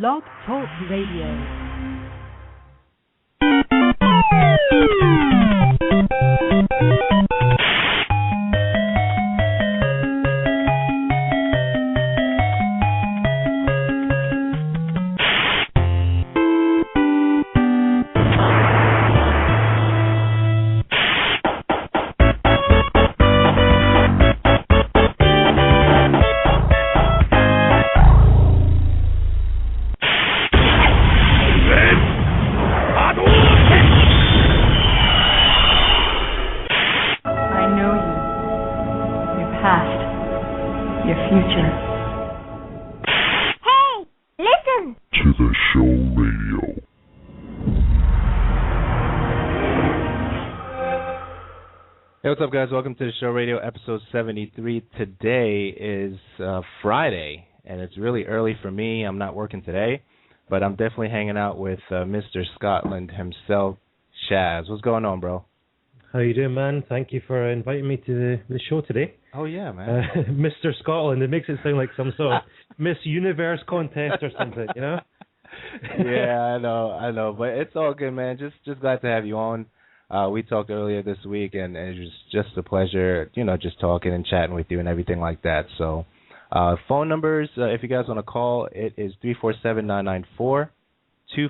Blog Talk Radio. What's up, guys? Welcome to the show radio, episode 73. Today is Friday, and it's really early for me. I'm not working today, but I'm definitely hanging out with Mr. Scotland himself, Shaz. What's going on, bro? How you doing, man? Thank you for inviting me to the show today. Oh, yeah, man. Mr. Scotland, it makes it sound like some sort of Miss Universe contest or something, you know? Yeah, I know, but it's all good, man. Just glad to have you on. We talked earlier this week, and it was just a pleasure, just talking and chatting with you and everything like that. So phone numbers, if you guys want to call, it is 347-994-2513. If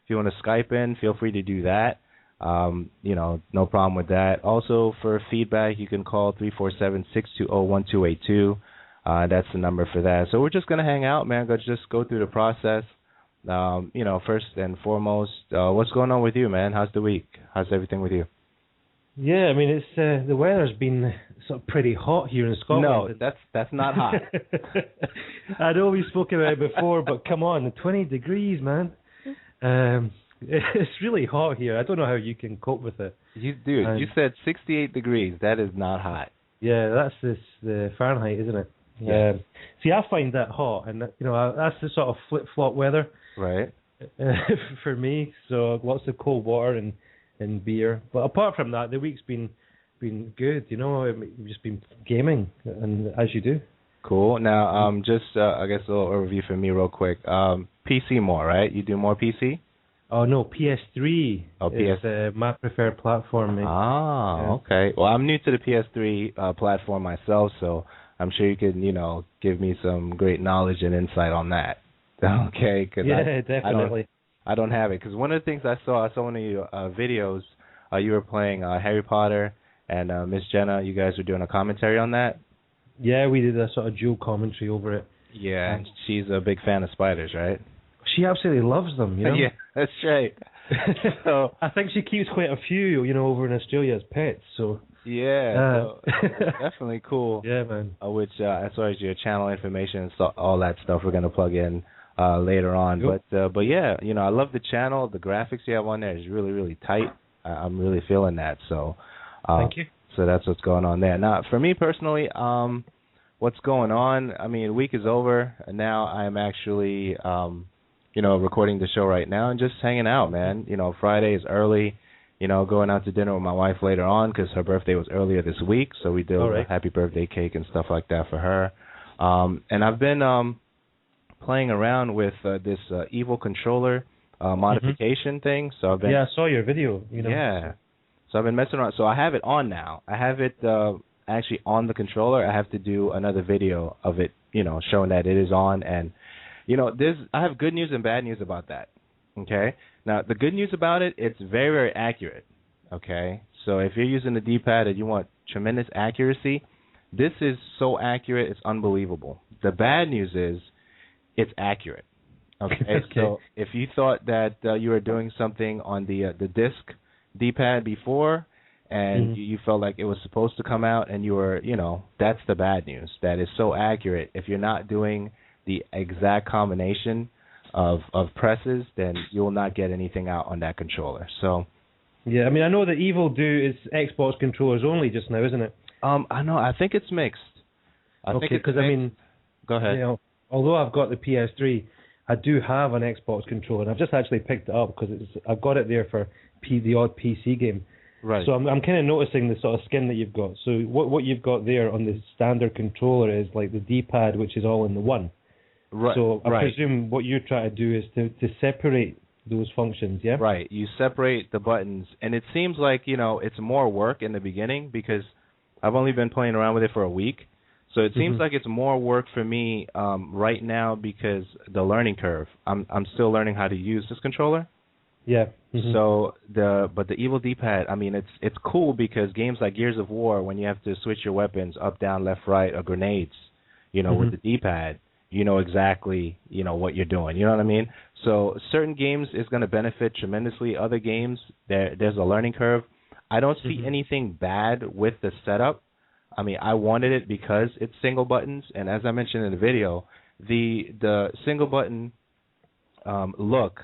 you want to Skype in, feel free to do that. No problem with that. Also, for feedback, you can call 347-620-1282. That's the number for that. So we're just going to hang out, man. Just go through the process. First and foremost, what's going on with you, man? How's the week? How's everything with you? Yeah, I mean, it's the weather's been sort of pretty hot here in Scotland. No, that's not hot. I know we spoke about it before, but come on, 20 degrees, man. It's really hot here. I don't know how you can cope with it. You said 68 degrees. That is not hot. Yeah, that's the Fahrenheit, isn't it? Yeah. See, I find that hot, and that's the sort of flip-flop weather, right? For me. So lots of cold water and beer. But apart from that, the week's been good. We've just been gaming, and as you do. Cool. Now, I guess a little overview for me, real quick. PC more, right? You do more PC? Oh no, PS3 is my preferred platform, mate. Okay. Well, I'm new to the PS3 platform myself, so I'm sure you can, give me some great knowledge and insight on that. Okay? Cause definitely. I don't have it. Because one of the things I saw one of your videos, you were playing Harry Potter and Miss Jenna. You guys were doing a commentary on that? Yeah, we did a sort of dual commentary over it. Yeah, and she's a big fan of spiders, right? She absolutely loves them, Yeah, that's right. So I think she keeps quite a few, over in Australia as pets, so... Yeah, so definitely cool. Yeah, man. Which, as far as your channel information and all that stuff, we're gonna plug in later on. Yep. But yeah, I love the channel. The graphics you have on there is really, really tight. I'm really feeling that. So, thank you. So that's what's going on there. Now, for me personally, what's going on? I mean, week is over, and now I'm actually, recording the show right now and just hanging out, man. Friday is early. Going out to dinner with my wife later on because her birthday was earlier this week, so we did a happy birthday cake and stuff like that for her. And I've been playing around with this evil controller modification thing. So I've been I saw your video. Yeah. So I've been messing around. So I have it on now. I have it actually on the controller. I have to do another video of it, showing that it is on. And I have good news and bad news about that. Okay. Now, the good news about it, it's very, very accurate, okay? So if you're using the D-pad and you want tremendous accuracy, this is so accurate, it's unbelievable. The bad news is it's accurate, okay? So if you thought that you were doing something on the disc D-pad before and you felt like it was supposed to come out and you were, that's the bad news. That is so accurate. If you're not doing the exact combination of presses, then you will not get anything out on that controller. So, yeah, I mean, I know that Evil Do is Xbox controllers only just now, isn't it? I know. I think it's mixed. Because I mean, go ahead. Although I've got the PS3, I do have an Xbox controller, and I've just actually picked it up because I've got it there for the odd PC game. Right. So I'm kind of noticing the sort of skin that you've got. So what you've got there on the standard controller is like the D-pad, which is all in the one. So I right. presume what you're trying to do is to separate those functions, yeah? Right. You separate the buttons, and it seems like, it's more work in the beginning because I've only been playing around with it for a week. So it seems like it's more work for me right now because the learning curve. I'm still learning how to use this controller. Yeah. So but the evil D-pad, I mean, it's cool because games like Gears of War, when you have to switch your weapons up, down, left, right, or grenades, with the D-pad, you know exactly, what you're doing. You know what I mean? So certain games is going to benefit tremendously. Other games, there's a learning curve. I don't see anything bad with the setup. I mean, I wanted it because it's single buttons, and as I mentioned in the video, the single button look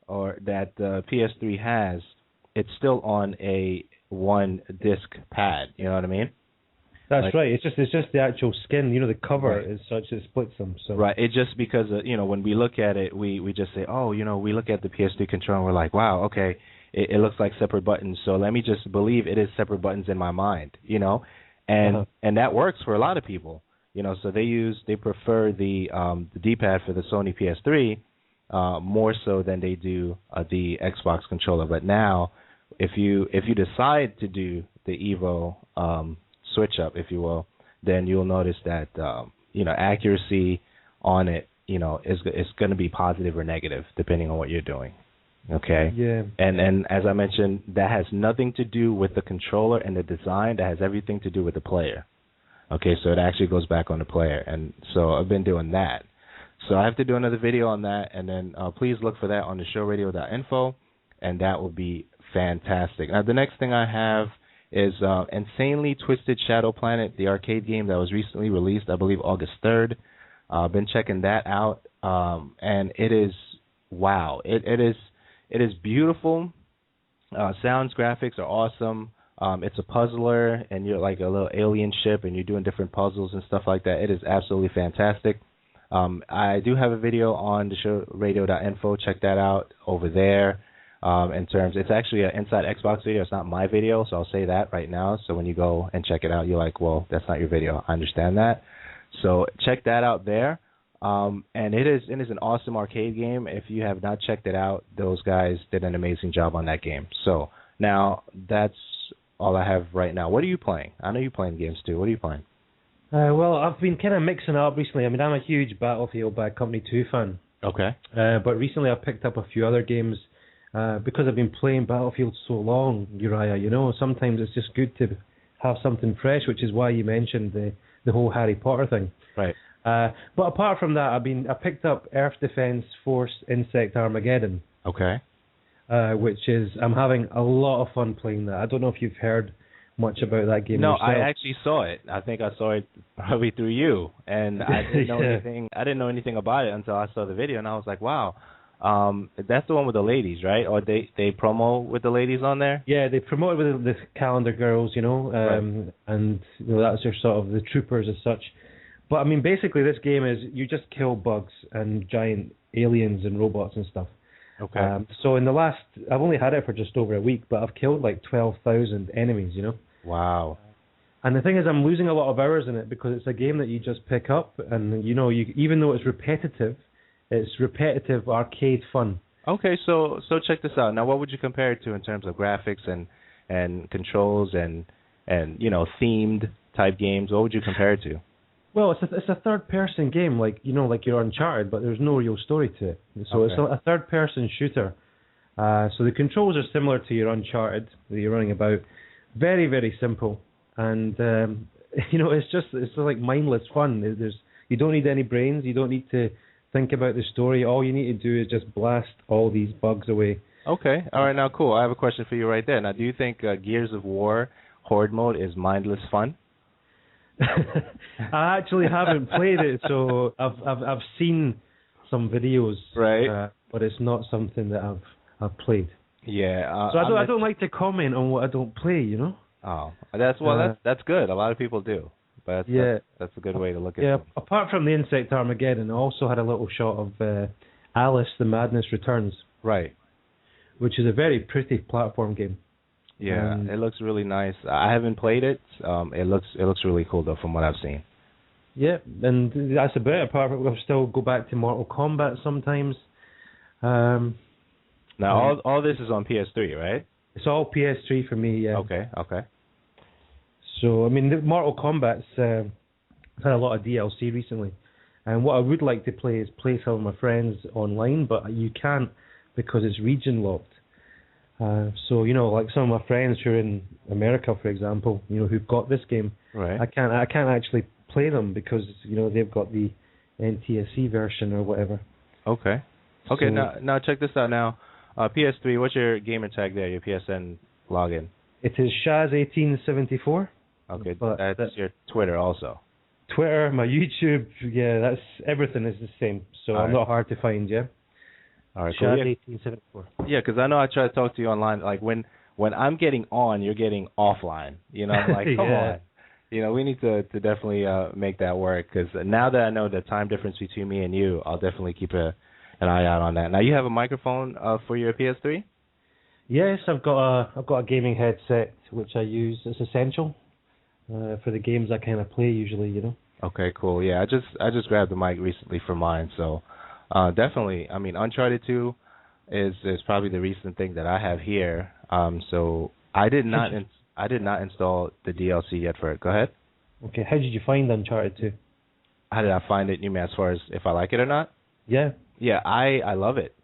or that the PS3 has, it's still on a one disc pad. You know what I mean? That's right. It's just the actual skin. The cover is such it splits them. So right. It's just because when we look at it, we just say, oh, we look at the PS3 controller and we're like, wow, okay, it looks like separate buttons. So let me just believe it is separate buttons in my mind. And that works for a lot of people. So they prefer the D-pad for the Sony PS3 more so than they do the Xbox controller. But now, if you decide to do the Evo switch up, if you will, then you'll notice that accuracy on it is going to be positive or negative depending on what you're doing. Okay. Yeah. And as I mentioned, that has nothing to do with the controller and the design. That has everything to do with the player. Okay, so it actually goes back on the player, and so I've been doing that. So I have to do another video on that, and then please look for that on the showradio.info, and that will be fantastic. Now the next thing I have is Insanely Twisted Shadow Planet, the arcade game that was recently released, I believe August 3rd. I've been checking that out, and it is wow. It is beautiful. Sounds, graphics are awesome. It's a puzzler, and you're like a little alien ship, and you're doing different puzzles and stuff like that. It is absolutely fantastic. I do have a video on the showradio.info. Check that out over there. It's actually an Inside Xbox video. It's not my video, so I'll say that right now. So when you go and check it out, you're like, well, that's not your video. I understand that. So check that out there. And it is an awesome arcade game. If you have not checked it out, those guys did an amazing job on that game. So now that's all I have right now. What are you playing? I know you're playing games too. What are you playing? Well, I've been kind of mixing it up recently. I mean, I'm a huge Battlefield Bad Company 2 fan. Okay. But recently I've picked up a few other games because I've been playing Battlefield so long, Uriyya. Sometimes it's just good to have something fresh, which is why you mentioned the whole Harry Potter thing. Right. But apart from that, I picked up Earth Defense Force Insect Armageddon. Okay. Which is, I'm having a lot of fun playing that. I don't know if you've heard much about that game. No, yourself. I actually saw it. I think I saw it probably through you, and I didn't know anything. I didn't know anything about it until I saw the video, and I was like, wow. That's the one with the ladies, right? Or they promo with the ladies on there? Yeah, they promote it with the calendar girls, Right. And that's their sort of the troopers as such. But I mean, basically, this game is you just kill bugs and giant aliens and robots and stuff. Okay. So I've only had it for just over a week, but I've killed like 12,000 enemies, Wow. And the thing is, I'm losing a lot of hours in it because it's a game that you just pick up, and even though it's repetitive arcade fun. Okay, so check this out. Now, what would you compare it to in terms of graphics and controls and themed type games? What would you compare it to? Well, it's a third-person game, like you're Uncharted, but there's no real story to it. So It's a third-person shooter. So the controls are similar to your Uncharted that you're running about. Very, very simple, and it's like mindless fun. You don't need any brains. You don't need to think about the story. All you need to do is just blast all these bugs away. Okay. All right. Now, cool. I have a question for you right there. Now, do you think Gears of War Horde mode is mindless fun? I actually haven't played it, so I've seen some videos, right? But it's not something that I've played. Yeah. So I don't like to comment on what I don't play, Oh, that's good. A lot of people do, but that's a good way to look at it. Yeah. Apart from the Insect Armageddon, I also had a little shot of Alice: The Madness Returns. Right. Which is a very pretty platform game. Yeah, it looks really nice. I haven't played it. It looks really cool though, from what I've seen. Yeah, and that's about it. Apart from, we'll still go back to Mortal Kombat sometimes. Now, all this is on PS3, right? It's all PS3 for me, yeah. Okay. So, I mean, the Mortal Kombat's had a lot of DLC recently. And what I would like to play is play some of my friends online, but you can't because it's region locked. So, you know, like some of my friends who are in America, for example, you know, who've got this game, right. I can't actually play them because, you know, they've got the NTSC version or whatever. Okay. So, now check this out now. PS3, what's your gamer tag there, your PSN login? It is shaz1874. Okay, that's your Twitter also. Twitter, my YouTube, yeah, that's everything is the same. So I'm not hard to find, yeah. All right, cool. Shaz1874. Yeah, because I know I try to talk to you online. Like when I'm getting on, you're getting offline. You know, I'm like, come on. You know, we need to definitely make that work. Because now that I know the time difference between me and you, I'll definitely keep an eye out on that. Now, you have a microphone for your PS3? Yes, I've got a gaming headset which I use. It's essential for the games I kind of play usually, you know. Okay, cool. Yeah, I just grabbed the mic recently for mine, so definitely. I mean, Uncharted 2 is probably the recent thing that I have here. So I did not install the DLC yet for it. Go ahead. Okay, how did you find Uncharted 2? How did I find it? You mean as far as if I like it or not? Yeah. Yeah, I love it.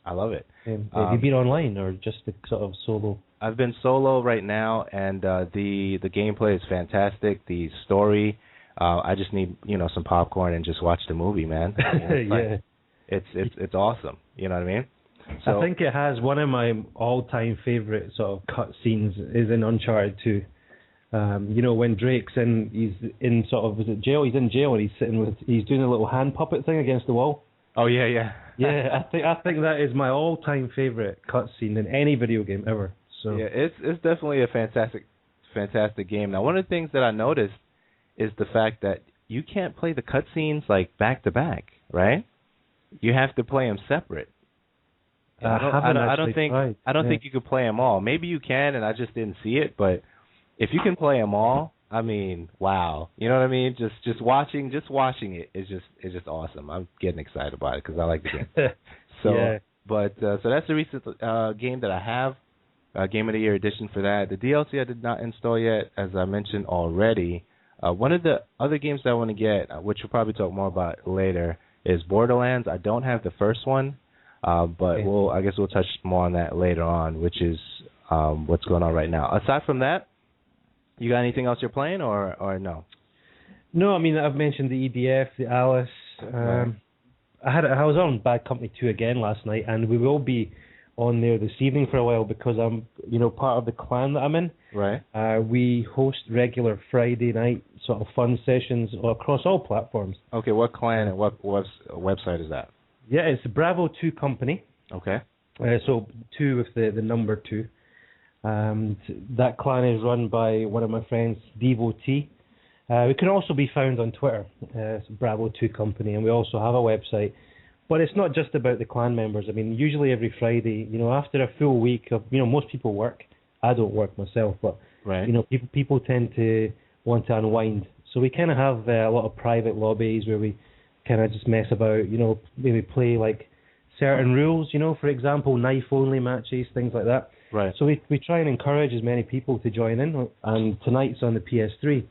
I love it. Have you been online or just the sort of solo? I've been solo right now, and the gameplay is fantastic. The story, I just need some popcorn and just watch the movie, man. It's awesome. You know what I mean? So, I think it has one of my all-time favorite sort of cut scenes is in Uncharted 2. You know, when Drake's he's in sort of, is it jail? He's in jail and he's doing a little hand puppet thing against the wall. Oh yeah. Yeah, I think that is my all-time favorite cutscene in any video game ever. So yeah, it's definitely a fantastic game. Now, one of the things that I noticed is the fact that you can't play the cutscenes like back to back, right? You have to play them separate. I don't think you could play them all. Maybe you can, and I just didn't see it. But if you can play them all, I mean, wow. You know what I mean? Just watching it is just awesome. I'm getting excited about it because I like the game. So, yeah. But so that's the recent game that I have, Game of the Year edition for that. The DLC I did not install yet, as I mentioned already. One of the other games that I want to get, which we'll probably talk more about later, is Borderlands. I don't have the first one, but I guess we'll touch more on that later on, which is what's going on right now. Aside from that, you got anything else you're playing, or no? No, I mean, I've mentioned the EDF, the Alice. Right. I was on Bad Company 2 again last night, and we will be on there this evening for a while because I'm, part of the clan that I'm in. Right. We host regular Friday night sort of fun sessions across all platforms. Okay, what clan and what website is that? Yeah, it's the Bravo 2 Company. Okay. So 2 with the number 2. That clan is run by one of my friends, Devo T. We can also be found on Twitter, it's Bravo 2 Company, and we also have a website. But it's not just about the clan members. I mean, usually every Friday, after a full week of, most people work. I don't work myself, but, right. People tend to want to unwind. So we kind of have a lot of private lobbies where we kind of just mess about, maybe play like certain rules, for example, knife-only matches, things like that. Right. So we try and encourage as many people to join in, and tonight's on the PS3.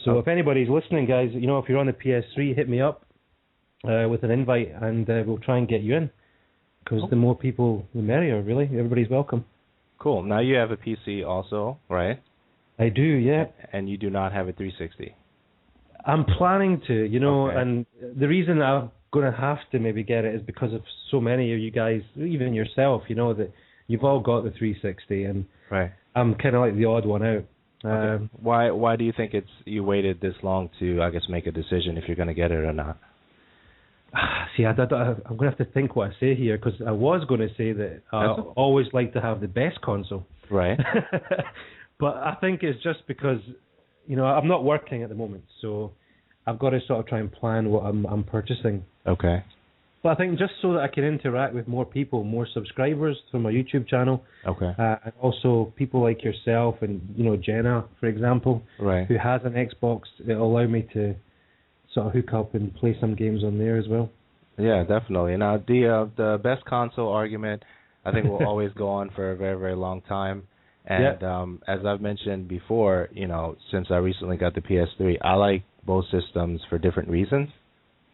So if anybody's listening, guys, if you're on the PS3, hit me up with an invite, and we'll try and get you in. Because the more people, the merrier, really. Everybody's welcome. Cool. Now you have a PC also, right? I do, yeah. And you do not have a 360? I'm planning to, and the reason I'm going to have to maybe get it is because of so many of you guys, even yourself, that you've all got the 360, and right. I'm kind of like the odd one out. Okay. Why do you think you waited this long to, I guess, make a decision if you're going to get it or not? See, I'm going to have to think what I say here, because I was going to say that I always like to have the best console. Right. But I think it's just because, I'm not working at the moment, so I've got to sort of try and plan what I'm purchasing. Okay. But I think just so that I can interact with more people, more subscribers through my YouTube channel. Okay. And also people like yourself and, Jenna, for example, right. who has an Xbox. It'll allow me to sort of hook up and play some games on there as well. Yeah, definitely. Now, the best console argument, I think, will always go on for a very, very long time. And as I've mentioned before, since I recently got the PS3, I like both systems for different reasons.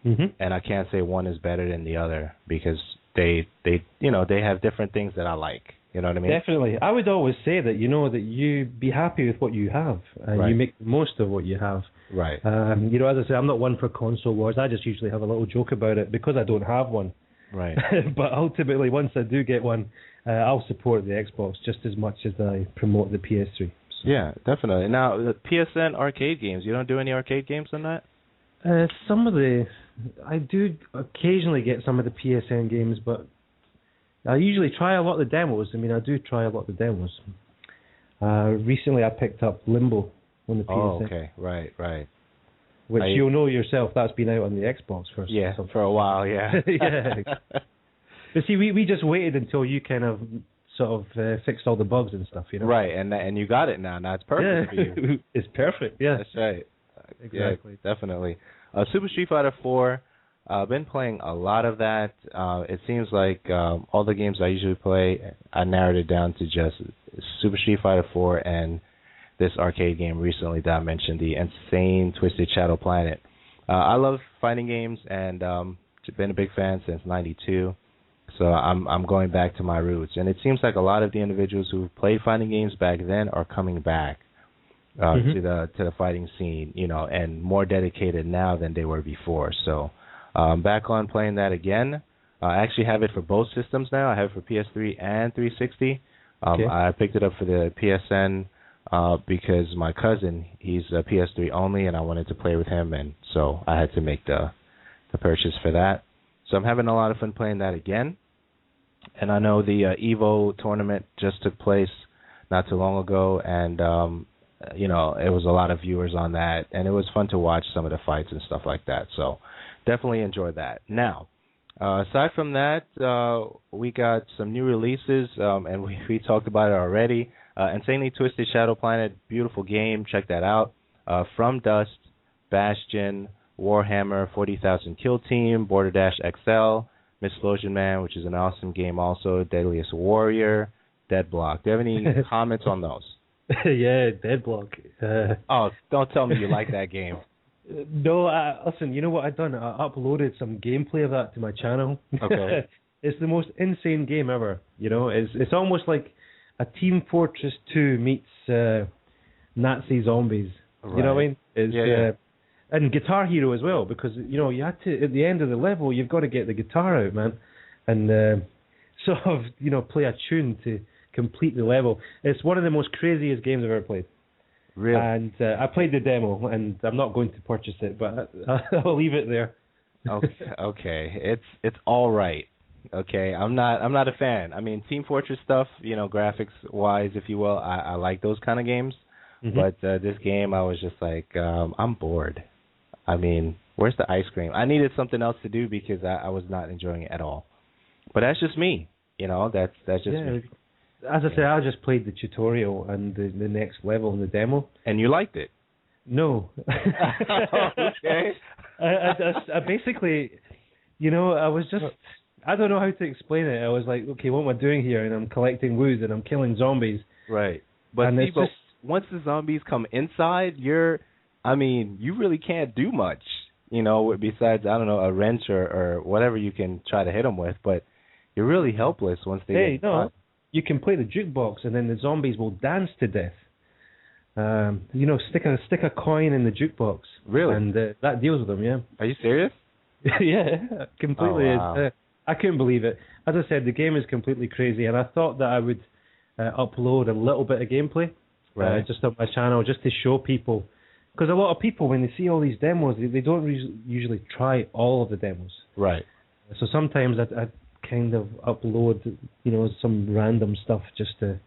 Mm-hmm. And I can't say one is better than the other because they have different things that I like. You know what I mean? Definitely. I would always say that, that you be happy with what you have and you make the most of what you have. Right. As I say, I'm not one for console wars. I just usually have a little joke about it because I don't have one. Right. But ultimately, once I do get one, I'll support the Xbox just as much as I promote the PS3. So. Yeah, definitely. Now, the PSN arcade games, you don't do any arcade games on that? I do occasionally get some of the PSN games, but I usually try a lot of the demos. I mean, I do try a lot of the demos. Recently, I picked up Limbo on the PSN. Oh, okay. Right. Which you'll know yourself, that's been out on the Xbox for a while, yeah. Yeah. But see, we just waited until you kind of sort of fixed all the bugs and stuff, Right, and you got it now. Now it's perfect for you. It's perfect, yeah. That's right. Exactly. Yeah, definitely. Super Street Fighter 4, I've been playing a lot of that. It seems like all the games I usually play, I narrowed it down to just Super Street Fighter 4 and this arcade game recently that I mentioned, the Insane Twisted Shadow Planet. I love fighting games and been a big fan since '92. So I'm going back to my roots, and it seems like a lot of the individuals who played fighting games back then are coming back to the fighting scene, and more dedicated now than they were before. So back on playing that again. I actually have it for both systems now. I have it for PS3 and 360. I picked it up for the PSN because my cousin, he's a PS3 only, and I wanted to play with him, and so I had to make the purchase for that. So I'm having a lot of fun playing that again. And I know the EVO tournament just took place not too long ago, and it was a lot of viewers on that, and it was fun to watch some of the fights and stuff like that. So definitely enjoyed that. Now, aside from that, we got some new releases, and we talked about it already. Insanely Twisted Shadow Planet, beautiful game. Check that out. From Dust, Bastion, Warhammer 40,000 Kill Team, Border Dash XL, Missplosion Man, which is an awesome game also, Deadliest Warrior, Deadblock. Do you have any comments on those? Yeah, Deadblock. Oh, don't tell me you like that game. No, listen, you know what I've done? I uploaded some gameplay of that to my channel. Okay. It's the most insane game ever. It's almost like a Team Fortress 2 meets Nazi zombies. Right. You know what I mean? Yeah. And Guitar Hero as well, because you had to, at the end of the level, you've got to get the guitar out, man, and sort of play a tune to complete the level. It's one of the most craziest games I've ever played. Really? And I played the demo, and I'm not going to purchase it, but I'll leave it there. Okay. It's all right. Okay, I'm not a fan. I mean, Team Fortress stuff, graphics wise, if you will, I like those kind of games. Mm-hmm. But this game, I was just like, I'm bored. I mean, where's the ice cream? I needed something else to do because I was not enjoying it at all. But that's just me. That's just me. As I say, I just played the tutorial and the next level in the demo. And you liked it? No. Okay. I basically, I was just, I don't know how to explain it. I was like, okay, what am I doing here? And I'm collecting wood and I'm killing zombies. Right. But once the zombies come inside, you really can't do much, besides, I don't know, a wrench or whatever you can try to hit them with. But you're really helpless once they get inside. You can play the jukebox and then the zombies will dance to death. Stick a coin in the jukebox. Really? And that deals with them, yeah. Are you serious? Yeah, completely. Oh, wow. I couldn't believe it. As I said, the game is completely crazy, and I thought that I would upload a little bit of gameplay just on my channel just to show people. Because a lot of people, when they see all these demos, they don't usually try all of the demos. Right. So sometimes I kind of upload, some random stuff just to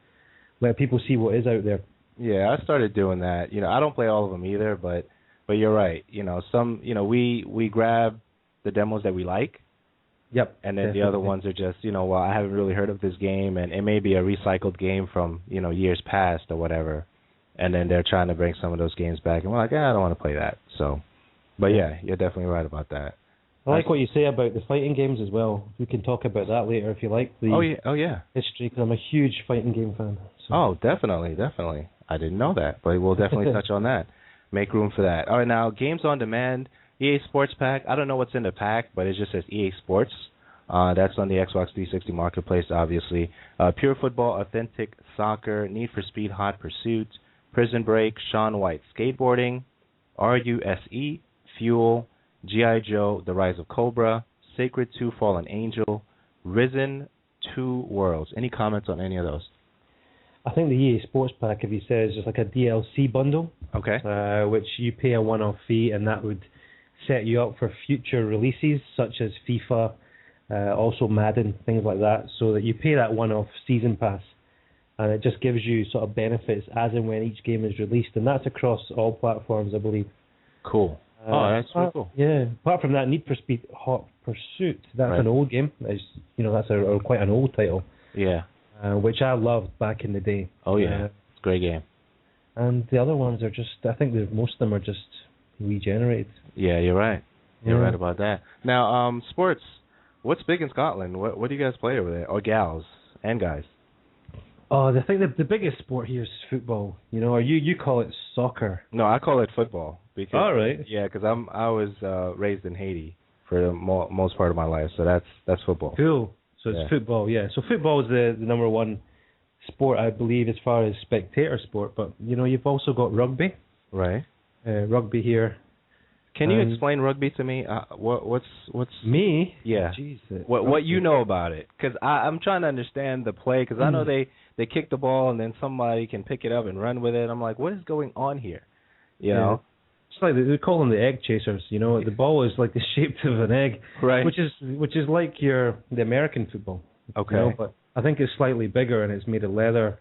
let people see what is out there. Yeah, I started doing that. I don't play all of them either, but you're right. We grab the demos that we like. Yep. And then the other ones are just, I haven't really heard of this game, and it may be a recycled game from, years past or whatever. And then they're trying to bring some of those games back, and we're like, I don't want to play that. So But yeah, you're definitely right about that. I like what you say about the fighting games as well. We can talk about that later if you like. Oh yeah. History, because I'm a huge fighting game fan. So. Oh, definitely. I didn't know that, but we'll definitely touch on that. Make room for that. All right, now games on demand. EA Sports Pack. I don't know what's in the pack, but it just says EA Sports. That's on the Xbox 360 Marketplace, obviously. Pure Football, Authentic Soccer, Need for Speed, Hot Pursuit, Prison Break, Shaun White Skateboarding, RUSE, Fuel, G.I. Joe, The Rise of Cobra, Sacred 2, Fallen Angel, Risen, 2 Worlds. Any comments on any of those? I think the EA Sports Pack, if he says, is like a DLC bundle. Okay. Which you pay a one-off fee, and that would set you up for future releases, such as FIFA, also Madden, things like that, so that you pay that one-off season pass, and it just gives you sort of benefits as and when each game is released, and that's across all platforms, I believe. Cool. That's really cool. Yeah. Apart from that, Need for Speed Hot Pursuit. That's an old game. That's quite an old title. Yeah. Which I loved back in the day. Oh yeah, it's a great game. And the other ones are just, I think most of them are just regenerated. Yeah, you're right. You're right about that. Now, sports. What's big in Scotland? What do you guys play over there, or gals and guys? Oh, I think the biggest sport here is football. Or you call it soccer. No, I call it football. Because, all right. Yeah, because I was raised in Haiti for the most part of my life, so that's football. Cool. So it's football, yeah. So football is the number one sport, I believe, as far as spectator sport. But you've also got rugby. Right. Rugby here. Can you explain rugby to me? What's me? Yeah. Jesus. What you know about it? Because I'm trying to understand the play. Because I know they kick the ball and then somebody can pick it up and run with it. I'm like, what is going on here? You know. It's like they call them the egg chasers. The ball is like the shape of an egg, right? Which is like the American football. Okay. But I think it's slightly bigger and it's made of leather.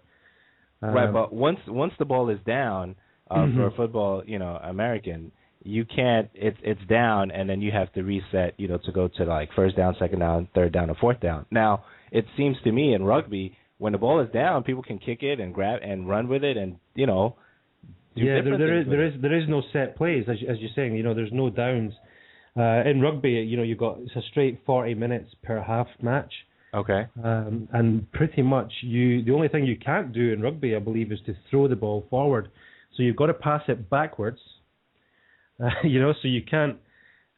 Right, but once the ball is down for a football, American, you can't. It's down, and then you have to reset. To go to like first down, second down, third down, or fourth down. Now, it seems to me in rugby, when the ball is down, people can kick it and grab and run with it, and there is no set plays, as you're saying. There's no downs. In rugby, it's a straight 40 minutes per half match. Okay. And pretty much the only thing you can't do in rugby, I believe, is to throw the ball forward. So you've got to pass it backwards. So you can't.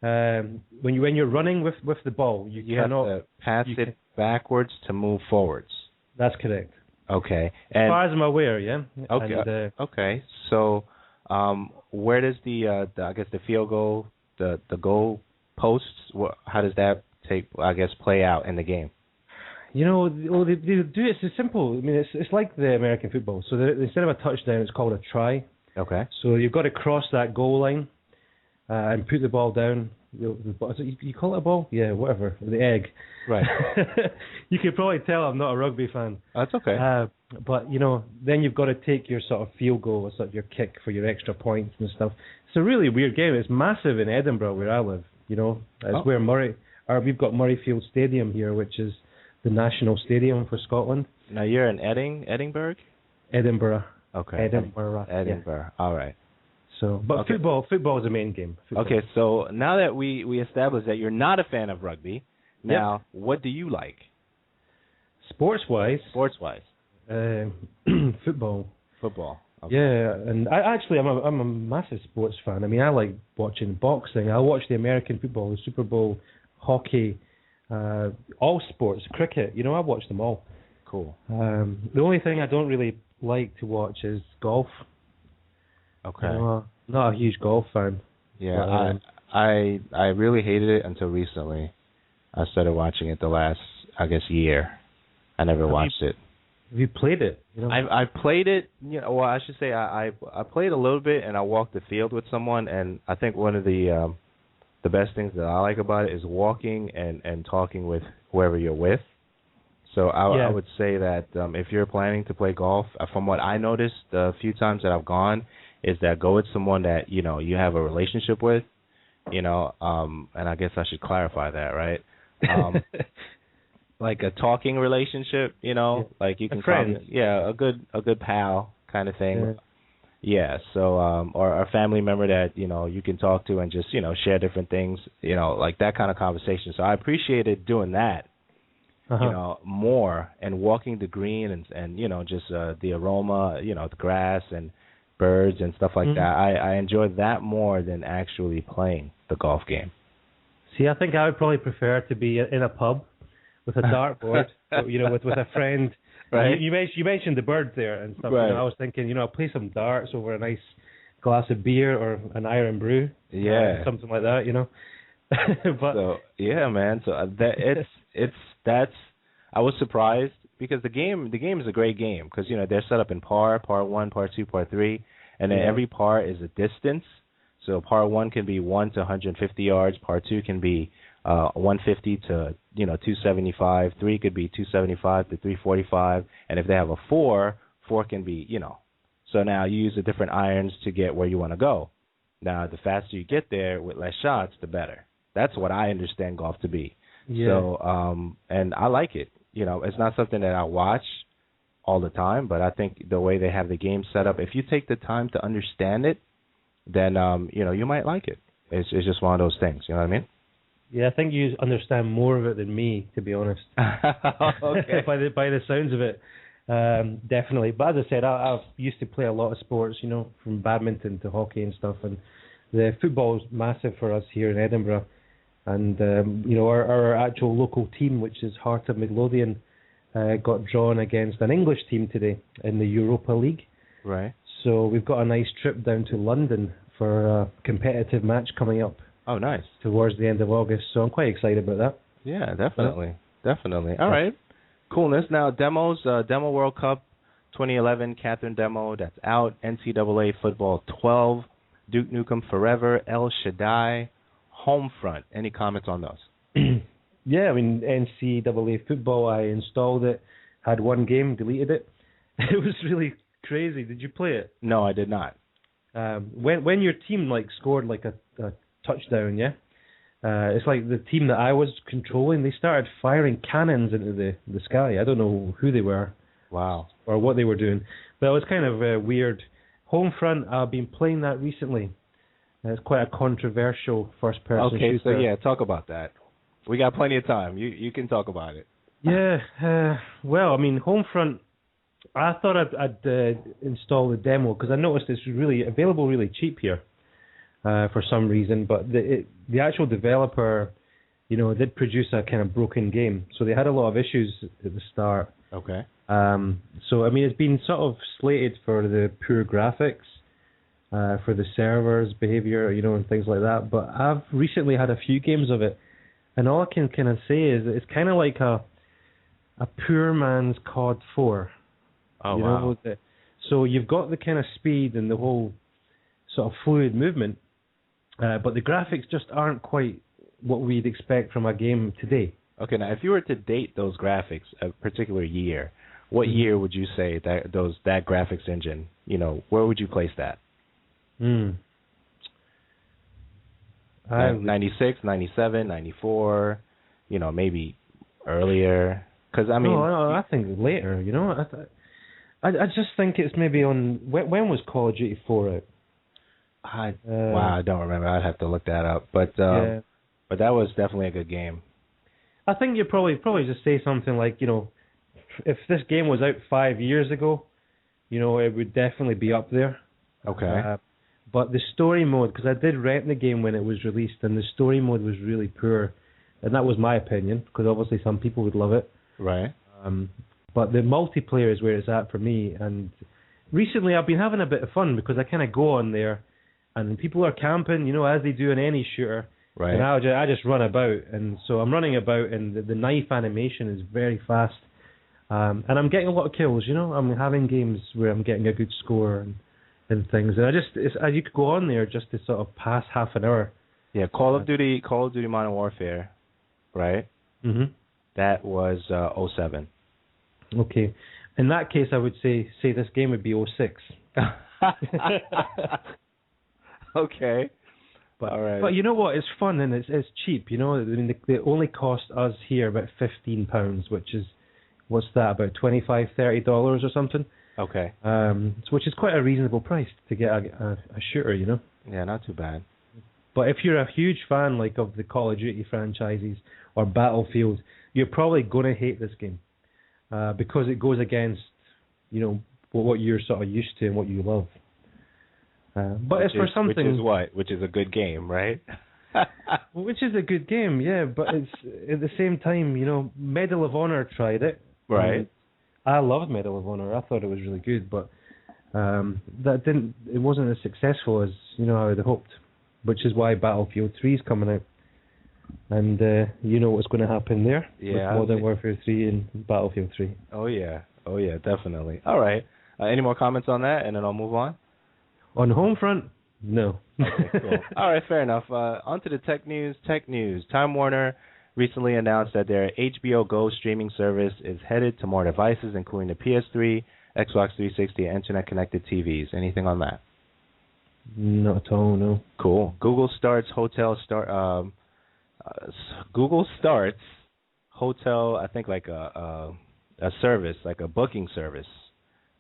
When you're running with the ball, you cannot have to pass it backwards to move forwards. That's correct. Okay. As far as I'm aware, yeah. Okay. And, okay. So, where does the field goal, the goal posts, how does that play out in the game? They do it. It's simple. I mean, it's like the American football. So instead of a touchdown, it's called a try. Okay. So you've got to cross that goal line and put the ball down. You call it a ball? Yeah, whatever. The egg. Right. You could probably tell I'm not a rugby fan. That's okay. But then you've got to take your sort of field goal, or sort of your kick for your extra points and stuff. It's a really weird game. It's massive in Edinburgh where I live. It's where we've got Murrayfield Stadium here, which is the national stadium for Scotland. Now you're in Edinburgh? Edinburgh. Okay. Edinburgh. Yeah. All right. So, but football is the main game. Football. Okay, so now that we established that you're not a fan of rugby, now what do you like? Sports-wise. Football. Football. Okay. Yeah, and I'm a massive sports fan. I mean, I like watching boxing. I watch the American football, the Super Bowl, hockey, all sports, cricket. I watch them all. Cool. The only thing I don't really like to watch is golf. Okay. Not a huge golf fan. Yeah, but, I really hated it until recently. I started watching it the last, year. I never watched it. Have you played it? I played it. Well, I should say I played a little bit, and I walked the field with someone. And I think one of the best things that I like about it is walking and talking with whoever you're with. So I would say that if you're planning to play golf, from what I noticed the few times that I've gone, is that go with someone that you have a relationship with, and I guess I should clarify that, right? Like a talking relationship, like you can a friend. a good pal kind of thing. Yeah, so or a family member that you can talk to and just share different things, like that kind of conversation. So I appreciated doing that, more and walking the green and just the aroma, the grass and birds and stuff like that. I enjoyed that more than actually playing the golf game. See, I think I would probably prefer to be in a pub with a dartboard, with a friend. Right. You mentioned the birds there and stuff. Right. I was thinking, I'll play some darts over a nice glass of beer or an iron brew. Yeah. Something like that, But so yeah, man. So that's I was surprised because the game is a great game because they're set up in par 1, par 2, par 3, and then every par is a distance. So par 1 can be 1 to 150 yards, par 2 can be 150 to 275, 3 could be 275 to 345, and if they have a 4 can be So now you use the different irons to get where you want to go. Now the faster you get there with less shots, the better. That's what I understand golf to be. Yeah. So and I like it. It's not something that I watch all the time, but I think the way they have the game set up, if you take the time to understand it, then you might like it. It's just one of those things. You know what I mean? Yeah, I think you understand more of it than me, to be honest. Okay. by the sounds of it, definitely. But as I said, I've used to play a lot of sports, from badminton to hockey and stuff, and the football is massive for us here in Edinburgh. And our actual local team, which is Heart of Midlothian, got drawn against an English team today in the Europa League. Right. So we've got a nice trip down to London for a competitive match coming up. Oh, nice. Towards the end of August. So I'm quite excited about that. Yeah, definitely. Definitely. All right. Coolness. Now, demos, Demo World Cup 2011, Catherine Demo, that's out. NCAA Football 12, Duke Nukem Forever, El Shaddai, Homefront. Any comments on those? Yeah, NCAA Football, I installed it, had one game, deleted it. It was really crazy. Did you play it? No, I did not. When your team scored a touchdown, it's like the team that I was controlling, they started firing cannons into the sky. I don't know who they were. Wow. Or what they were doing. But it was kind of weird. Homefront, I've been playing that recently. It's quite a controversial first-person shooter. Okay, so yeah, talk about that. We got plenty of time. You can talk about it. Yeah, well, Homefront, I thought I'd install the demo because I noticed it's really available really cheap here for some reason. But the actual developer, did produce a kind of broken game. So they had a lot of issues at the start. Okay. So, it's been sort of slated for the poor graphics, for the server's behavior, and things like that. But I've recently had a few games of it. And all I can kind of say is that it's kind of like a poor man's COD 4. Oh, wow. So you've got the kind of speed and the whole sort of fluid movement, but the graphics just aren't quite what we'd expect from a game today. Okay, now if you were to date those graphics a particular year, what year would you say that graphics engine, where would you place that? 96, 97, 94, maybe earlier. Because No, I think later. I just think it's maybe on. When was Call of Duty 4 out? Wow, I don't remember. I'd have to look that up. But that was definitely a good game. I think you probably just say something like, if this game was out 5 years ago, it would definitely be up there. Okay. But the story mode, because I did rent the game when it was released, and the story mode was really poor, and that was my opinion, because obviously some people would love it. Right. But the multiplayer is where it's at for me, and recently I've been having a bit of fun, because I kind of go on there, and people are camping, as they do in any shooter, right. And I just run about, and so I'm running about, and the knife animation is very fast, and I'm getting a lot of kills, I'm having games where I'm getting a good score, and things, and you could go on there just to sort of pass half an hour. Yeah, Call of Duty Modern Warfare, right? Mhm. That was 07. Okay, in that case, I would say this game would be 06. Okay. But all right. But you know what? It's fun and it's cheap. They only cost us here about £15, which is what's that, about $25-30 or something. Okay. Which is quite a reasonable price to get a shooter, you know. Yeah, not too bad. But if you're a huge fan like of the Call of Duty franchises or Battlefield, you're probably going to hate this game because it goes against, you know, what you're sort of used to and what you love. But it's for something. Which is what? Which is a good game, right? Which is a good game, yeah. But it's at the same time, you know, Medal of Honor tried it. Right. I loved Medal of Honor. I thought it was really good, but it wasn't as successful as, you know, I would have hoped. Which is why Battlefield 3 is coming out. And you know what's going to happen there with Modern Warfare 3 and Battlefield 3. Oh, yeah, definitely. All right. Any more comments on that, and then I'll move on? On the home front, no. Okay, cool. All right, fair enough. On to the tech news. Time Warner recently announced that their HBO Go streaming service is headed to more devices, including the PS3, Xbox 360, and Internet-connected TVs. Anything on that? Not at all, no. Cool. Google starts hotel, I think like a service, like a booking service.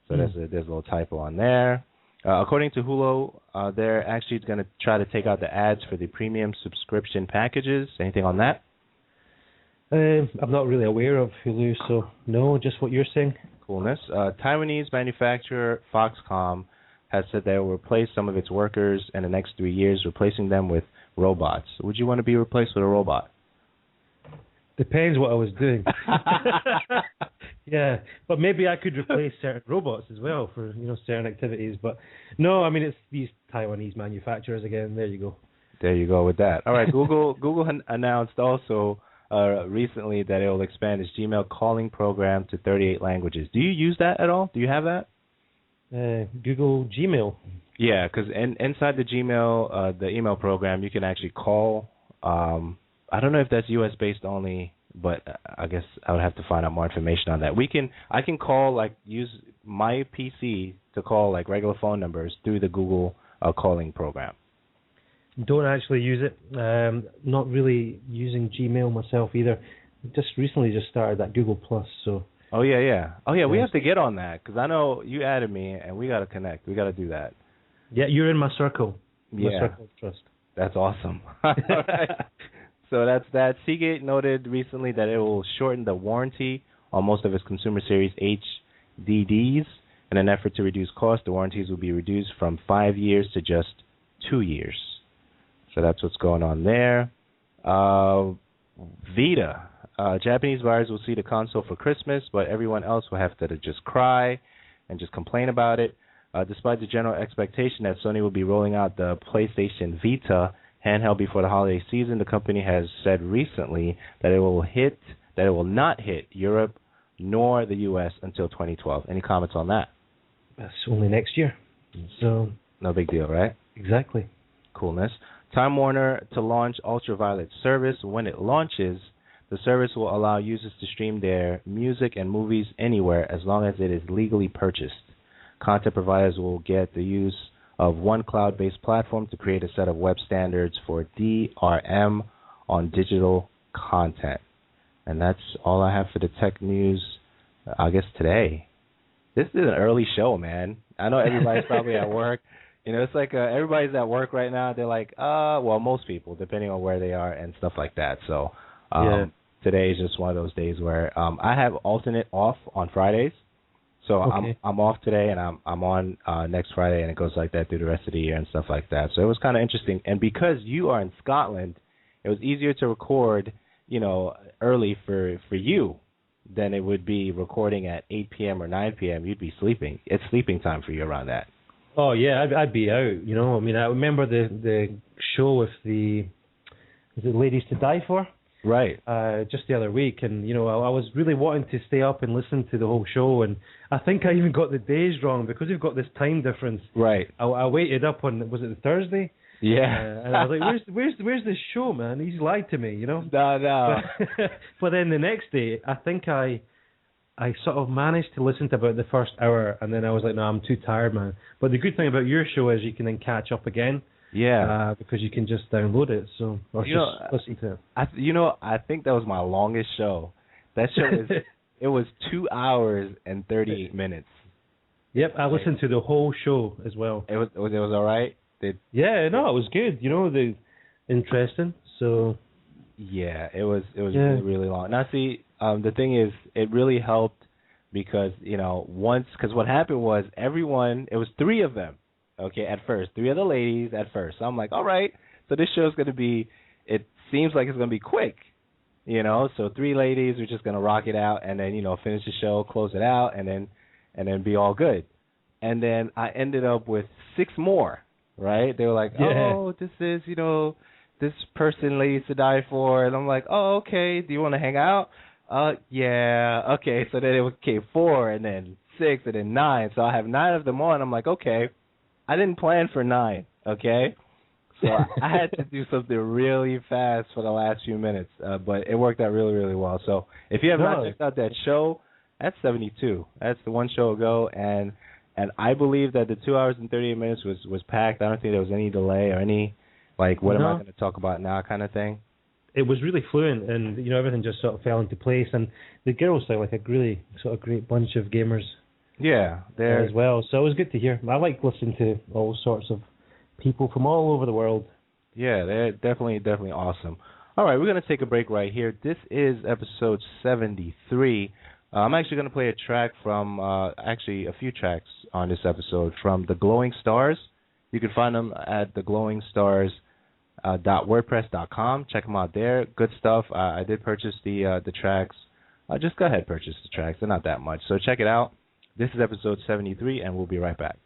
So there's a little typo on there. According to Hulu, they're actually going to try to take out the ads for the premium subscription packages. Anything on that? I'm not really aware of Hulu, so no, just what you're saying. Coolness. Taiwanese manufacturer Foxconn has said they will replace some of its workers in the next 3 years, replacing them with robots. Would you want to be replaced with a robot? Depends what I was doing. Yeah, but maybe I could replace certain robots as well for, you know, certain activities. But no, I mean, it's these Taiwanese manufacturers again. There you go. There you go with that. All right, Google announced also recently that it will expand its Gmail calling program to 38 languages. Do you use that at all? Do you have that? Google Gmail. Yeah, because inside the Gmail, the email program, you can actually call. I don't know if that's U.S. based only, but I guess I would have to find out more information on that. I can call, like, use my PC to call like regular phone numbers through the Google calling program. Don't actually use it. Not really using Gmail myself either. Just recently started that Google Plus, so. Oh yeah. We have to get on that because I know you added me and we got to connect. We got to do that. Yeah, you're in my circle. Yeah. My circle of trust. That's awesome. All right. So that's that. Seagate noted recently that it will shorten the warranty on most of its consumer series HDDs in an effort to reduce cost. The warranties will be reduced from 5 years to just 2 years. So that's what's going on there. Vita. Japanese buyers will see the console for Christmas, but everyone else will have to just cry and just complain about it. Despite the general expectation that Sony will be rolling out the PlayStation Vita handheld before the holiday season, the company has said recently that it will not hit Europe nor the U.S. until 2012. Any comments on that? That's only next year. So no big deal, right? Exactly. Coolness. Time Warner to launch Ultraviolet service. When it launches, the service will allow users to stream their music and movies anywhere as long as it is legally purchased. Content providers will get the use of one cloud-based platform to create a set of web standards for DRM on digital content. And that's all I have for the tech news, I guess, today. This is an early show, man. I know everybody's probably at work. You know, it's like everybody's at work right now. They're like, well, most people, depending on where they are and stuff like that. So today is just one of those days where I have alternate off on Fridays. So okay. I'm off today, and I'm on next Friday, and it goes like that through the rest of the year and stuff like that. So it was kind of interesting. And because you are in Scotland, it was easier to record, you know, early for you than it would be recording at 8 p.m. or 9 p.m. You'd be sleeping. It's sleeping time for you around that. Oh, yeah, I'd be out, you know. I mean, I remember the show with the Ladies to Die For? Right. Just the other week, and, you know, I was really wanting to stay up and listen to the whole show, and I think I even got the days wrong because we've got this time difference. Right. I waited up on, was it the Thursday? Yeah. And I was like, where's this show, man? He's lied to me, you know? No. But then the next day, I think I sort of managed to listen to about the first hour, and then I was like, no, I'm too tired, man. But the good thing about your show is you can then catch up again. Yeah. Because you can just download it, so or just listen to it. I think that was my longest show. That show it was 2 hours and 38 minutes. Yep, I listened to the whole show as well. It was all right. Yeah, no, it was good. Interesting. So. Yeah, it was really, really long. Now, see, the thing is, it really helped because because what happened was it was three of them. Okay, at first, three of the ladies at first. So I'm like, all right, so this show's gonna be. It seems like it's gonna be quick. So three ladies are just gonna rock it out and then finish the show, close it out, and then be all good. And then I ended up with six more. Right? They were like, oh, this is this person ladies to die for, and I'm like, oh, okay. Do you want to hang out? Yeah, okay. So then it became 4, and then 6, and then 9. So I have 9 of them on. I'm like, okay. I didn't plan for 9. Okay. So I had to do something really fast for the last few minutes, but it worked out really, really well. So if you have not checked out that show, that's 72. That's the one show ago, and I believe that the 2 hours and 38 minutes was packed. I don't think there was any delay or any what am I going to talk about now kind of thing. It was really fluent, and everything just sort of fell into place. And the girls sound like a really sort of great bunch of gamers. Yeah, there as well. So it was good to hear. I like listening to all sorts of people from all over the world. Yeah, they're definitely awesome. All right, we're going to take a break right here. This is episode 73. I'm actually going to play a track from, actually a few tracks on this episode from The Glowing Stars. You can find them at theglowingstars.wordpress.com. Check them out there. Good stuff. I did purchase the tracks. Just go ahead and purchase the tracks. They're not that much. So check it out. This is episode 73, and we'll be right back.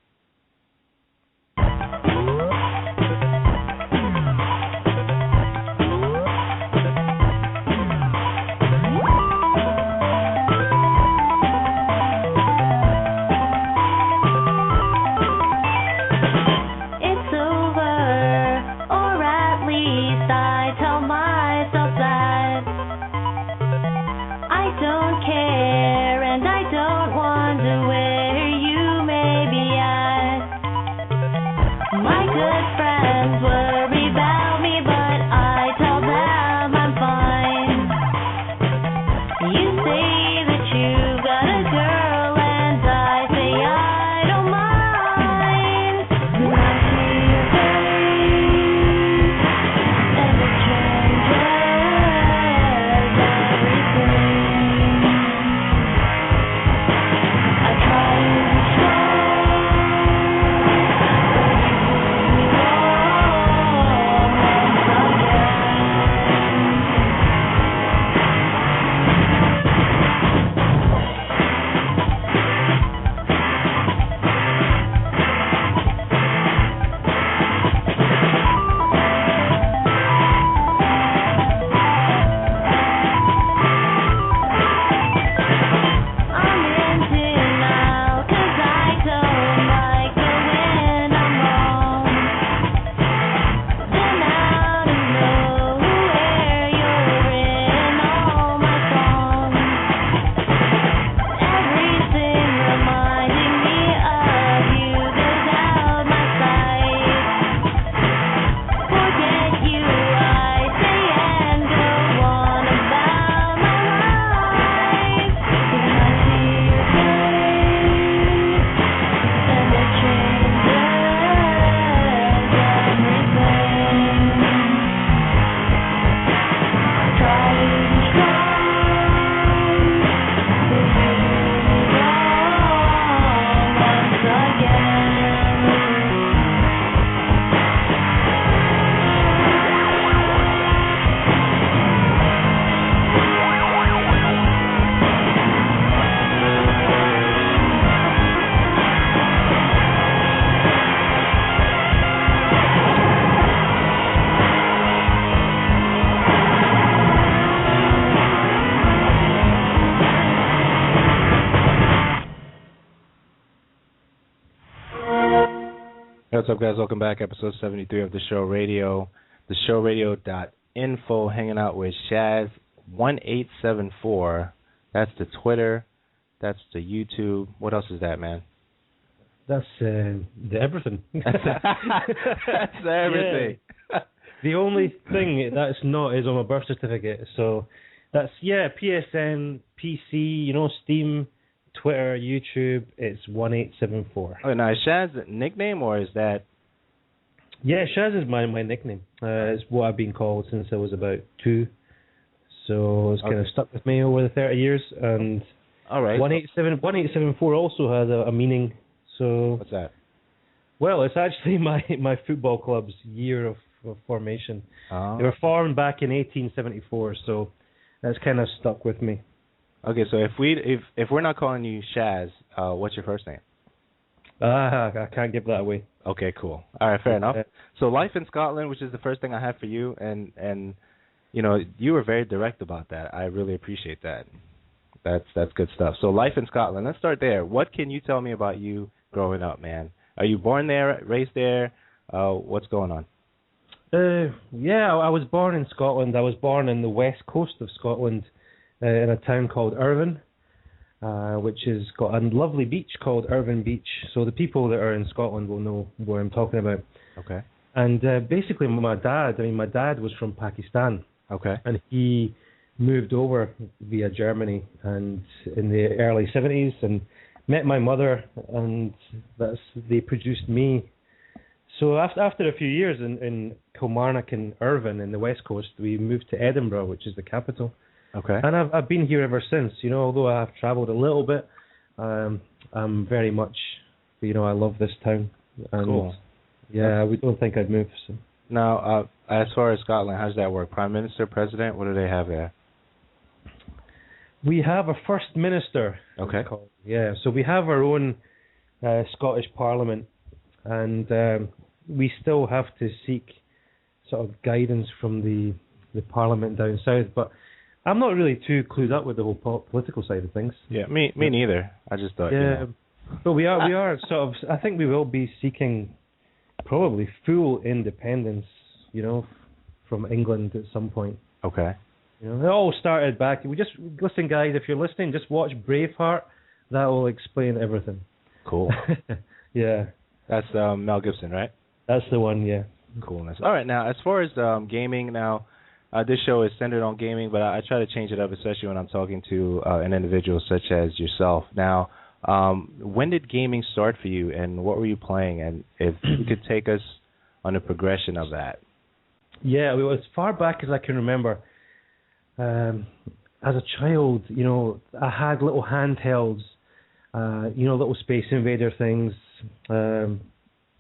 What's up, guys? Welcome back. Episode 73 of The Show Radio. TheShowRadio.info. Hanging out with shaz1874. That's the Twitter. That's the YouTube. What else is that, man? That's the everything. That's everything. Yeah. The only thing that's not is on my birth certificate. So that's, PSN, PC, Steam, Twitter, YouTube. It's 1874. Oh, now is Shaz a nickname or is that? Yeah, Shaz is my nickname. It's what I've been called since I was about 2. So it's kind of stuck with me over the 30 years. And All right. 1874 also has a meaning. So What's that? Well, it's actually my football club's year of formation. Oh. They were formed back in 1874, so that's kind of stuck with me. Okay, so if we're not calling you Shaz, what's your first name? I can't give that away. Okay, cool. All right, fair enough. So life in Scotland, which is the first thing I have for you, and you know, you were very direct about that. I really appreciate that. That's good stuff. So life in Scotland. Let's start there. What can you tell me about you growing up, man? Are you born there, raised there? What's going on? Yeah, I was born in Scotland. I was born in the west coast of Scotland, in a town called Irvine, which has got a lovely beach called Irvine Beach. So the people that are in Scotland will know what I'm talking about. Okay. And basically, my dad was from Pakistan. Okay. And he moved over via Germany and in the early 70s and met my mother, and they produced me. So after a few years in Kilmarnock and Irvine in the west coast, we moved to Edinburgh, which is the capital. Okay. And I've been here ever since. You know, although I have travelled a little bit, I'm very much, you know, I love this town. And cool. Yeah, we don't think I'd move. So. Now, as far as Scotland, how does that work? Prime Minister, President, what do they have there? We have a First Minister. Okay. Yeah, so we have our own Scottish Parliament, and we still have to seek sort of guidance from the Parliament down south. But I'm not really too clued up with the whole political side of things. Yeah, me neither. I just thought. Yeah, you know. But we are sort of. I think we will be seeking probably full independence, you know, from England at some point. Okay. You know, it all started back. Listen, guys, if you're listening, just watch Braveheart. That will explain everything. Cool. Yeah. That's Mel Gibson, right? That's the one, yeah. Coolness. All right, now, as far as gaming, now, this show is centered on gaming, but I try to change it up, especially when I'm talking to an individual such as yourself. Now, when did gaming start for you, and what were you playing? And if you could take us on a progression of that. Yeah, well, as far back as I can remember, as a child, you know, I had little handhelds, you know, little Space Invader things, and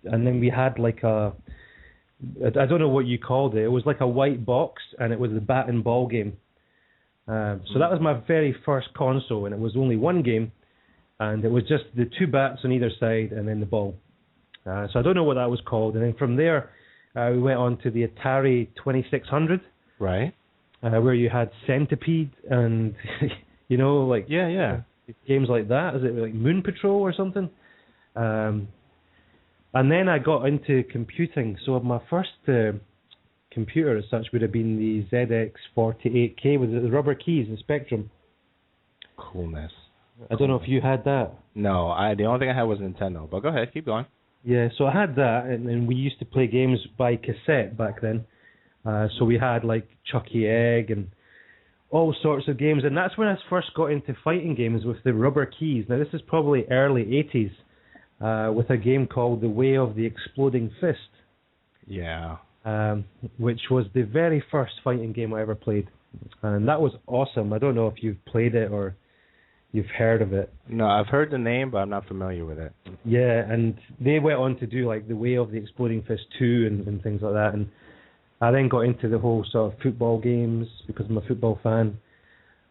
then we had like I don't know what you called it. It was like a white box, and it was the bat and ball game. So that was my very first console, and it was only one game, and it was just the 2 bats on either side, and then the ball. So I don't know what that was called, and then from there, we went on to the Atari 2600. Right. Where you had Centipede and, you know, like... Yeah. Games like that. Is it like Moon Patrol or something? And then I got into computing. So my first computer as such would have been the ZX48K with the rubber keys and Spectrum. Coolness. I don't know if you had that. No, the only thing I had was Nintendo. But go ahead, keep going. Yeah, so I had that, and we used to play games by cassette back then. So we had like Chucky Egg and all sorts of games, and that's when I first got into fighting games with the rubber keys. Now this is probably early 80s, with a game called The Way of the Exploding Fist. Yeah. Which was the very first fighting game I ever played, and that was awesome. I don't know if you've played it or you've heard of it. No, I've heard the name, but I'm not familiar with it. Yeah, and they went on to do like The Way of the Exploding Fist 2 and things like that, and I then got into the whole sort of football games because I'm a football fan.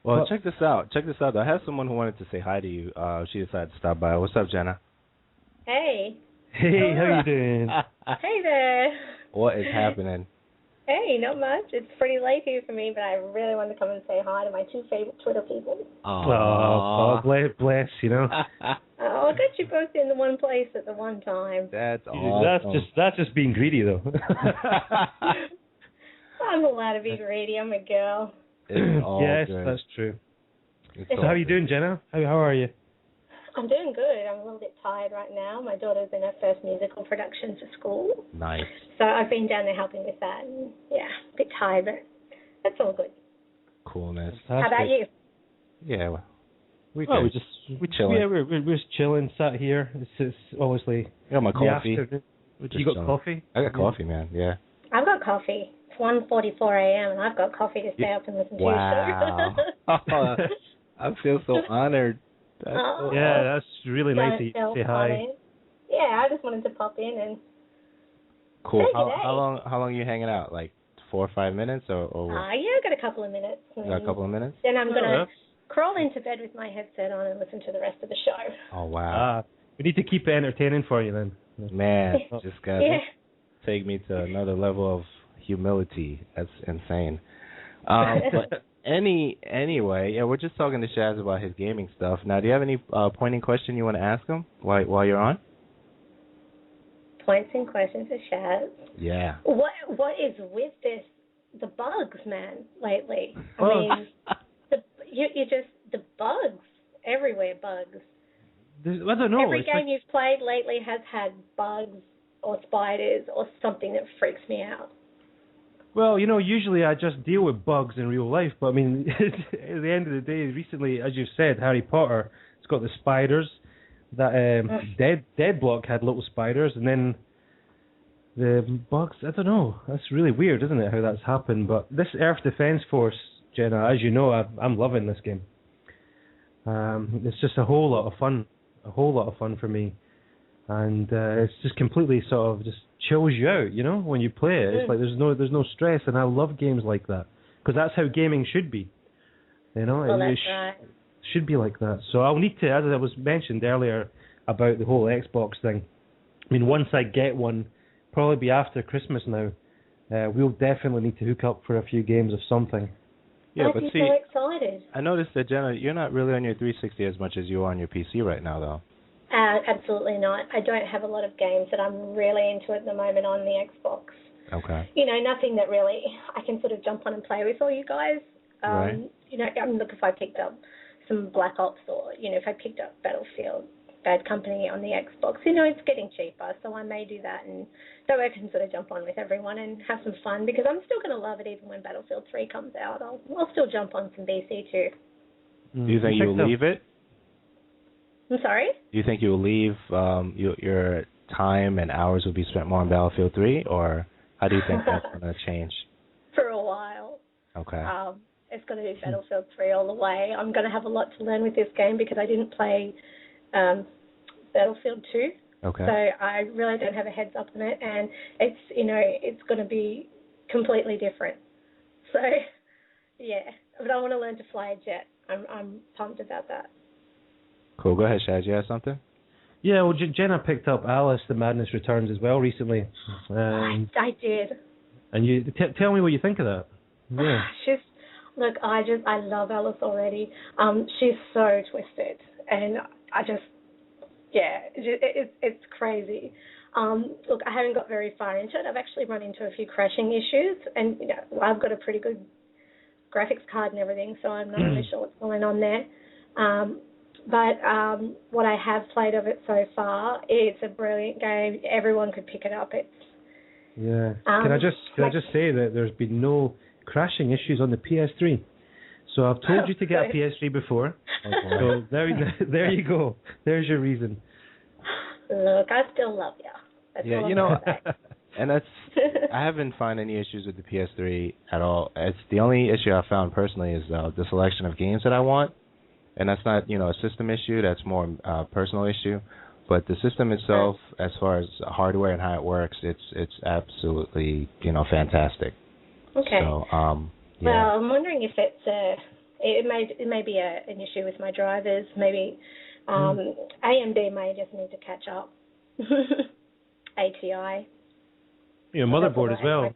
Well, check this out. I have someone who wanted to say hi to you. She decided to stop by. What's up, Jenna? Hey. Hey, how you doing? Hey there. What is happening? Hey, not much. It's pretty late here for me, but I really wanted to come and say hi to my 2 favorite Twitter people. Oh, bless, you know. I got you both in the one place at the one time. That's awesome. That's just being greedy, though. I'm allowed to be greedy. I'm a girl. Yes, good. That's true. So how are you doing, Jenna? How are you? I'm doing good. I'm a little bit tired right now. My daughter's in her first musical production for school. Nice. So I've been down there helping with that. And yeah, a bit tired, but that's all good. Coolness. How about you? Yeah, We chilling. Yeah, we're just chilling, sat here. It's obviously. I got my coffee. You got coffee? I got coffee, man. Yeah. I've got coffee. It's 1:44 a.m. and I've got coffee to stay up and listen to your show. I feel so honored. That's really nice of you to say hi. Yeah, I just wanted to pop in and. Cool. How long are you hanging out? Like 4 or 5 minutes or? Yeah, I got a couple of minutes. You got a couple of minutes? Then I'm gonna crawl into bed with my headset on and listen to the rest of the show. Oh wow. We need to keep it entertaining for you then. Man, just gotta take me to another level of humility. That's insane. But anyway, yeah, we're just talking to Shaz about his gaming stuff. Now, do you have any pointing question you want to ask him while you're on? Points and questions to Shaz. Yeah. What is with the bugs, man, lately? I mean, the bugs everywhere, bugs. I don't know. Every game you've played lately has had bugs or spiders or something that freaks me out. Well, usually I just deal with bugs in real life, but I mean, at the end of the day, recently, as you've said, Harry Potter, it's got the spiders. That Dead Block had little spiders, and then the bugs. I don't know. That's really weird, isn't it? How that's happened. But this Earth Defense Force, Jenna, as you know, I'm loving this game. It's just a whole lot of fun for me, and it's just completely sort of just chills you out, when you play it. It's like there's no stress, and I love games like that because that's how gaming should be. Well, that's right. Should be like that. So I'll need to, as I was mentioned earlier about the whole Xbox thing. I mean, once I get one, probably be after Christmas now. We'll definitely need to hook up for a few games of something. Yeah, but see, so excited. I noticed that, Jenna, you're not really on your 360 as much as you are on your PC right now, though. Absolutely not. I don't have a lot of games that I'm really into at the moment on the Xbox. Okay. Nothing that really I can sort of jump on and play with all you guys. Right. Look, if I picked up some Black Ops or, if I picked up Battlefield, Bad Company on the Xbox, it's getting cheaper, so I may do that, and so I can sort of jump on with everyone and have some fun, because I'm still going to love it even when Battlefield 3 comes out. I'll still jump on some BC too. Do you think you'll leave it? I'm sorry? Do you think you'll leave, your time and hours will be spent more on Battlefield 3, or how do you think that's going to change? For a while. Okay. It's going to be Battlefield 3 all the way. I'm going to have a lot to learn with this game because I didn't play Battlefield 2. Okay. So I really don't have a heads up on it, and it's going to be completely different. So, yeah. But I want to learn to fly a jet. I'm pumped about that. Cool. Go ahead, Shaz. You have something? Yeah, well, Jenna picked up Alice: The Madness Returns as well recently. I did. And you tell me what you think of that. Yeah. I love Alice already. She's so twisted, and it's crazy. Look, I haven't got very far into it. I've actually run into a few crashing issues, and I've got a pretty good graphics card and everything, so I'm not really sure what's going on there. But what I have played of it so far, it's a brilliant game. Everyone could pick it up. Yeah. Can I just say that there's been no crashing issues on the PS3. So I've told you to get a PS3 before. Okay. So there you go. There's your reason. Look, I still love you. That's all and I haven't found any issues with the PS3 at all. It's the only issue I found personally is the selection of games that I want. And that's not, a system issue. That's more a personal issue. But the system itself, as far as hardware and how it works, it's absolutely, fantastic. Okay. So, Well, I'm wondering if it may be an issue with my drivers. Maybe AMD may just need to catch up. ATI. Your motherboard as well.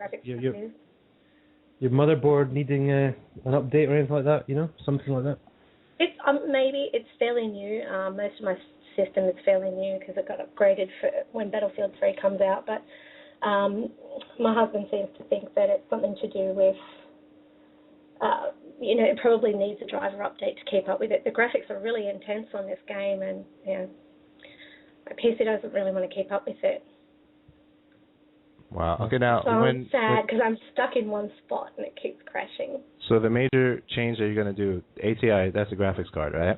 Your motherboard needing an update or anything like that, something like that. It's fairly new. Most of my system is fairly new because it got upgraded for when Battlefield 3 comes out. But my husband seems to think that it's something to do with, it probably needs a driver update to keep up with it. The graphics are really intense on this game, and my PC doesn't really want to keep up with it. Wow. Okay, now so I'm sad because I'm stuck in one spot and it keeps crashing. So the major change that you're going to do, ATI, that's a graphics card, right?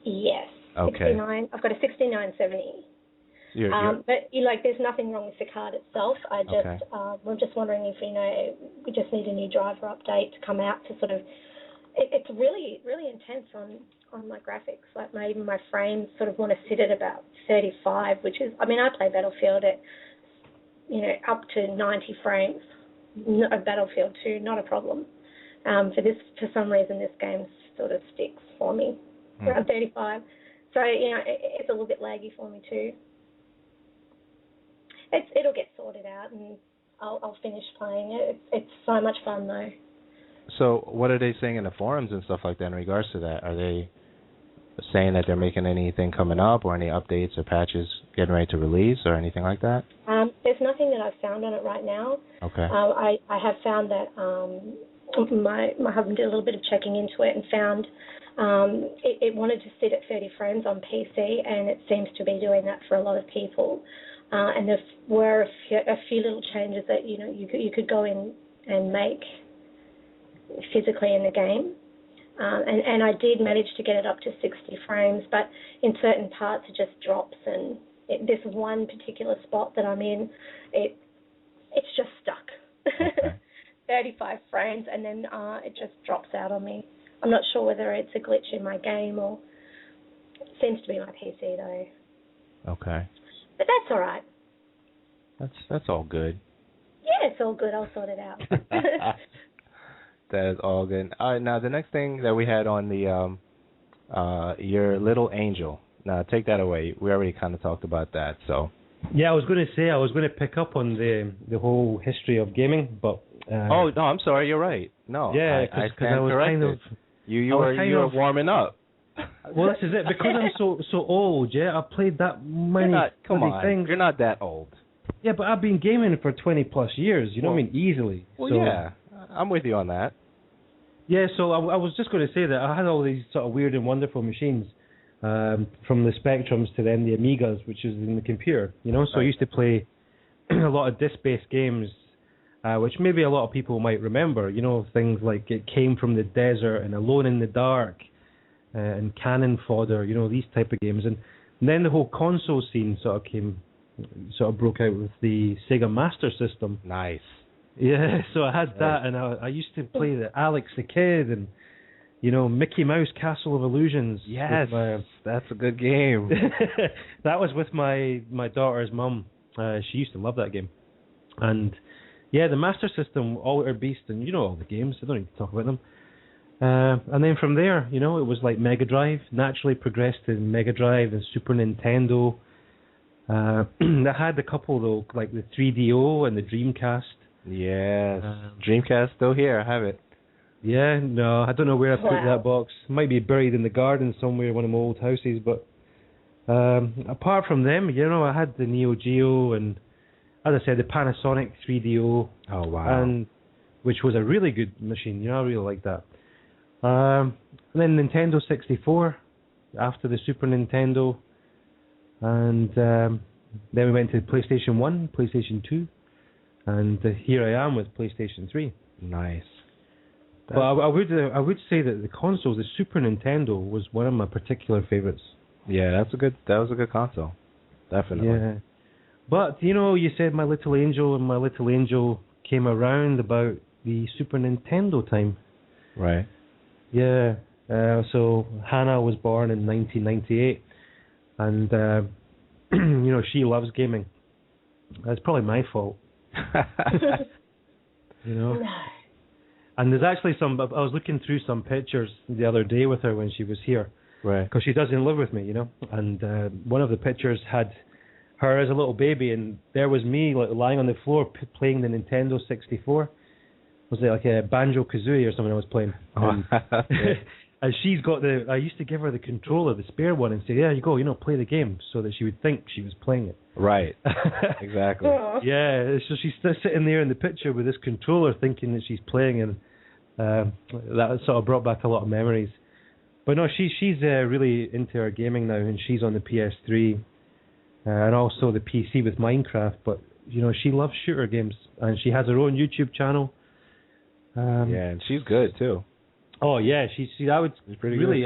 Yes. Okay. 69. I've got a 6970. But there's nothing wrong with the card itself. I'm just wondering if we just need a new driver update to come out to sort of. It's really really intense on my graphics. Like even my frames sort of want to sit at about 35, which is I play Battlefield at up to 90 frames. Battlefield 2, not a problem. For some reason this game sort of sticks for me around 35. So it's a little bit laggy for me too. It'll get sorted out, and I'll finish playing it. It's so much fun, though. So what are they saying in the forums and stuff like that in regards to that? Are they saying that they're making anything coming up or any updates or patches getting ready to release or anything like that? There's nothing that I've found on it right now. Okay. I have found that my husband did a little bit of checking into it and found it wanted to sit at 30 frames on PC, and it seems to be doing that for a lot of people. And there were a few little changes that you could go in and make physically in the game, and I did manage to get it up to 60 frames, but in certain parts it just drops, and this one particular spot that I'm in, it's just stuck. Okay. 35 frames, and then it just drops out on me. I'm not sure whether it's a glitch in my game or it seems to be my PC though. Okay. But that's all right. That's all good. Yeah, it's all good. I'll sort it out. That is all good. All right, now the next thing that we had on the your little angel. Now take that away. We already kind of talked about that. So. Yeah, I was going to pick up on the whole history of gaming, but. Oh no, I'm sorry. You're right. No. Yeah, because I was corrected. kind of. You were warming up. Well, this is it. Because I'm so old, yeah, I've played that many things. You're not that old. Yeah, but I've been gaming for 20 plus years, you know what I mean, easily. Well, yeah, I'm with you on that. Yeah, so I was just going to say that I had all these sort of weird and wonderful machines, from the Spectrums to then the Amigas, which is in the computer, So right. I used to play a lot of disc-based games, which maybe a lot of people might remember, things like It Came from the Desert and Alone in the Dark, and Cannon Fodder, these type of games. And then the whole console scene sort of broke out with the Sega Master System. Nice. Yeah, so I had that, and I used to play the Alex the Kid and, Mickey Mouse Castle of Illusions. Yes, that's a good game. That was with my daughter's mum. She used to love that game. And, yeah, the Master System, Altered Beast, and all the games. I don't need to talk about them. And then from there, it was like Mega Drive, naturally progressed to Mega Drive and Super Nintendo. I had a couple, though, like the 3DO and the Dreamcast. Yes. Dreamcast still here. I have it. Yeah, no, I don't know where I put that box. It might be buried in the garden somewhere in one of my old houses. But apart from them, I had the Neo Geo and, as I said, the Panasonic 3DO. Oh, wow. And which was a really good machine. I really liked that. And then Nintendo 64 after the Super Nintendo. And then we went to PlayStation 1, PlayStation 2. And here I am with PlayStation 3. Nice. But I would say that the consoles, the Super Nintendo, was one of my particular favorites. Yeah, that was a good console. Definitely. Yeah. But, you said My Little Angel, and My Little Angel came around about the Super Nintendo time. Right. Yeah. So Hannah was born in 1998. And, she loves gaming. That's probably my fault. And there's actually I was looking through some pictures the other day with her when she was here, right? Because she doesn't live with me, And one of the pictures had her as a little baby, and there was me lying on the floor playing the Nintendo 64. Was it like a Banjo-Kazooie or something I was playing? And she's got I used to give her the controller, the spare one, and say, "Yeah, you go, play the game," so that she would think she was playing it. Right. Exactly. Yeah, so she's sitting there in the picture with this controller thinking that she's playing, and that sort of brought back a lot of memories. But no, she's really into her gaming now, and she's on the PS3 and also the PC with Minecraft. But, she loves shooter games, and she has her own YouTube channel. Yeah, and she's good, too. Oh, yeah, I would really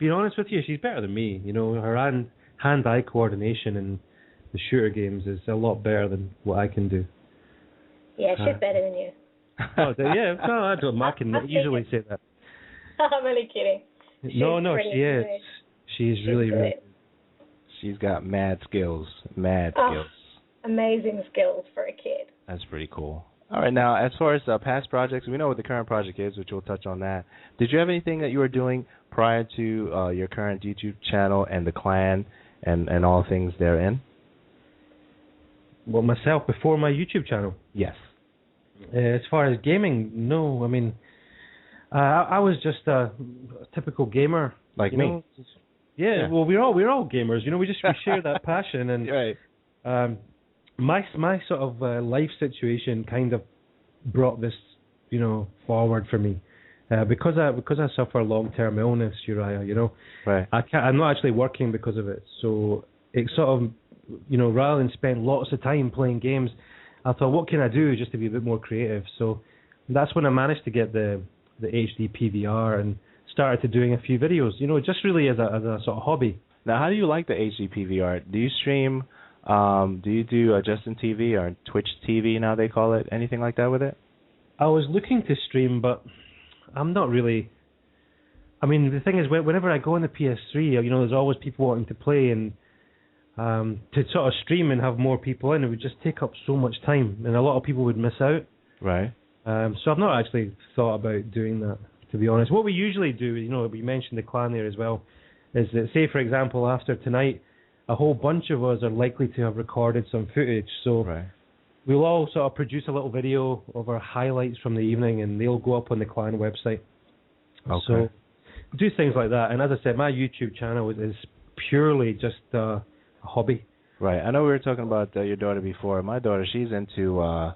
being honest with you, she's better than me. You know, her hand-eye coordination in the shooter games is a lot better than what I can do. Yeah, she's better than you. Oh, yeah, no, I don't. I can easily say that. I'm only kidding. No, she is. She's really, good. really good. She's got mad skills. Skills. Amazing skills for a kid. That's pretty cool. All right, now, as far as past projects, we know what the current project is, which we'll touch on that. Did you have anything that you were doing prior to your current YouTube channel and the clan and all things therein? Well, myself, before my YouTube channel? Yes. As far as gaming, no. I mean, I was just a typical gamer. Like me? Know? Yeah, well, we're all gamers. You know, we share that passion. And right. My sort of life situation kind of brought this, you know, forward for me. Because I suffer long-term illness, Uriyya, you know. Right. I'm not actually working because of it. So it sort of, you know, rather than spend lots of time playing games, I thought, what can I do just to be a bit more creative? So that's when I managed to get the HD PVR and started to doing a few videos, you know, just really as a sort of hobby. Now, how do you like the HD PVR? Do you stream, do you do Justin TV or Twitch TV now they call it? Anything like that with it? I was looking to stream, but I'm not really. I mean, the thing is, whenever I go on the PS3, you know, there's always people wanting to play, and to sort of stream and have more people in, it would just take up so much time, and a lot of people would miss out. Right. So I've not actually thought about doing that, to be honest. What we usually do, you know, we mentioned the clan there as well, is that, say, for example, after tonight, a whole bunch of us are likely to have recorded some footage. So we'll all sort of produce a little video of our highlights from the evening, and they'll go up on the clan website. Okay. So do things like that. And as I said, my YouTube channel is purely just a hobby. Right. I know we were talking about your daughter before. My daughter, she's into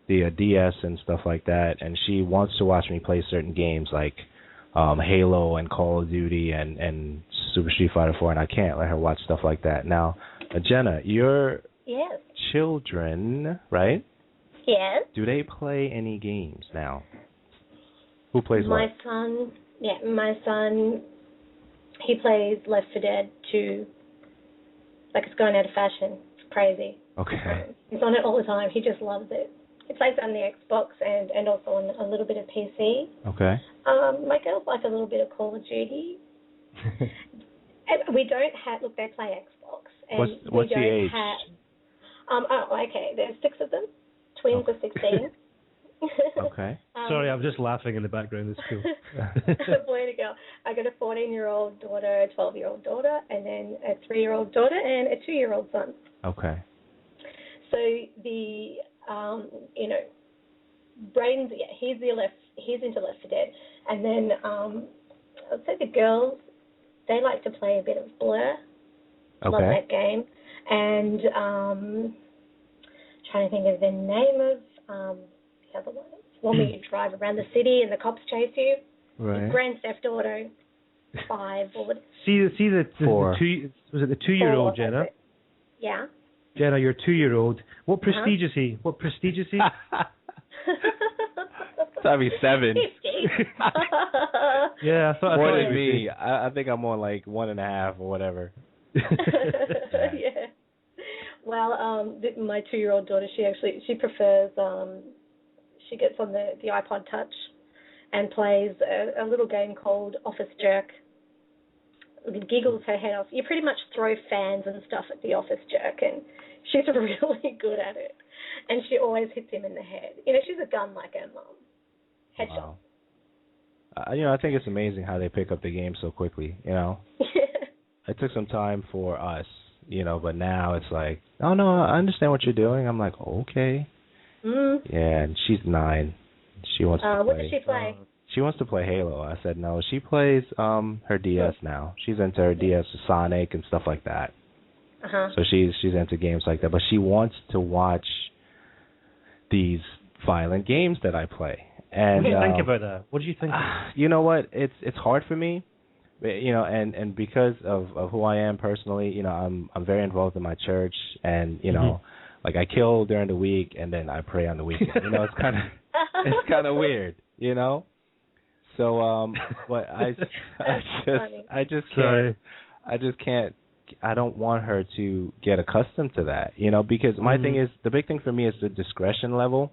the DS and stuff like that, and she wants to watch me play certain games like Halo and Call of Duty and Super Street Fighter 4, and I can't let her watch stuff like that. Now, Jenna, your children, right? Yes. Do they play any games now? Who plays what? My son, he plays Left 4 Dead 2. Like it's going out of fashion. It's crazy. Okay. He's on it all the time. He just loves it. He plays on the Xbox and also on a little bit of PC. Okay. My girls like a little bit of Call of Duty. And we don't have, look, they play Xbox. And what's the age? Okay, there's 6 of them. Twins are 16. Okay. Sorry, I'm just laughing in the background. It's cool. A boy and a girl. I got a 14-year-old daughter, a 12-year-old daughter, and then a 3-year-old daughter and a 2-year-old son. Okay. So the you know, Braden's he's into Left 4 Dead, and then I'd say the girls, they like to play a bit of Blur. Okay. Love that game, and trying to think of the name of the other one. One where you drive around the city and the cops chase you. Right. Grand Theft Auto 5 or what? See the 4. Was it the 2-year-old, Jenna? Yeah. Jenna, your 2-year-old. What prestige is he? What prestige is he? That'd be 7. 50. Yeah, I thought more than me. I think I'm on like 1.5 or whatever. Yeah. Well, my 2-year-old daughter, she prefers, she gets on the iPod Touch and plays a little game called Office Jerk. It giggles her head off. You pretty much throw fans and stuff at the Office Jerk, and she's really good at it. And she always hits him in the head. You know, she's a gun like her mum. Headshot. Wow. You know, I think it's amazing how they pick up the game so quickly, you know. It took some time for us, you know, but now it's like, oh, no, I understand what you're doing. I'm like, okay. Mm. Yeah, and she's 9. She wants to play. What does she play? She wants to play Halo. I said no. She plays her DS now. She's into her DS, Sonic and stuff like that. So she's into games like that. But she wants to watch these violent games that I play. And what do you think about that? What do you think? You know what? It's hard for me. You know, and because of who I am personally, you know, I'm very involved in my church, and you know, like I kill during the week and then I pray on the weekend. You know, it's kind of weird, you know. So but I just can't. I don't want her to get accustomed to that, because my thing is, the big thing for me is the discretion level.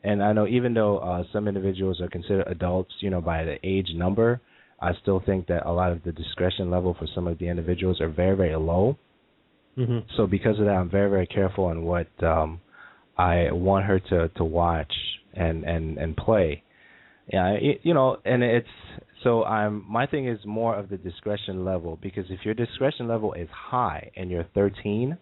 And I know even though some individuals are considered adults, by the age number, I still think that a lot of the discretion level for some of the individuals are very, very low. Mm-hmm. So because of that, I'm very, very careful on what I want her to watch and play. Yeah, and it's so my thing is more of the discretion level, because if your discretion level is high and you're 13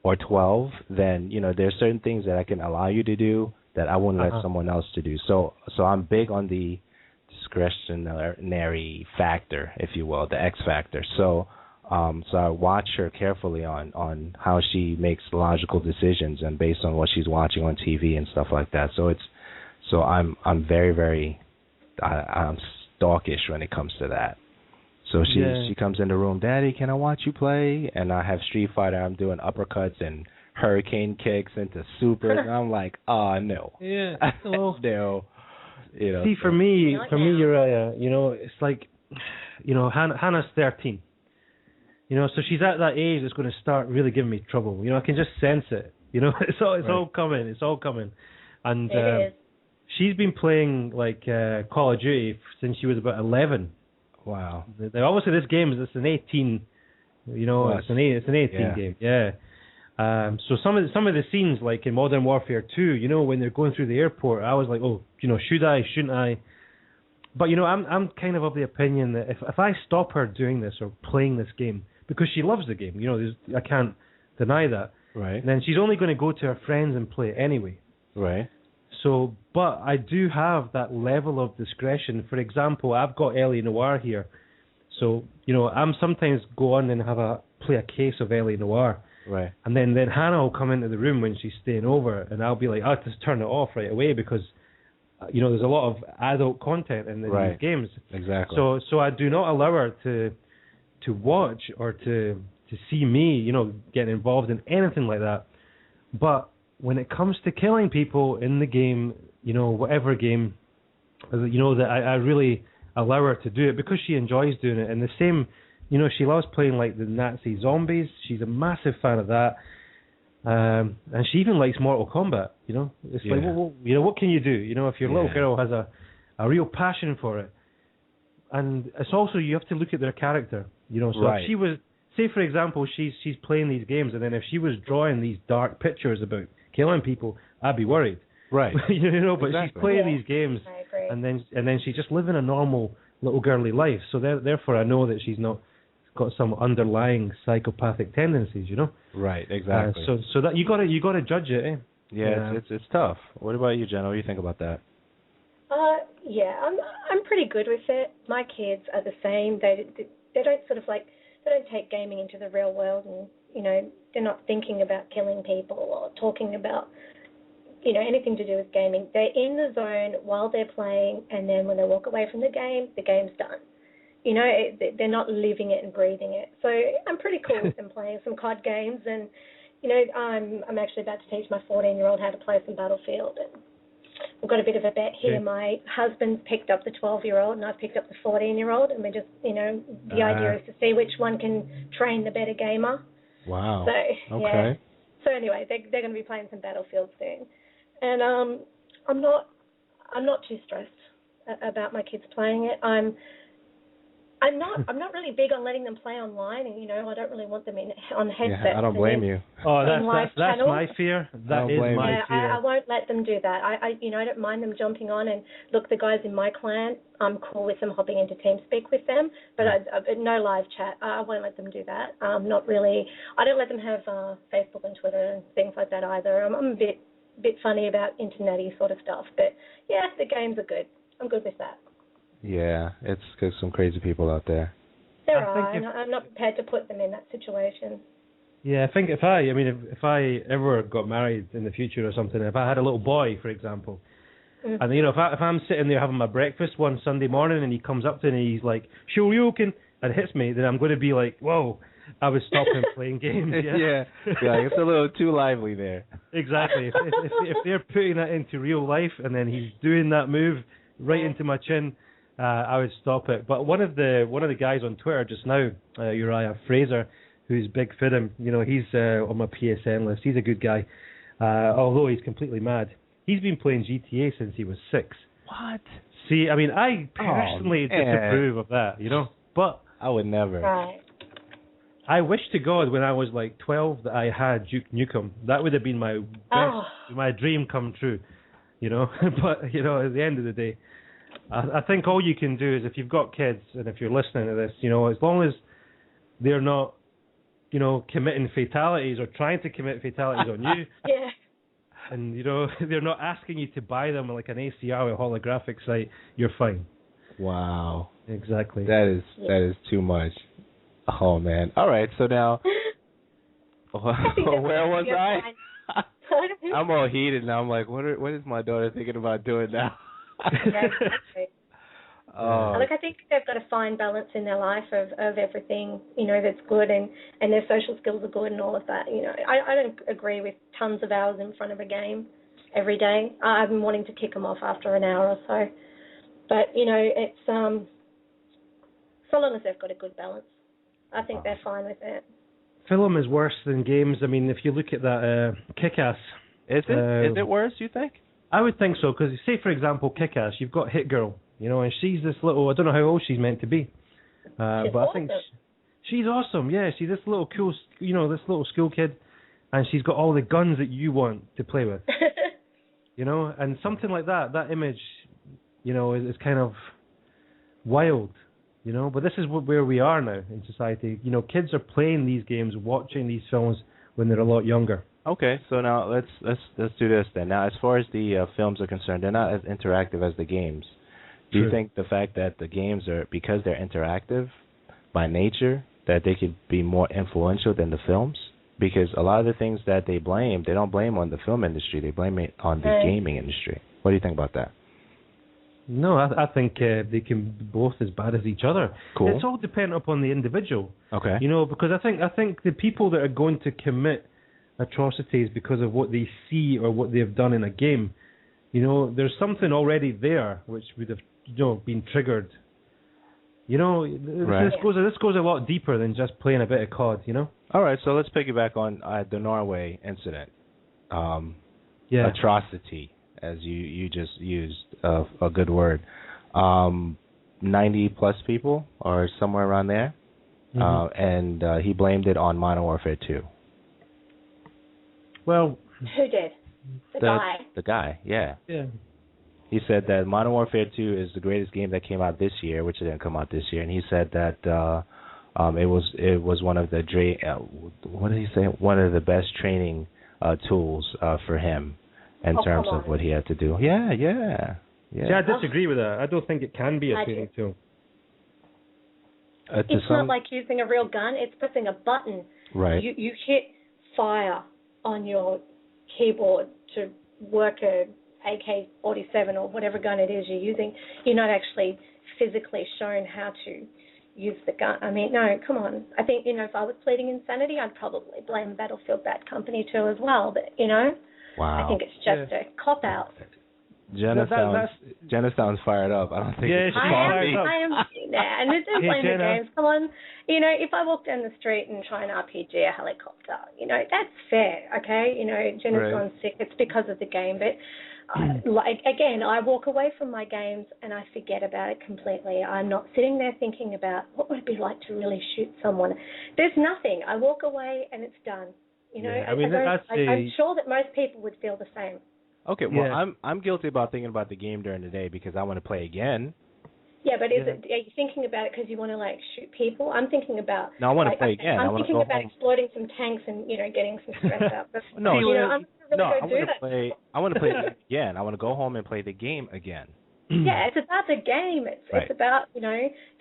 or 12, then there's certain things that I can allow you to do that I wouldn't let someone else to do. So I'm big on the discretionary factor, if you will, the X factor. So I watch her carefully on how she makes logical decisions and based on what she's watching on TV and stuff like that. So I'm very, very I'm stalkish when it comes to that. So she comes in the room, Daddy, can I watch you play? And I have Street Fighter. I'm doing uppercuts and hurricane kicks into supers. And I'm like, oh no. Yeah. No. See, for me, Uriyya, it's like, Hannah's 13. So she's at that age that's going to start really giving me trouble. I can just sense it. It's all coming. It's all coming. And she's been playing like Call of Duty since she was about 11. Wow. Obviously, this game is an 18. It's an 18 game. Yeah. So some of the scenes, like in Modern Warfare 2, when they're going through the airport, I was like, oh, should I, shouldn't I? But I'm kind of the opinion that if I stop her doing this or playing this game, because she loves the game, I can't deny that. Right. Then she's only going to go to her friends and play it anyway. Right. So, but I do have that level of discretion. For example, I've got Ellie Noir here, so I'm sometimes go on and play a case of Ellie Noir. Right. And then Hannah will come into the room when she's staying over, and I'll be like, I have to turn it off right away because there's a lot of adult content in these games. Exactly. So I do not allow her to watch or to see me, getting involved in anything like that. But when it comes to killing people in the game, whatever game, that I really allow her to do it because she enjoys doing it. And the same, she loves playing like the Nazi zombies. She's a massive fan of that. And she even likes Mortal Kombat, It's like, what can you do? If your little girl has a real passion for it. And it's also, you have to look at their character, So if she was, say for example, she's playing these games, and then if she was drawing these dark pictures about killing people, I'd be worried. Right. But she's playing these games, and then she's just living a normal little girly life. So therefore, I know that she's not got some underlying psychopathic tendencies. Right. Exactly. So that you got to judge it. Eh? Yeah, it's tough. What about you, Jenna? What do you think about that? I'm pretty good with it. My kids are the same. They don't they don't take gaming into the real world, and they're not thinking about killing people or talking about anything to do with gaming. They're in the zone while they're playing, and then when they walk away from the game's done. They're not living it and breathing it. So I'm pretty cool with them playing some COD games, and I'm actually about to teach my 14-year-old how to play some Battlefield, and we've got a bit of a bet here. Okay. My husband's picked up the 12-year-old, and I've picked up the 14-year-old, and we're just, the idea is to see which one can train the better gamer. Wow. So, okay. Yeah. So anyway, they're going to be playing some Battlefield soon, and I'm not too stressed about my kids playing it. I'm not really big on letting them play online, and I don't really want them on headsets. Yeah, I don't blame you. Oh, that's my fear. That is my fear. I won't let them do that. I don't mind them jumping on, and look, the guys in my clan, I'm cool with them hopping into TeamSpeak with them, but no live chat. I won't let them do that. Not really. I don't let them have Facebook and Twitter and things like that either. I'm a bit funny about internet-y sort of stuff, but yeah, the games are good. I'm good with that. Yeah, it's because some crazy people out there. There are, and I'm not prepared to put them in that situation. Yeah, I think if I ever got married in the future or something, if I had a little boy, for example, and if I'm sitting there having my breakfast one Sunday morning and he comes up to me and he's like, "Shoryuken," and hits me, then I'm going to be like, "Whoa." I would stop him playing games. Yeah, it's a little too lively there. Exactly. If they're putting that into real life and then he's doing that move right into my chin, I would stop it. But one of the guys on Twitter just now, Uriyya Fraser, who's big Fidham, he's on my PSN list. He's a good guy, although he's completely mad. He's been playing GTA since he was 6. What? See, I mean, I personally disapprove of that, but I would never. Right. I wish to God when I was like 12 that I had Duke Nukem. That would have been my my dream come true, But, at the end of the day, I think all you can do is if you've got kids and if you're listening to this, as long as they're not, committing fatalities or trying to commit fatalities on you. Yeah. And, they're not asking you to buy them like an ACR or holographic site, you're fine. Wow. Exactly. That is too much. Oh, man. All right, so now, where was I? I'm all heated now. I'm like, what is my daughter thinking about doing now? Yeah, exactly. Look, I think they've got a fine balance in their life of everything, that's good, and their social skills are good and all of that. I don't agree with tons of hours in front of a game every day. I've been wanting to kick them off after an hour or so. But, it's so long as they've got a good balance, I think they're fine with it. Film is worse than games. I mean, if you look at that Kick-Ass. Is it worse, you think? I would think so, because say, for example, Kick-Ass, you've got Hit Girl, and she's this little, I don't know how old she's meant to be. But awesome. I think she's awesome, yeah. She's this little cool, this little school kid, and she's got all the guns that you want to play with. And something like that image, is kind of wild, But this is where we are now in society. Kids are playing these games, watching these films when they're a lot younger. Okay, so now let's do this then. Now, as far as the films are concerned, they're not as interactive as the games. Do you think the fact that the games are, because they're interactive by nature, that they could be more influential than the films? Because a lot of the things that they don't blame on the film industry. They blame it on the gaming industry. What do you think about that? No, I think they can be both as bad as each other. Cool. It's all dependent upon the individual. Okay. Because I think the people that are going to commit atrocities because of what they see or what they've done in a game, there's something already there which would have been triggered. This goes a lot deeper than just playing a bit of COD. All right, so let's piggyback on the Norway incident. Atrocity, as you just used a good word. 90 plus people or somewhere around there, and he blamed it on Modern Warfare 2. Well, who did? The guy. The guy, yeah. Yeah. He said that Modern Warfare 2 is the greatest game that came out this year, which didn't come out this year, and he said that it was one of the what did he say? One of the best training tools for him in terms of what he had to do. Yeah. See, I disagree with that. I don't think it can be a training tool. It's not like using a real gun. It's pressing a button. Right. You hit fire on your keyboard to work a AK-47 or whatever gun it is you're using. You're not actually physically shown how to use the gun. I mean, no, come on. I think, if I was pleading insanity, I'd probably blame Battlefield Bad Company too as well. But, wow. I think it's just a cop-out. Jenna sounds fired up. I don't think it's I am, and this is playing the games. Come on, if I walk down the street and try and RPG a helicopter, that's fair, okay? Jenna's gone sick. It's because of the game, but again, I walk away from my games and I forget about it completely. I'm not sitting there thinking about what would it be like to really shoot someone. There's nothing. I walk away and it's done. I'm sure that most people would feel the same. Okay, well, I'm guilty about thinking about the game during the day because I want to play again. Yeah, but are you thinking about it because you want to shoot people? I'm thinking about. No, I want to play again. I'm thinking about exploding some tanks and getting some stress out. But, I want to play it again. I want to go home and play the game again. Yeah, it's about the game. It's about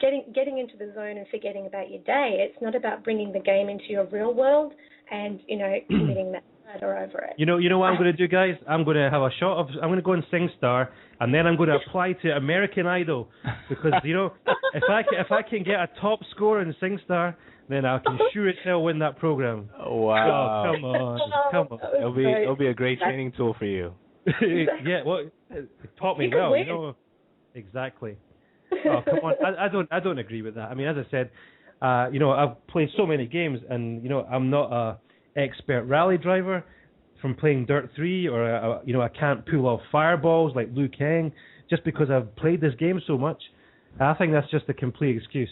getting into the zone and forgetting about your day. It's not about bringing the game into your real world and committing that murder over it. You know what I'm going to do, guys? I'm going to have a shot of. I'm going to go on SingStar, and then I'm going to apply to American Idol because if I can get a top score in SingStar, then I can sure as hell win that program. Wow! Oh, come on! It'll be a great training tool for you. Yeah, well, it taught me well. Exactly. Oh, come on. I don't agree with that. I mean, as I said, I've played so many games, and I'm not a expert rally driver from playing Dirt 3, or I can't pull off fireballs like Liu Kang just because I've played this game so much. I think that's just a complete excuse.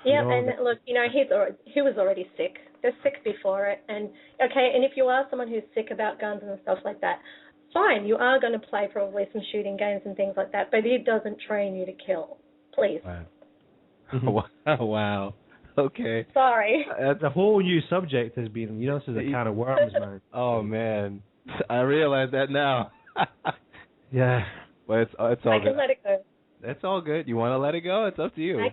Yeah, and look, he was already sick. They're sick before it, and if you are someone who's sick about guns and stuff like that, fine, you are going to play probably some shooting games and things like that, but it doesn't train you to kill. Please. Wow. Wow. Okay. Sorry. That's a whole new subject has been, this is a can of worms, man. Oh, man. I realize that now. Yeah. But it's all good. I can let it go. It's all good. You want to let it go? It's up to you.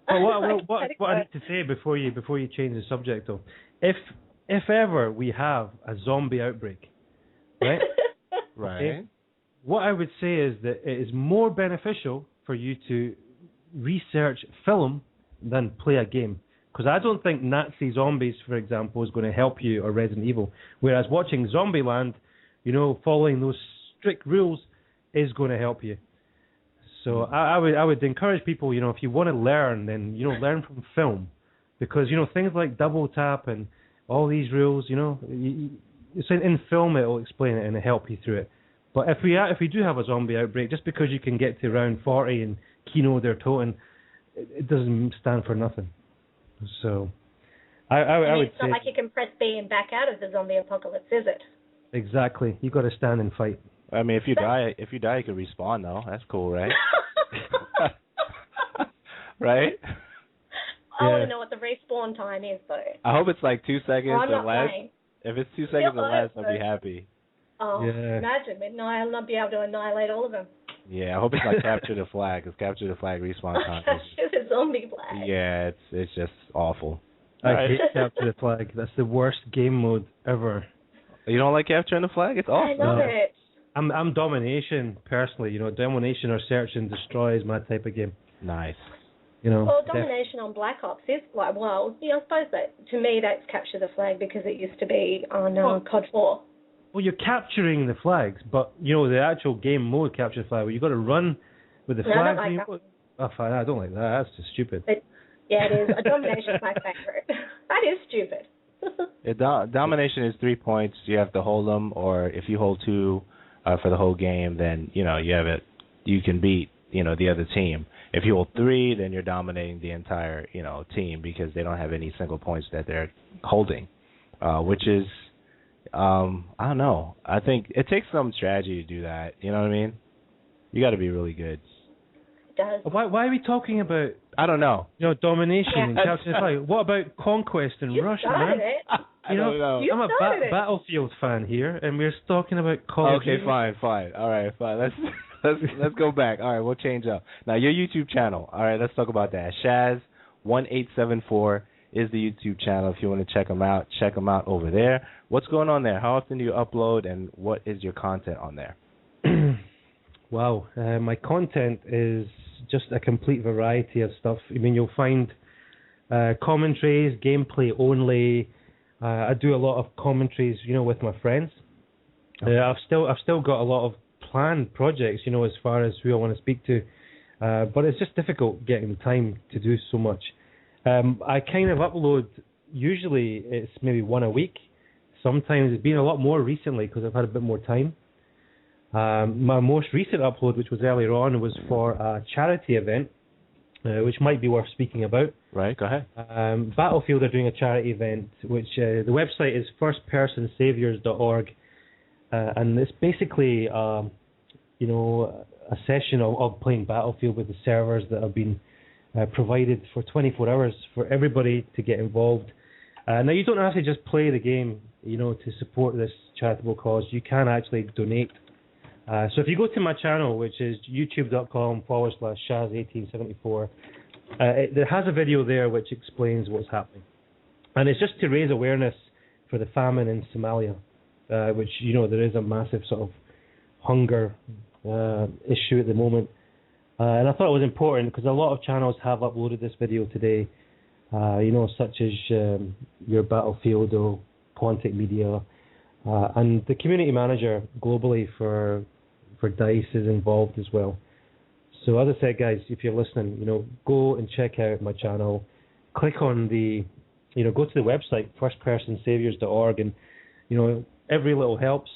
What I need to say before you change the subject, though, if ever we have a zombie outbreak, right? Right. Okay, what I would say is that it is more beneficial for you to research film than play a game. Because I don't think Nazi zombies, for example, is going to help you, or Resident Evil. Whereas watching Zombieland, following those strict rules is going to help you. So I would encourage people, if you want to learn, then learn from film, because things like double tap and all these rules, it's in film, it'll explain it and it'll help you through it. But if we do have a zombie outbreak, just because you can get to round 40 and Kino der Toten, it doesn't stand for nothing. So I would say it's not like you can press B and back out of the zombie apocalypse, is it? Exactly. You got to stand and fight. I mean, if you die, you can respawn though. That's cool, right? Right? I want to know what the respawn time is, though. I hope it's like 2 seconds or less. Playing. If it's 2 seconds or less, I'll be happy. Oh, yeah. Imagine midnight. I'll not be able to annihilate all of them. Yeah, I hope it's like Capture the Flag, because Capture the Flag respawn time. Capture the zombie flag. Yeah, it's just awful. I hate Capture the Flag. That's the worst game mode ever. You don't like Capturing the Flag? It's awesome. I love it. I'm domination personally. Domination or search and destroy is my type of game. Nice. Well, domination on Black Ops is I suppose that to me that's Capture the Flag, because it used to be on COD 4. Well, you're capturing the flags, but the actual game mode Capture the Flag, where you got to run with the flag. I don't like that. Oh, fine, I don't like that. That's just stupid. Yeah, it is. Domination is my favorite. That is stupid. Domination is 3 points. You have to hold them, or if you hold 2 for the whole game, then you have it. You can beat the other team. If you hold 3, then you're dominating the entire team, because they don't have any single points that they're holding, which is I don't know. I think it takes some strategy to do that. You know what I mean? You got to be really good. It does. Why are we talking about? I don't know. Domination and capture the flag. What about conquest and Russia, man? I don't know. I'm a Battlefield fan here, and we're talking about Call of Duty. Okay, fine. All right, fine. Let's go back. All right, we'll change up. Now, your YouTube channel. All right, let's talk about that. Shaz1874 is the YouTube channel. If you want to check them out over there. What's going on there? How often do you upload, and what is your content on there? Wow, my content is just a complete variety of stuff. I mean, you'll find commentaries, gameplay only. I do a lot of commentaries, with my friends. Okay. I've still got a lot of planned projects, as far as who I want to speak to. But it's just difficult getting the time to do so much. I kind of upload, usually it's maybe one a week. Sometimes it's been a lot more recently because I've had a bit more time. My most recent upload, which was earlier on, was for a charity event, which might be worth speaking about. Right, go ahead. Battlefield are doing a charity event, which the website is firstpersonsaviors.org, and it's basically a session of playing Battlefield with the servers that have been provided for 24 hours for everybody to get involved. Now, you don't have to just play the game, to support this charitable cause. You can actually donate. So if you go to my channel, which is youtube.com/shaz1874, there has a video there which explains what's happening. And it's just to raise awareness for the famine in Somalia, which, there is a massive sort of hunger issue at the moment. And I thought it was important because a lot of channels have uploaded this video today, such as your Battlefield or Quantic Media. And the community manager globally for DICE is involved as well. So as I said, guys, if you're listening, go and check out my channel. Click on go to the website, firstpersonsaviors.org, and, every little helps,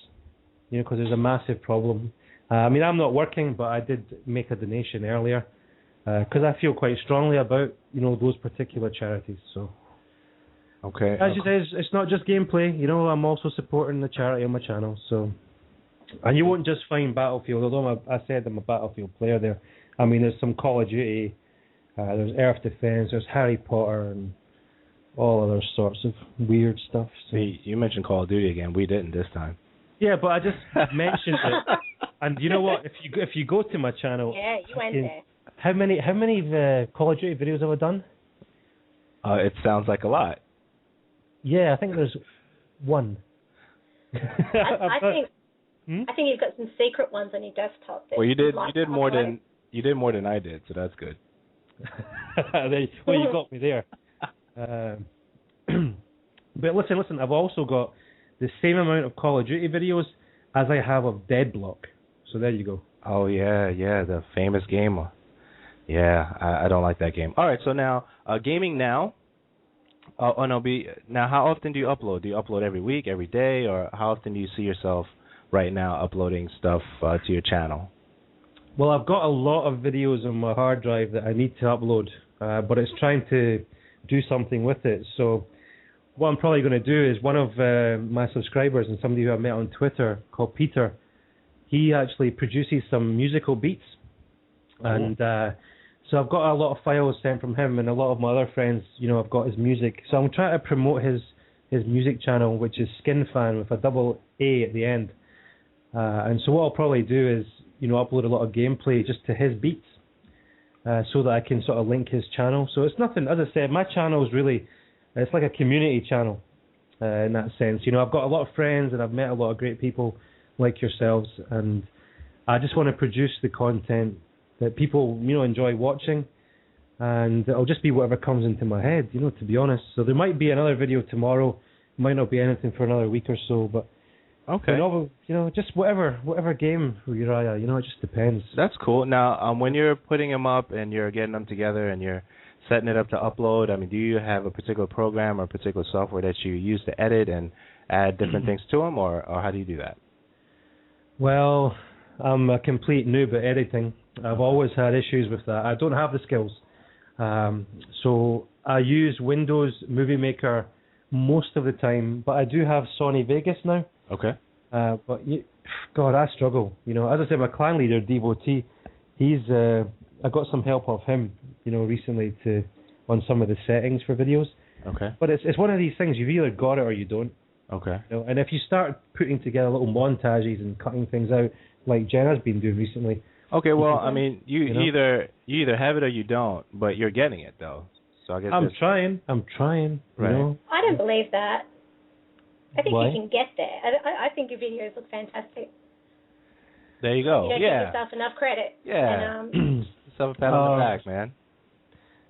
because there's a massive problem. I'm not working, but I did make a donation earlier, because I feel quite strongly about, those particular charities. So, okay. As you say, it's not just gameplay. I'm also supporting the charity on my channel. So, and you won't just find Battlefield. Although I said I'm a Battlefield player there. There's some Call of Duty, there's Earth Defense, there's Harry Potter, and all other sorts of weird stuff. So. See, you mentioned Call of Duty again. We didn't this time. Yeah, but I just mentioned it. And you know what? If you go to my channel, yeah, you went there. How many Call of Duty videos have I done? It sounds like a lot. Yeah, I think there's one. I think you've got some secret ones on your desktop. Well, you did more than I did, so that's good. You got me there. But listen. I've also got the same amount of Call of Duty videos as I have of Dead Block. So there you go. Oh yeah, the famous game. Yeah, I don't like that game. All right, so now gaming now. Now, how often do you upload? Do you upload every week, every day, or how often do you see yourself right now uploading stuff to your channel? Well, I've got a lot of videos on my hard drive that I need to upload, but it's trying to do something with it. So what I'm probably going to do is one of my subscribers and somebody who I met on Twitter called Peter, he actually produces some musical beats. And so I've got a lot of files sent from him, and a lot of my other friends, I've got his music. So I'm trying to promote his music channel, which is SkinFan with a double A at the end. And so what I'll probably do is, upload a lot of gameplay just to his beats, so that I can sort of link his channel. So it's nothing, as I said, my channel is really, it's like a community channel in that sense. I've got a lot of friends and I've met a lot of great people like yourselves, and I just want to produce the content that people, enjoy watching, and it'll just be whatever comes into my head, to be honest. So there might be another video tomorrow, might not be anything for another week or so, but okay, just whatever game, Uriyya, it just depends. That's cool. Now, when you're putting them up and you're getting them together and you're setting it up to upload, do you have a particular program or particular software that you use to edit and add different things to them, or how do you do that? Well, I'm a complete noob at editing. I've always had issues with that. I don't have the skills. So I use Windows Movie Maker most of the time, but I do have Sony Vegas now. Okay. But God, I struggle. As I said, my clan leader, Devotee, I got some help of him, recently on some of the settings for videos. Okay. But it's one of these things, you've either got it or you don't. Okay. And if you start putting together little montages and cutting things out, like Jenna's been doing recently. Okay, well, you either have it or you don't, but you're getting it though. So I guess I'm trying. Right. I don't believe that. I think Why? you can get there. I think your videos look fantastic. There you go. You don't give yourself enough credit. Yeah. And, yourself a pat on the back, man.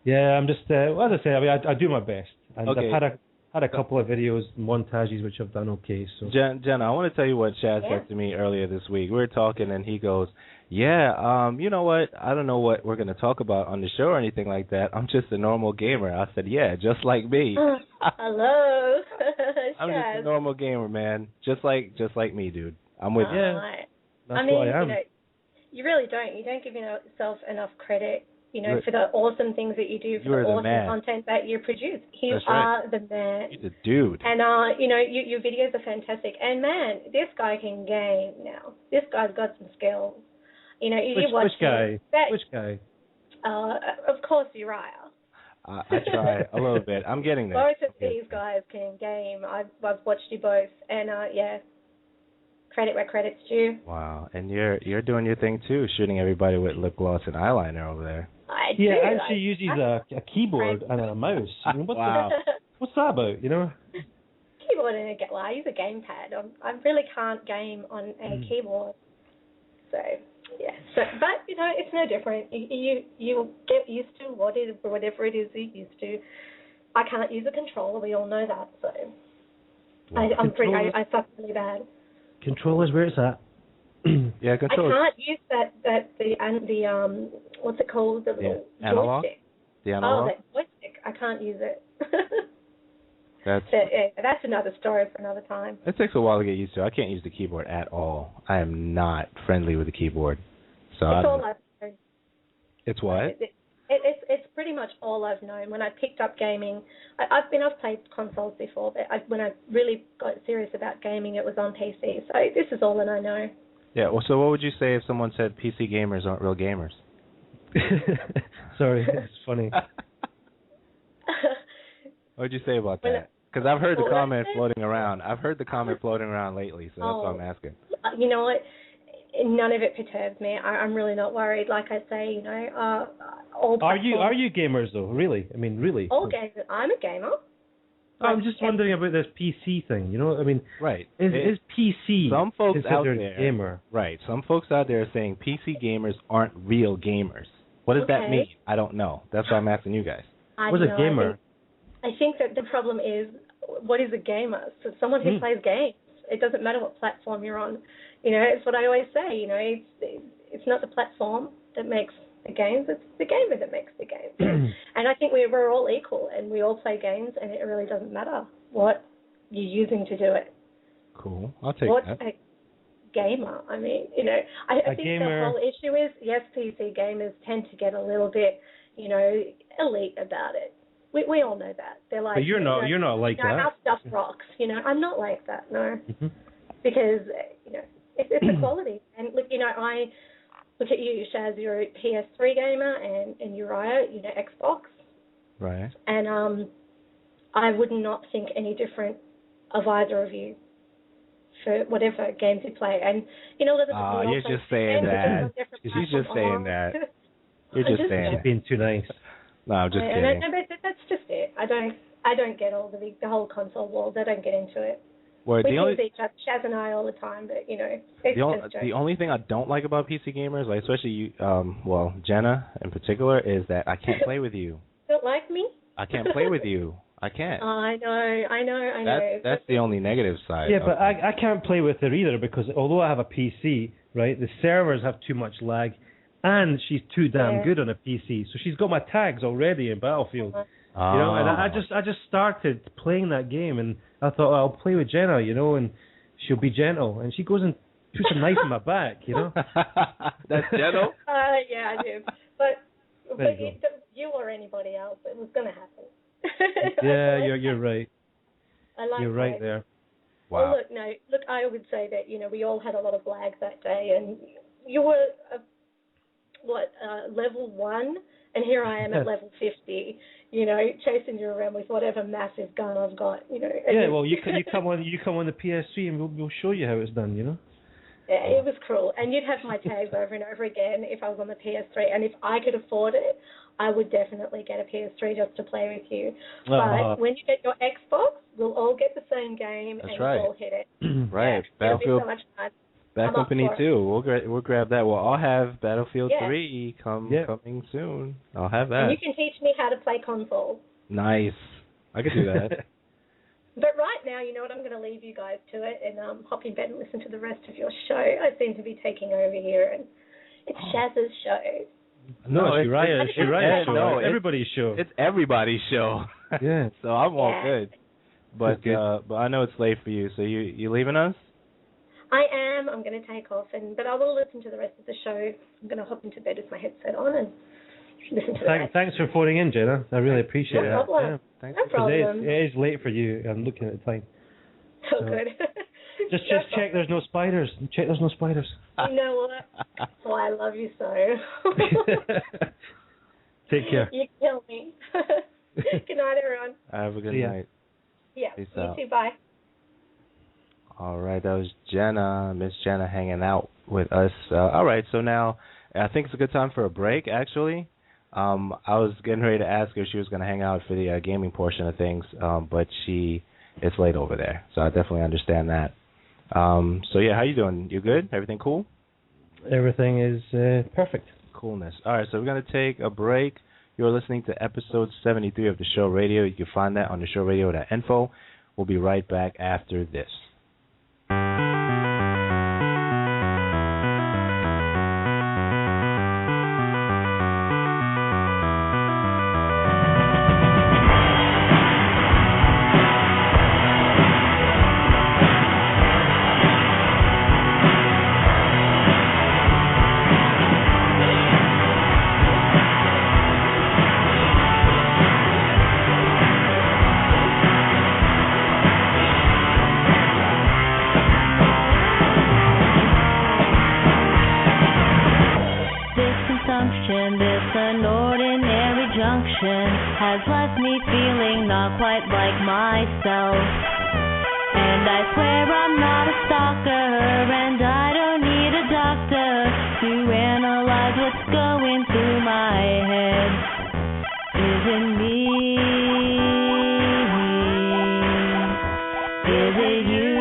Yeah, I'm just, as I say, I do my best. And okay. I've had a couple of videos, montages, which I've done okay. So Jenna, I want to tell you what Shaz said to me earlier this week. We were talking, and he goes, yeah, you know what? I don't know what we're going to talk about on the show or anything like that. I'm just a normal gamer. I said, yeah, just like me. Hello. I'm just a normal gamer, man. Just like me, dude. I'm with you. That's what I am. You really don't. You don't give yourself enough credit, for the awesome things that you do, for the awesome content that you produce. You are the man. You're the dude. And, your videos are fantastic. And, man, this guy can game now. This guy's got some skills. Which guy? Which guy? Of course, Uriyya. I try a little bit. I'm getting there. Both of these guys can game. I've watched you both, and credit where credit's due. Wow, and you're doing your thing too, shooting everybody with lip gloss and eyeliner over there. I do. Yeah, and she uses a keyboard and a mouse. Wow. What's that about? Keyboard and I use a gamepad. I really can't game on a keyboard. So. Yeah, but it's no different. You get used to whatever it is you're used to. I can't use a controller. We all know that. So I suck really bad. Controller's where it's at. Yeah, controller. I can't use the what's it called? The little analog? joystick. The analog? Oh, that joystick. I can't use it. That's another story for another time. It takes a while to get used to. I can't use the keyboard at all. I am not friendly with the keyboard. So it's all I've known. It's what? It's pretty much all I've known. When I picked up gaming, I've played consoles before, but when I really got serious about gaming, it was on PC. So this is all that I know. Yeah. Well, so what would you say if someone said PC gamers aren't real gamers? Sorry, it's funny. What would you say about that? Because I've heard the comment floating around. I've heard the comment floating around lately, so that's why I'm asking. You know what? None of it perturbs me. I'm really not worried. Like I say, you know, all platforms. Are you gamers though? Really? I mean, really? All gamers. I'm a gamer. I'm just wondering about this PC thing. You know, I mean, right? Is PC some folks out there gamer? Right. Some folks out there are saying PC gamers aren't real gamers. What does that mean? I don't know. That's why I'm asking you guys. What's a gamer? I think that the problem is, what is a gamer? So someone who plays games. It doesn't matter what platform you're on. You know, it's what I always say. You know, it's not the platform that makes the games. It's the gamer that makes the games. And I think we're all equal, and we all play games, and it really doesn't matter what you're using to do it. Cool. I'll take What's that. A gamer? I mean, you know, I think the whole issue is, yes, PC gamers tend to get a little bit, you know, elite about it. We all know that. They're like, but you're not like that. Our stuff rocks. You know, I'm not like that. No, because you know it's equality. And look, you know, I look at you, Shaz. You're a PS3 gamer, and Uriyya, you know, Xbox. Right. And I would not think any different of either of you for whatever games you play. And you know, you're just saying that. She's just saying that. You're just saying that. She's being too nice. No, I'm just kidding. But that's just it. I don't get all the whole console wars. I don't get into it. Well, we tease each other, Shaz and I, all the time, but you know, the only thing I don't like about PC gamers, like especially you, Jenna in particular, is that I can't play with you. Don't like me? I can't play with you. I can't. I know. That's the only negative side. Yeah, but I can't play with her either because although I have a PC, right, the servers have too much lag. And she's too damn good on a PC, so she's got my tags already in Battlefield. You know, and I just started playing that game, and I thought I'll play with Jenna, you know, and she'll be gentle, and she goes and puts a knife in my back, you know. That's gentle. Yeah, I do. But you or anybody else, it was going to happen. Yeah, you're right. You're right there. Wow. Well, look, I would say that, you know, we all had a lot of lag that day, and you were level 1, and here I am at level 50, you know, chasing you around with whatever massive gun I've got, you know. Yeah, well, you come on the PS3 and we'll show you how it's done, you know. Yeah, it was cruel, and you'd have my tags over and over again if I was on the PS3, and if I could afford it, I would definitely get a PS3 just to play with you. But when you get your Xbox, we'll all get the same game, and we'll all hit it. Right, yeah, Battlefield. It'll be so much fun. Bad Company 2. We'll grab that. Well, I'll have Battlefield 3 coming soon. I'll have that. And you can teach me how to play console. Nice. I could do that. But right now, you know what? I'm going to leave you guys to it and hop in bed and listen to the rest of your show. I seem to be taking over here, and it's Shaz's show. No, it's Uriyya's show. No, everybody's show. It's everybody's show. Yeah. So I'm all good. But I know it's late for you. So you leaving us? I am. I'm going to take off, but I will listen to the rest of the show. I'm going to hop into bed with my headset on and listen to the rest. Thanks for phoning in, Jenna. I really appreciate it. No problem. Yeah, no problem. It is late for you. I'm looking at the time. So good. Just check there's no spiders. Check there's no spiders. You know what? Oh, I love you so. Take care. You kill me. Good night, everyone. Have a good night. Yeah. Peace you out. too. Bye. All right, that was Jenna, Miss Jenna, hanging out with us. All right, so now I think it's a good time for a break, actually. I was getting ready to ask her if she was going to hang out for the gaming portion of things, but it's late over there, so I definitely understand that. So, yeah, how you doing? You good? Everything cool? Everything is perfect. Coolness. All right, so we're going to take a break. You're listening to episode 73 of the Show Radio. You can find that on theshowradio.info. We'll be right back after this. has left me feeling not quite like myself. And I swear I'm not a stalker, and I don't need a doctor to analyze what's going through my head. Is it me? Is it you?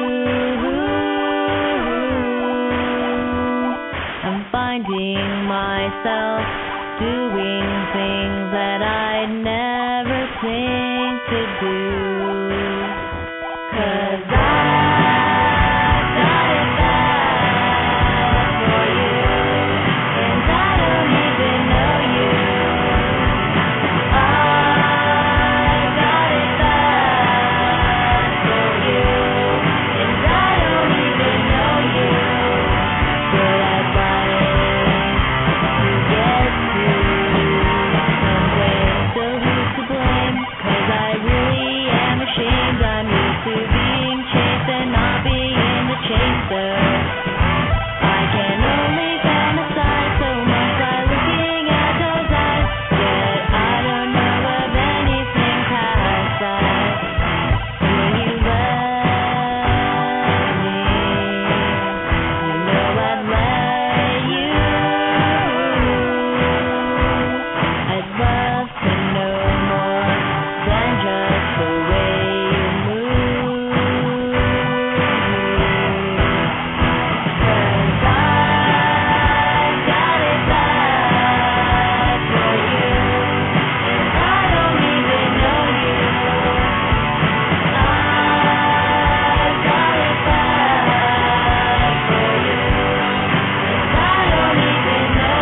I'm finding myself doing things that I'd never think to do. 'Cause I've got it bad for you, and I don't even know you. I've got it bad for you, and I don't even know you. But I'd like to get to someday. So who's to blame? 'Cause I really am ashamed. I'm used to being chased and not being the chaser. I can only fantasize so much by looking at those eyes. Yet I don't know of anything past that. Will you let me? You know I'd let you. I'd love to know more than just the way you move. 'Cause I've got it bad for you, and I don't even know you. I've got it bad for you, and I don't even know you.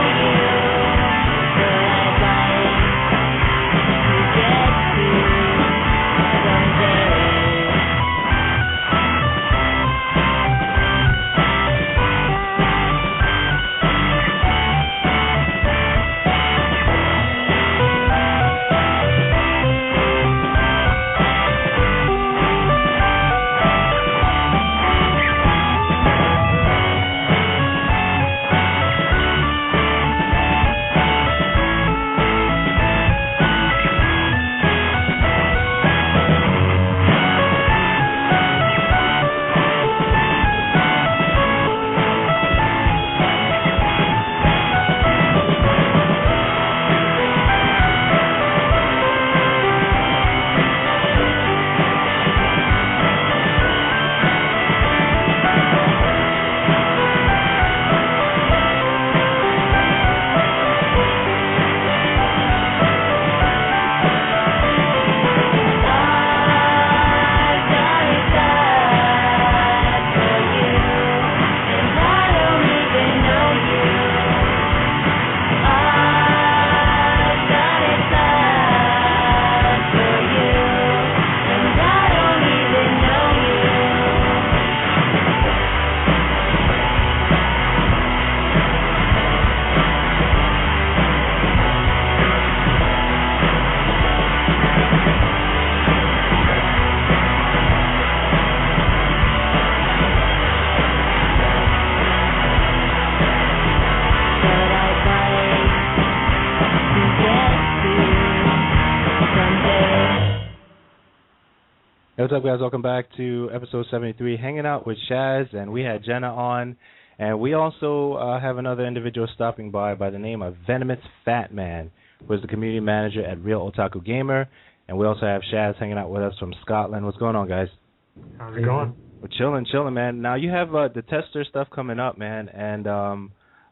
But I'd like to get to someday. Hey, what's up, guys? Welcome back to episode 73, hanging out with Shaz, and we had Jenna on, and we also have another individual stopping by the name of Venomous Fatman, who is the community manager at Real Otaku Gamer, and we also have Shaz hanging out with us from Scotland. What's going on, guys? How's it going? We're chilling, man. Now, you have the tester stuff coming up, man, and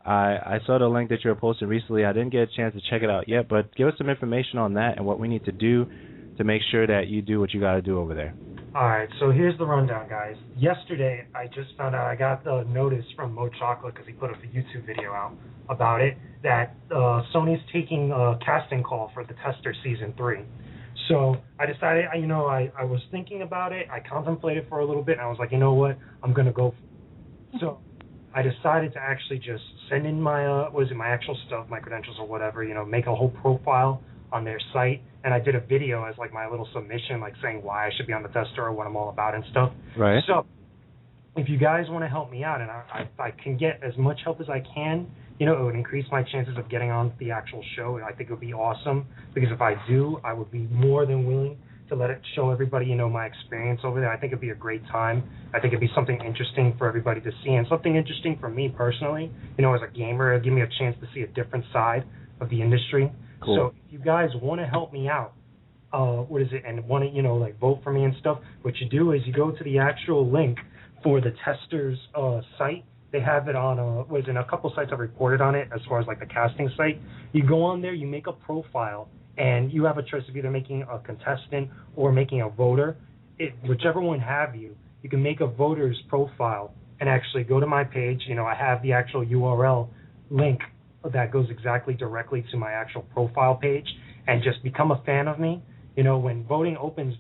I saw the link that you were posting recently. I didn't get a chance to check it out yet, but give us some information on that and what we need to do to make sure that you do what you got to do over there. All right, so here's the rundown, guys. Yesterday, I just found out I got the notice from Mo Chocolate because he put up a YouTube video out about it, that Sony's taking a casting call for the Tester Season 3. So I decided, I was thinking about it. I contemplated for a little bit, and I was like, you know what? I'm going to go. So I decided to actually just send in my, my actual stuff, my credentials or whatever, make a whole profile on their site, and I did a video as like my little submission, like saying why I should be on the tester or what I'm all about and stuff. Right. So if you guys want to help me out, and I can get as much help as I can you know, it would increase my chances of getting on the actual show. I think it would be awesome because if I do, I would be more than willing to let it show everybody, you know, my experience over there. I think it'd be a great time. I think it'd be something interesting for everybody to see and something interesting for me personally. You know, as a gamer, it'd give me a chance to see a different side of the industry. Cool. So if you guys want to help me out, and want to, you know, like vote for me and stuff, what you do is you go to the actual link for the testers site. They have it on a couple sites I've reported on it as far as like the casting site. You go on there, you make a profile, and you have a choice of either making a contestant or making a voter. Whichever one have you, you can make a voter's profile and actually go to my page. You know, I have the actual URL link that goes exactly directly to my actual profile page, and just become a fan of me. You know, when voting opens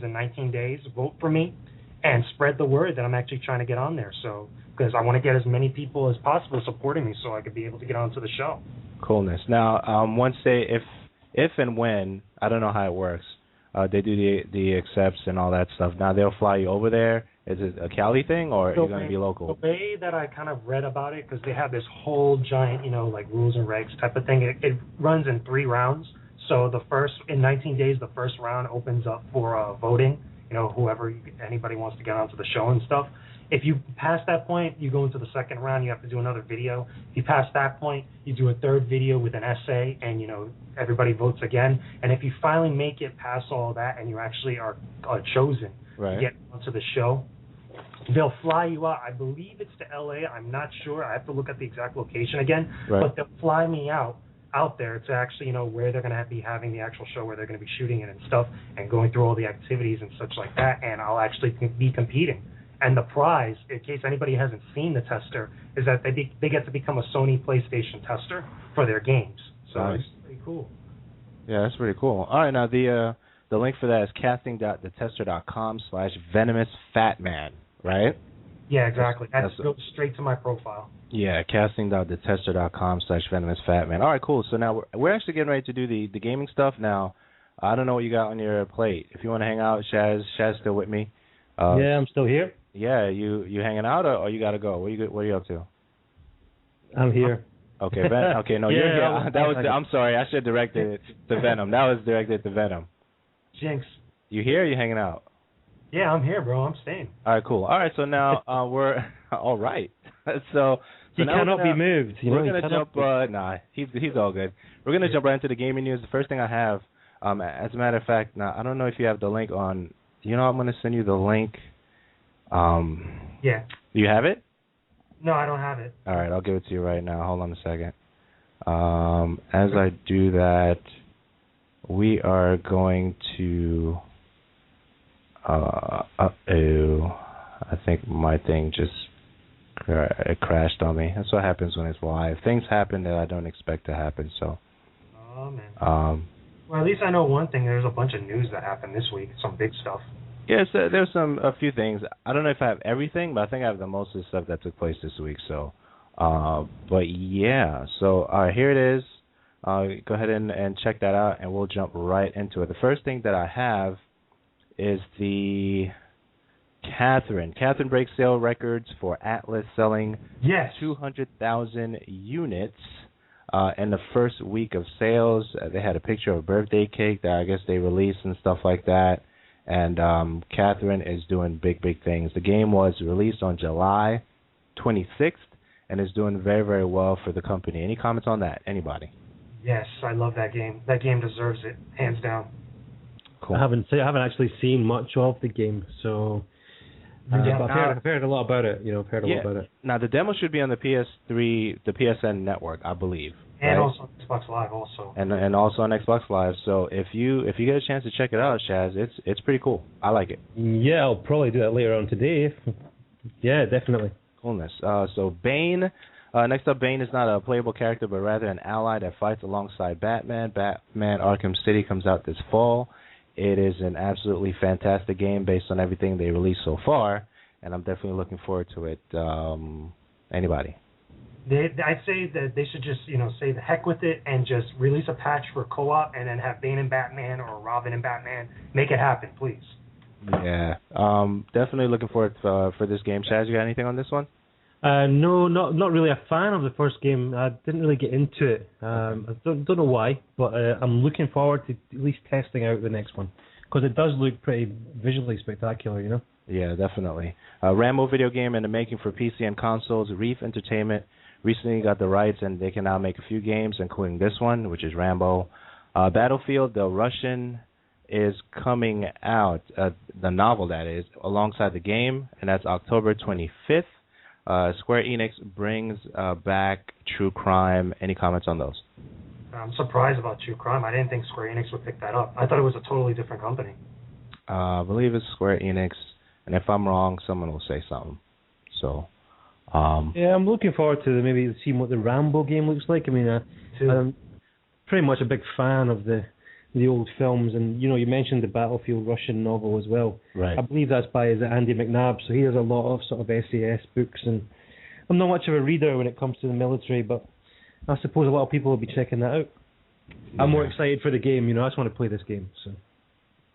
in 19 days. Vote for me and spread the word that I'm actually trying to get on there. So, because I want to get as many people as possible supporting me so I could be able to get onto the show. Coolness. Now, once if and when, I don't know how it works, they do the accepts and all that stuff. Now they'll fly you over there. Is it a Cali thing, or are you going to be local? The way that I kind of read about it, because they have this whole giant, you know, like rules and regs type of thing. It runs in 3 rounds. So in 19 days, the first round opens up for voting. You know, anybody wants to get onto the show and stuff. If you pass that point, you go into the second round. You have to do another video. If you pass that point, you do a third video with an essay, and you know everybody votes again. And if you finally make it past all that, and you actually are chosen to get onto the show, they'll fly you out. I believe it's to LA. I'm not sure. I have to look at the exact location again. But they'll fly me out there to actually, you know, where they're going to be having the actual show, where they're going to be shooting it and stuff, and going through all the activities and such like that. And I'll actually be competing. And the prize, in case anybody hasn't seen the tester, is that they get to become a Sony PlayStation tester for their games. So It's pretty cool. Yeah, that's pretty cool. All right, now the link for that is casting.thetester.com/VenomousFatman, right? Yeah, exactly. That goes straight to my profile. Yeah, casting.thetester.com/VenomousFatman. All right, cool. So now we're actually getting ready to do the gaming stuff now. I don't know what you got on your plate. If you want to hang out, Shaz still with me? Yeah, I'm still here. Yeah, you hanging out or you got to go? What are you up to? I'm here. Okay, okay, no, you're here. I'm sorry, I should have directed it to Venom. That was directed to Venom. Jinx. You here or you hanging out? Yeah, I'm here, bro. I'm staying. All right, cool. All right, so now we're all right. So he cannot be moved. We're gonna jump. Nah, he's all good. We're gonna jump right into the gaming news. The first thing I have, as a matter of fact, now I don't know if you have the link on. You know, I'm gonna send you the link. Yeah. Do you have it? No, I don't have it. All right, I'll give it to you right now. Hold on a second. As I do that, we are going to. I think my thing just it crashed on me. That's what happens when it's live. Things happen that I don't expect to happen. So. Oh man. Well, at least I know one thing. There's a bunch of news that happened this week. Some big stuff. Yes, there's a few things. I don't know if I have everything, but I think I have the most of the stuff that took place this week. So, but yeah. So here it is. Go ahead and check that out, and we'll jump right into it. The first thing that I have is the Catherine. Catherine breaks sale records for Atlas, selling 200,000 units in the first week of sales. They had a picture of a birthday cake that I guess they released and stuff like that. And Catherine is doing big things. The game was released on July 26th and is doing very, very well for the company. Any comments on that? Anybody? Yes, I love that game. That game deserves it, hands down. Cool. I haven't actually seen much of the game, so but I've heard a lot about it. I've heard a lot about it. Now the demo should be on the PS3, the PSN network, I believe. And also on Xbox Live, also. And also on Xbox Live. So if you get a chance to check it out, Shaz, it's pretty cool. I like it. Yeah, I'll probably do that later on today. Yeah, definitely. Coolness. So Bane. Next up, Bane is not a playable character, but rather an ally that fights alongside Batman. Batman Arkham City comes out this fall. It is an absolutely fantastic game based on everything they released so far, and I'm definitely looking forward to it. Anybody? I'd say that they should just, say the heck with it and just release a patch for co-op and then have Bane and Batman or Robin and Batman. Make it happen, please. Yeah. Definitely looking forward for this game. Shaz, you got anything on this one? No, not really a fan of the first game. I didn't really get into it. I don't know why, but I'm looking forward to at least testing out the next one because it does look pretty visually spectacular, you know. Yeah, definitely. Rambo video game in the making for PC and consoles. Reef Entertainment recently got the rights, and they can now make a few games, including this one, which is Rambo. Battlefield, the Russian, is coming out, the novel that is, alongside the game, and that's October 25th. Square Enix brings back True Crime. Any comments on those? I'm surprised about True Crime. I didn't think Square Enix would pick that up. I thought it was a totally different company. I believe it's Square Enix, and if I'm wrong, someone will say something. So, yeah, I'm looking forward to maybe seeing what the Rambo game looks like. I mean, I'm pretty much a big fan of the old films, and you mentioned the Battlefield Russian novel as well. Right. I believe that's by Andy McNabb, so he has a lot of sort of SAS books, and I'm not much of a reader when it comes to the military, but I suppose a lot of people will be checking that out. I'm more excited for the game, I just want to play this game. So.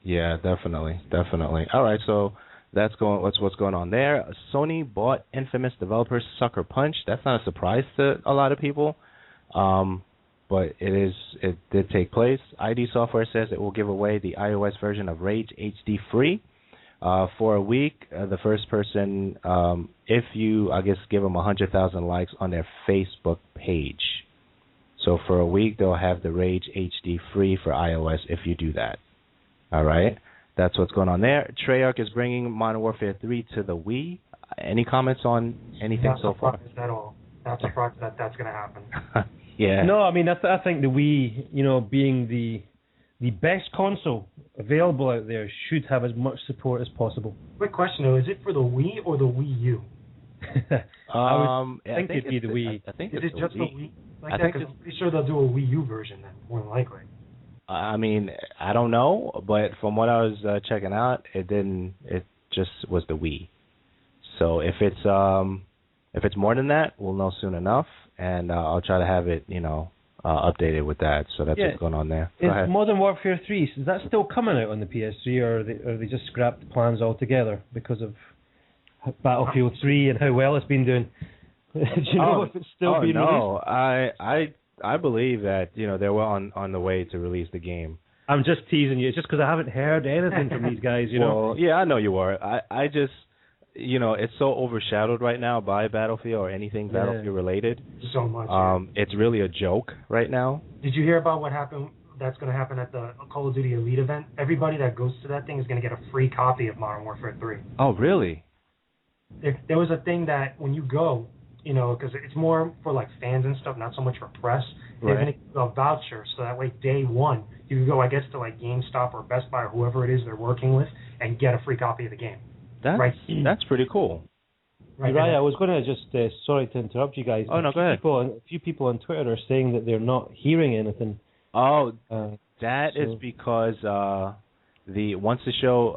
Yeah, definitely. All right, so that's what's going on there. Sony bought infamous developer Sucker Punch. That's not a surprise to a lot of people. But it did take place. ID Software says it will give away the iOS version of Rage HD free for a week. The first person, if you, I guess, give them 100,000 likes on their Facebook page. So for a week, they'll have the Rage HD free for iOS if you do that. All right, that's what's going on there. Treyarch is bringing Modern Warfare 3 to the Wii. Any comments on anything so far? Not surprised at all. Not surprised that that's going to happen. Yeah. No, I mean I think the Wii, being the best console available out there, should have as much support as possible. Quick question though: is it for the Wii or the Wii U? I think it'd be the Wii. I think is it just the Wii? I think I'm pretty sure they'll do a Wii U version then, more than likely. I mean, I don't know, but from what I was checking out, it didn't. It just was the Wii. So if it's more than that, we'll know soon enough, and I'll try to have it, updated with that. So that's what's going on there. Go ahead. Modern Warfare 3, is that still coming out on the PS3, or are they just scrapped the plans altogether because of Battlefield 3 and how well it's been doing? Do you know if it's still being released? I believe that they were on the way to release the game. I'm just teasing you. It's just because I haven't heard anything from these guys. Well, yeah, I know you were. I just it's so overshadowed right now by Battlefield or anything Battlefield related. So much. It's really a joke right now. Did you hear about what happened? That's going to happen at the Call of Duty Elite event. Everybody that goes to that thing is going to get a free copy of Modern Warfare 3. Oh, really? There was a thing that when you go, because it's more for like fans and stuff, not so much for press. They're going to give you a voucher, so that way day one you can go, I guess, to like GameStop or Best Buy or whoever it is they're working with and get a free copy of the game. That's pretty cool. Right, I was going to just, sorry to interrupt you guys. Oh, no, go ahead. A few people on Twitter are saying that they're not hearing anything. Oh, that is because once the show,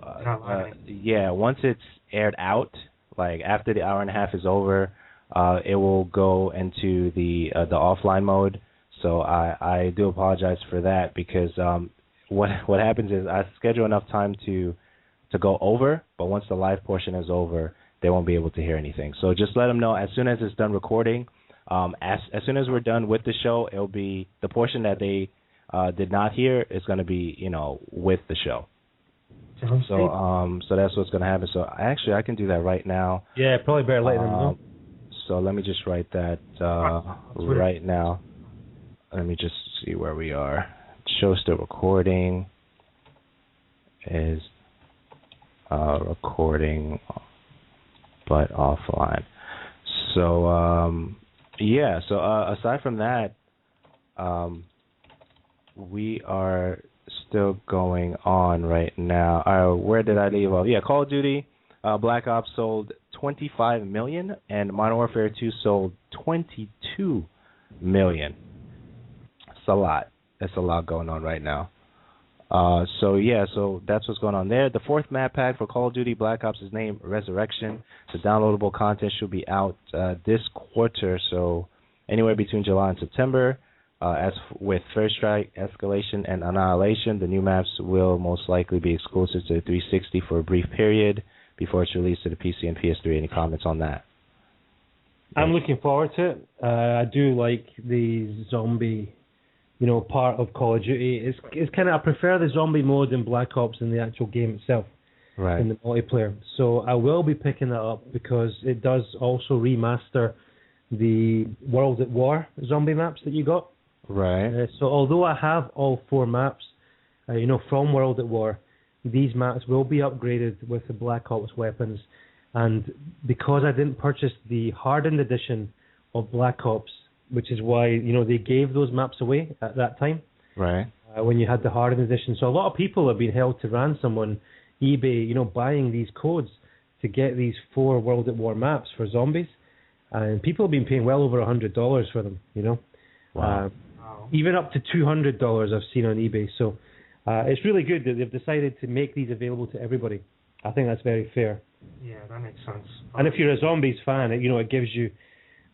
once it's aired out, like after the hour and a half is over, it will go into the offline mode. So I do apologize for that because what happens is I schedule enough time to go over, but once the live portion is over, they won't be able to hear anything. So just let them know as soon as it's done recording. As soon as we're done with the show, it'll be the portion that they did not hear is going to be with the show. So that's what's going to happen. So actually, I can do that right now. Yeah, probably better let them know. So let me just write that right now. Let me just see where we are. Show still recording. Is recording, but offline. So So aside from that, we are still going on right now. Where did I leave off? Yeah, Call of Duty Black Ops sold 25 million, and Modern Warfare 2 sold 22 million. It's a lot. That's a lot going on right now. So that's what's going on there. The fourth map pack for Call of Duty Black Ops is named Resurrection. The downloadable content should be out this quarter, so anywhere between July and September. As with First Strike, Escalation, and Annihilation, the new maps will most likely be exclusive to the 360 for a brief period before it's released to the PC and PS3. Any comments on that? I'm looking forward to it. I do like the zombie, part of Call of Duty. It's kind of, I prefer the zombie mode in Black Ops than the actual game itself. Right. In the multiplayer. So I will be picking that up because it does also remaster the World at War zombie maps that you got. Right. So although I have all 4 maps, from World at War, these maps will be upgraded with the Black Ops weapons. And because I didn't purchase the hardened edition of Black Ops, which is why, they gave those maps away at that time. Right. When you had the hardened edition. So a lot of people have been held to ransom on eBay, buying these codes to get these 4 World at War maps for zombies. And people have been paying well over $100 for them, Wow. Even up to $200 I've seen on eBay. So it's really good that they've decided to make these available to everybody. I think that's very fair. Yeah, that makes sense. And if you're a zombies fan, it gives you...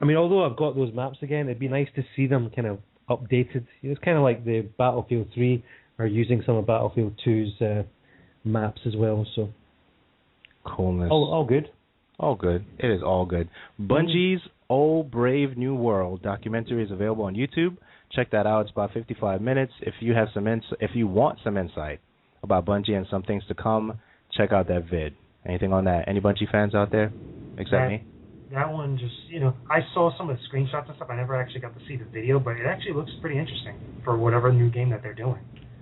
I mean, although I've got those maps again, it'd be nice to see them kind of updated. It's kind of like the Battlefield 3 are using some of Battlefield 2's maps as well. So coolness. All good. All good. It is all good. Bungie's Oh Brave New World documentary is available on YouTube. Check that out. It's about 55 minutes. If you have if you want some insight about Bungie and some things to come, check out that vid. Anything on that? Any Bungie fans out there except me? That one just, I saw some of the screenshots and stuff. I never actually got to see the video, but it actually looks pretty interesting for whatever new game that they're doing.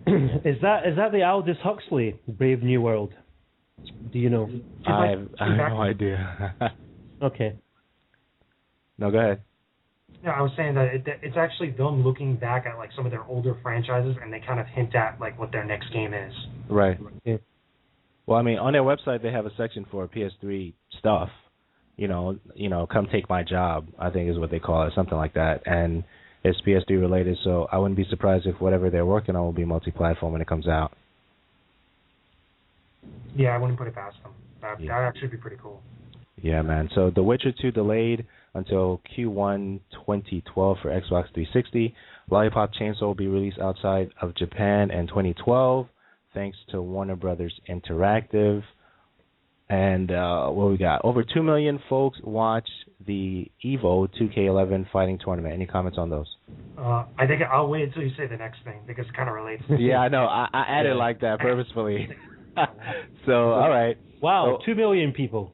Is that the Aldous Huxley Brave New World? Do you know? I have no idea. Okay. No, go ahead. No, I was saying that it's actually them looking back at like some of their older franchises, and they kind of hint at like what their next game is. Right. Yeah. Well, I mean, on their website they have a section for PS3 stuff. Come take my job, I think is what they call it, something like that. And it's PS3 related, so I wouldn't be surprised if whatever they're working on will be multi-platform when it comes out. Yeah, I wouldn't put it past them. That'd actually be pretty cool. Yeah, man. So The Witcher 2 delayed until Q1 2012 for Xbox 360. Lollipop Chainsaw will be released outside of Japan in 2012, thanks to Warner Brothers Interactive. And what we got? Over 2 million folks watch the EVO 2K11 fighting tournament. Any comments on those? I think I'll wait until you say the next thing because it kind of relates. Yeah, I know. I added like that purposefully. So, all right. Wow, 2 million people.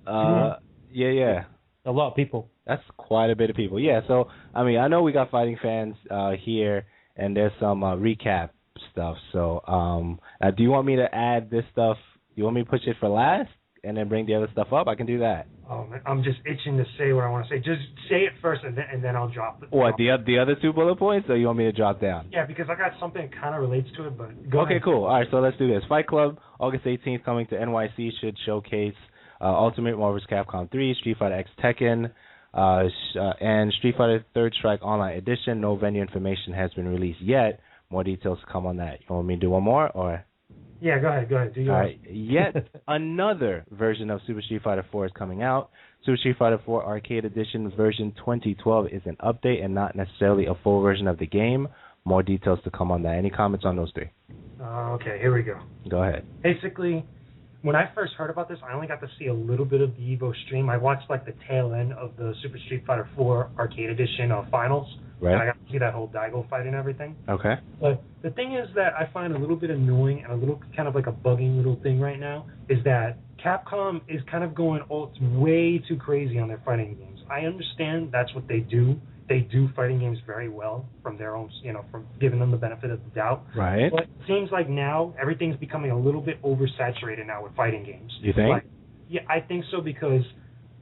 Yeah. A lot of people. That's quite a bit of people. Yeah, so, I mean, I know we got fighting fans here, and there's some recap stuff. So, do you want me to add this stuff? You want me to push it for last and then bring the other stuff up? I can do that. Oh, man, I'm just itching to say what I want to say. Just say it first, and then I'll drop it. What, the other 2 bullet points, or you want me to drop down? Yeah, because I got something that kind of relates to it, but go Okay, ahead. cool. All right, so let's do this. Fight Club, August 18th, coming to NYC, should showcase Ultimate Marvel vs. Capcom 3, Street Fighter X Tekken, and Street Fighter Third Strike Online Edition. No venue information has been released yet. More details to come on that. You want me to do one more, or...? Yeah, go ahead. Do yours. All right. Yet another version of Super Street Fighter 4 is coming out. Super Street Fighter 4 Arcade Edition version 2012 is an update and not necessarily a full version of the game. More details to come on that. Any comments on those 3? Okay, here we go. Go ahead. Basically, when I first heard about this, I only got to see a little bit of the EVO stream. I watched like the tail end of the Super Street Fighter 4 Arcade Edition finals. Right. And I got to see that whole Daigo fight and everything. Okay. But the thing is that I find a little bit annoying and a little kind of like a bugging little thing right now is that Capcom is kind of going way too crazy on their fighting games. I understand that's what they do. They do fighting games very well from their own, from giving them the benefit of the doubt. Right. But it seems like now everything's becoming a little bit oversaturated now with fighting games. You think? Yeah, I think so because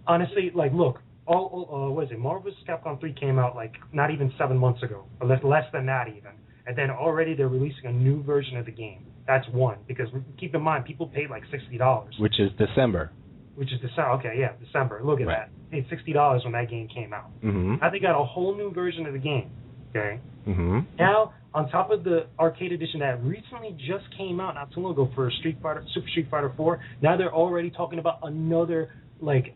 honestly, look, what is it? Marvel vs. Capcom 3 came out not even 7 months ago, or less than that even. And then already they're releasing a new version of the game. That's one, because keep in mind, people paid $60. Which is December. Which is December. Okay, yeah, December. Look at that. Paid $60 when that game came out. Mm-hmm. Now they got a whole new version of the game. Okay. Mm-hmm. Now, on top of the arcade edition that recently just came out not too long ago for Super Street Fighter 4, now they're already talking about another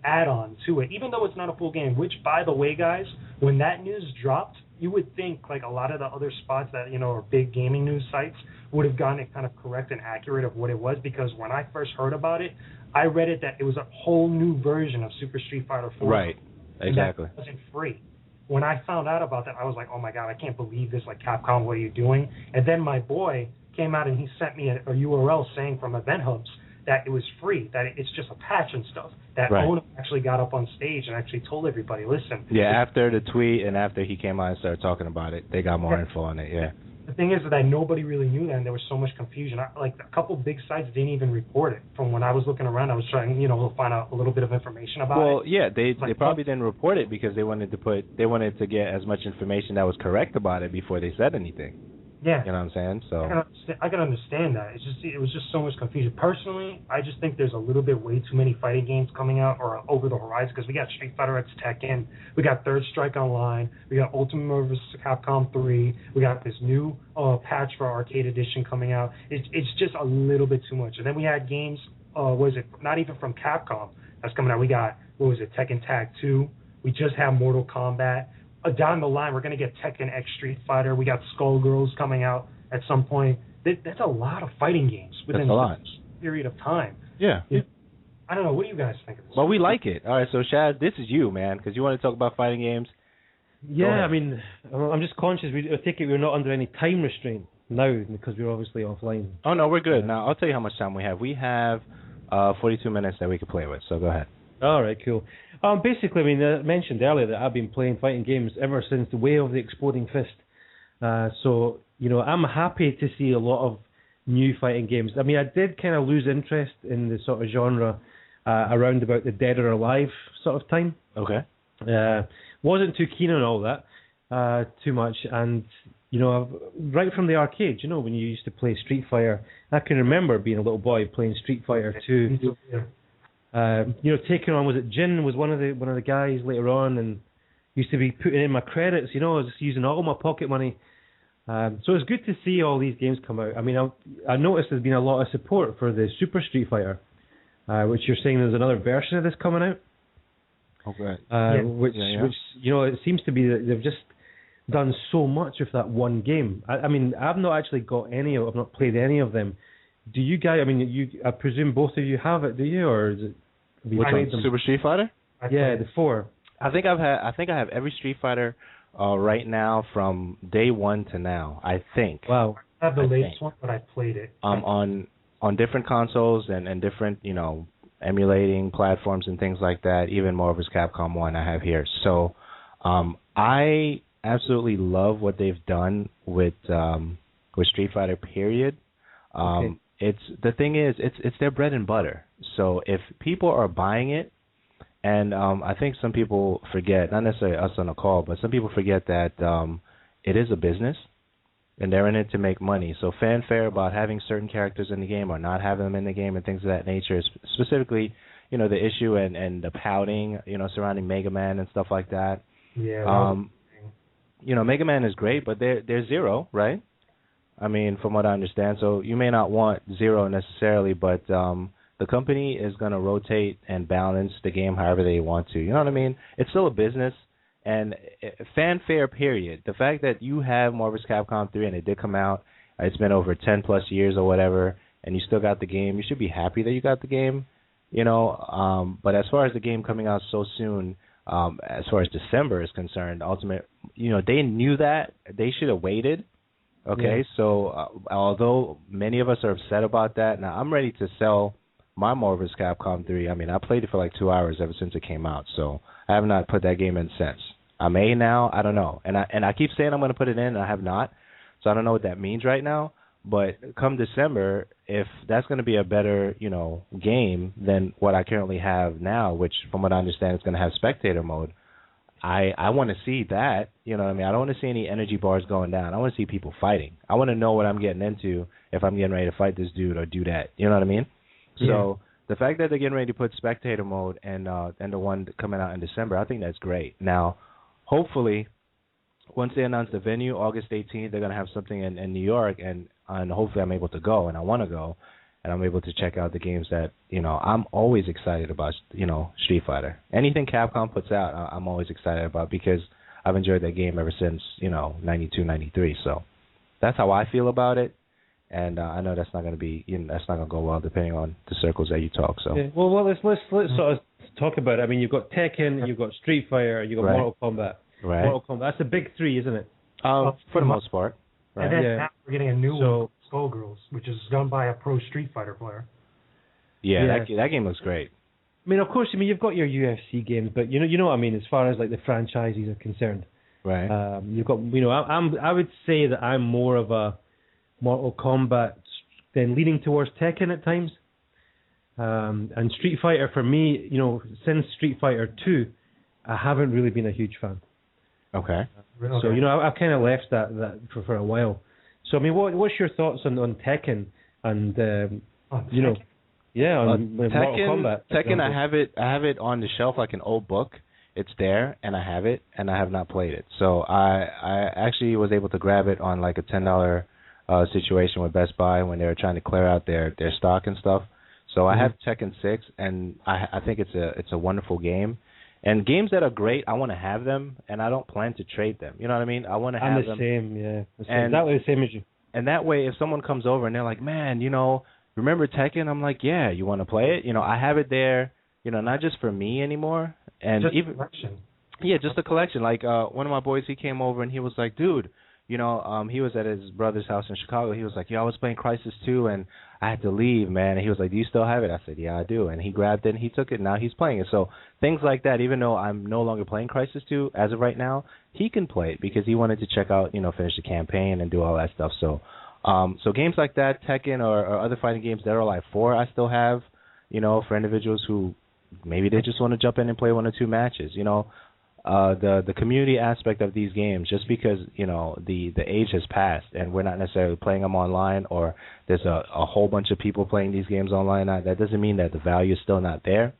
add-on to it, even though it's not a full game. Which, by the way, guys, when that news dropped, you would think a lot of the other spots that are big gaming news sites would have gotten it kind of correct and accurate of what it was, because when I first heard about it, I read it that it was a whole new version of Super Street Fighter 4. Right. Exactly. And that wasn't free. When I found out about that, I was like, oh my God, I can't believe this. Like, Capcom, what are you doing? And then my boy came out and he sent me a URL saying from Event Hubs that it was free, that it's just a patch and stuff. That owner actually got up on stage and actually told everybody, listen. Yeah, after the tweet and after he came out and started talking about it, they got more info on it, yeah. The thing is that nobody really knew that, and there was so much confusion. Like, a couple big sites didn't even report it. From when I was looking around, I was trying, to find out a little bit of information about it. Well, yeah, they probably didn't report it because they wanted to get as much information that was correct about it before they said anything. Yeah. You know what I'm saying? So I can understand that. It was just so much confusion. Personally, I just think there's a little bit way too many fighting games coming out or over the horizon, because we got Street Fighter X Tekken, we got Third Strike Online, we got Ultimate Marvel vs. Capcom 3, we got this new patch for Arcade Edition coming out. It's just a little bit too much. And then we had games, not even from Capcom that's coming out. We got, Tekken Tag 2. We just have Mortal Kombat. Down the line, we're going to get Tekken X Street Fighter. We got Skullgirls coming out at some point. That's a lot of fighting games within a period of time. Yeah. I don't know. What do you guys think of this? Well, we like it. All right, so Shaz, this is you, man, because you want to talk about fighting games. Yeah, I mean, I'm just conscious. I take it we're not under any time restraint now because we're obviously offline. Oh, no, we're good. Now, I'll tell you how much time we have. We have 42 minutes that we could play with, so go ahead. All right, cool. Basically, I mean, I mentioned earlier that I've been playing fighting games ever since the Way of the Exploding Fist. So, I'm happy to see a lot of new fighting games. I mean, I did kind of lose interest in the sort of genre around about the Dead or Alive sort of time. Okay. Wasn't too keen on all that too much. And, right from the arcade, when you used to play Street Fighter, I can remember being a little boy playing Street Fighter 2. Yeah. Taking on, was it Jin was one of the guys later on, and used to be putting in my credits, I was just using all my pocket money. So it's good to see all these games come out. I mean, I noticed there's been a lot of support for the Super Street Fighter, which you're saying there's another version of this coming out. Okay. Which it seems to be that they've just done so much with that one game. I mean, I've not actually I've not played any of them. Do you guys? I mean, I presume both of you have it. Do you, or is it? Which one? Super Street Fighter? Yeah, the 4. I think I have every Street Fighter right now from day one to now. I think. Wow. I have the latest one, but I played it. On different consoles and different emulating platforms and things like that. Even Marvel vs. Capcom 1 I have here. So I absolutely love what they've done with Street Fighter. Period. Okay. It's their bread and butter. So if people are buying it, and I think some people forget, not necessarily us on the call, but some people forget that it is a business, and they're in it to make money. So fanfare about having certain characters in the game or not having them in the game and things of that nature, specifically, the issue and the pouting, surrounding Mega Man and stuff like that. Yeah. Mega Man is great, but they're Zero, right? I mean, from what I understand. So you may not want Zero necessarily, but the company is going to rotate and balance the game however they want to. You know what I mean? It's still a business, and fanfare, period. The fact that you have Marvel vs. Capcom 3 and it did come out, it's been over 10-plus years or whatever, and you still got the game, you should be happy that you got the game, But as far as the game coming out so soon, as far as December is concerned, they knew that. They should have waited. Okay, so although many of us are upset about that, now I'm ready to sell my Marvel vs. Capcom 3. I mean, I played it for like 2 hours ever since it came out, so I have not put that game in since. I may now, I don't know. And I keep saying I'm going to put it in, and I have not, so I don't know what that means right now. But come December, if that's going to be a better, game than what I currently have now, which from what I understand is going to have spectator mode, I want to see that, I mean? I don't want to see any energy bars going down. I want to see people fighting. I want to know what I'm getting into if I'm getting ready to fight this dude or do that. You know what I mean? Yeah. So the fact that they're getting ready to put spectator mode and the one coming out in December, I think that's great. Now, hopefully, once they announce the venue, August 18th, they're going to have something in New York, and hopefully I'm able to go, and I want to go, and I'm able to check out the games that, I'm always excited about, Street Fighter. Anything Capcom puts out, I'm always excited about because I've enjoyed that game ever since, 92, 93. So that's how I feel about it. And I know that's not going to be, that's not going to go well depending on the circles that you talk. So well, let's sort of talk about it. I mean, you've got Tekken, you've got Street Fighter, you've got Right. Mortal Kombat. Right. Mortal Kombat. That's the big three, isn't it? For the most part. Right. And then Yeah. now we're getting a new one, Skullgirls, which is done by a pro Street Fighter player. Yeah, that game looks great. I mean, of course, you've got your UFC games, but you know what I mean as far as like the franchises are concerned. Right. You've got, I would say that I'm more of a Mortal Kombat, then leaning towards Tekken at times. And Street Fighter for me, since Street Fighter 2, I haven't really been a huge fan. Okay. So I've kind of left that for a while. So I mean, what's your thoughts on Tekken and Tekken? on Mortal Kombat? Tekken, I have it on the shelf like an old book. It's there, and I have it, and I have not played it. So I actually was able to grab it on like a $10 situation with Best Buy when they were trying to clear out their stock and stuff. So I have Tekken 6, and I think it's a wonderful game. And games that are great, I want to have them, and I don't plan to trade them. You know what I mean? I want to have them. I'm the same, yeah. Exactly the same as you. And that way, if someone comes over and they're like, man, remember Tekken? I'm like, yeah, you want to play it? I have it there, not just for me anymore. And just even a collection. Yeah, just a collection. Like one of my boys, he came over and he was like, dude, he was at his brother's house in Chicago. He was like, I was playing Crysis 2 and I had to leave, man. And he was like, do you still have it? I said, yeah, I do. And he grabbed it and he took it. And now he's playing it. So things like that, even though I'm no longer playing Crysis 2 as of right now, he can play it because he wanted to check out, finish the campaign and do all that stuff. So so games like that, Tekken or other fighting games, Dead or Alive 4 I still have, for individuals who maybe they just want to jump in and play 1 or 2 matches, the community aspect of these games, just because the age has passed and we're not necessarily playing them online, or there's a whole bunch of people playing these games online, that doesn't mean that the value is still not there.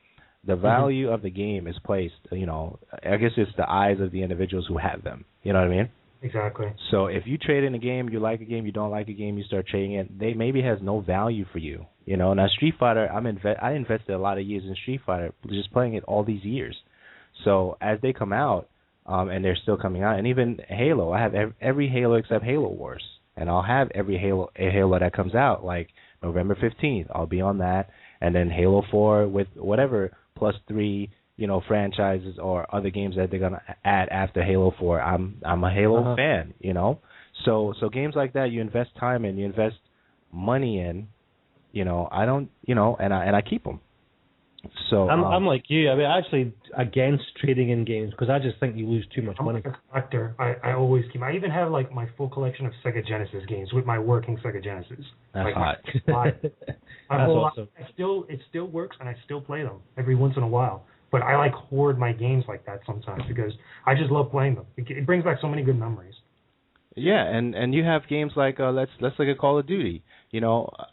The value of the game is placed, I guess it's the eyes of the individuals who have them. You know what I mean? Exactly. So if you trade in a game, you like a game, you don't like a game, you start trading it, they maybe has no value for you. Now Street Fighter, I invested a lot of years in Street Fighter, just playing it all these years. So as they come out, and they're still coming out, and even Halo, I have every Halo except Halo Wars, and I'll have every Halo that comes out, like November 15th, I'll be on that, and then Halo 4 with whatever plus 3, franchises or other games that they're gonna add after Halo 4. I'm a Halo fan, So games like that, you invest time in, you invest money in. I don't, and I keep them. So I'm like you. I mean, actually against trading in games because I just think you lose too much money. I'm a collector. I always keep. I even have like my full collection of Sega Genesis games with my working Sega Genesis. That's hot. That's awesome. It still works, and I still play them every once in a while. But I like hoard my games like that sometimes because I just love playing them. It brings back so many good memories. Yeah, and you have games like let's look at Call of Duty.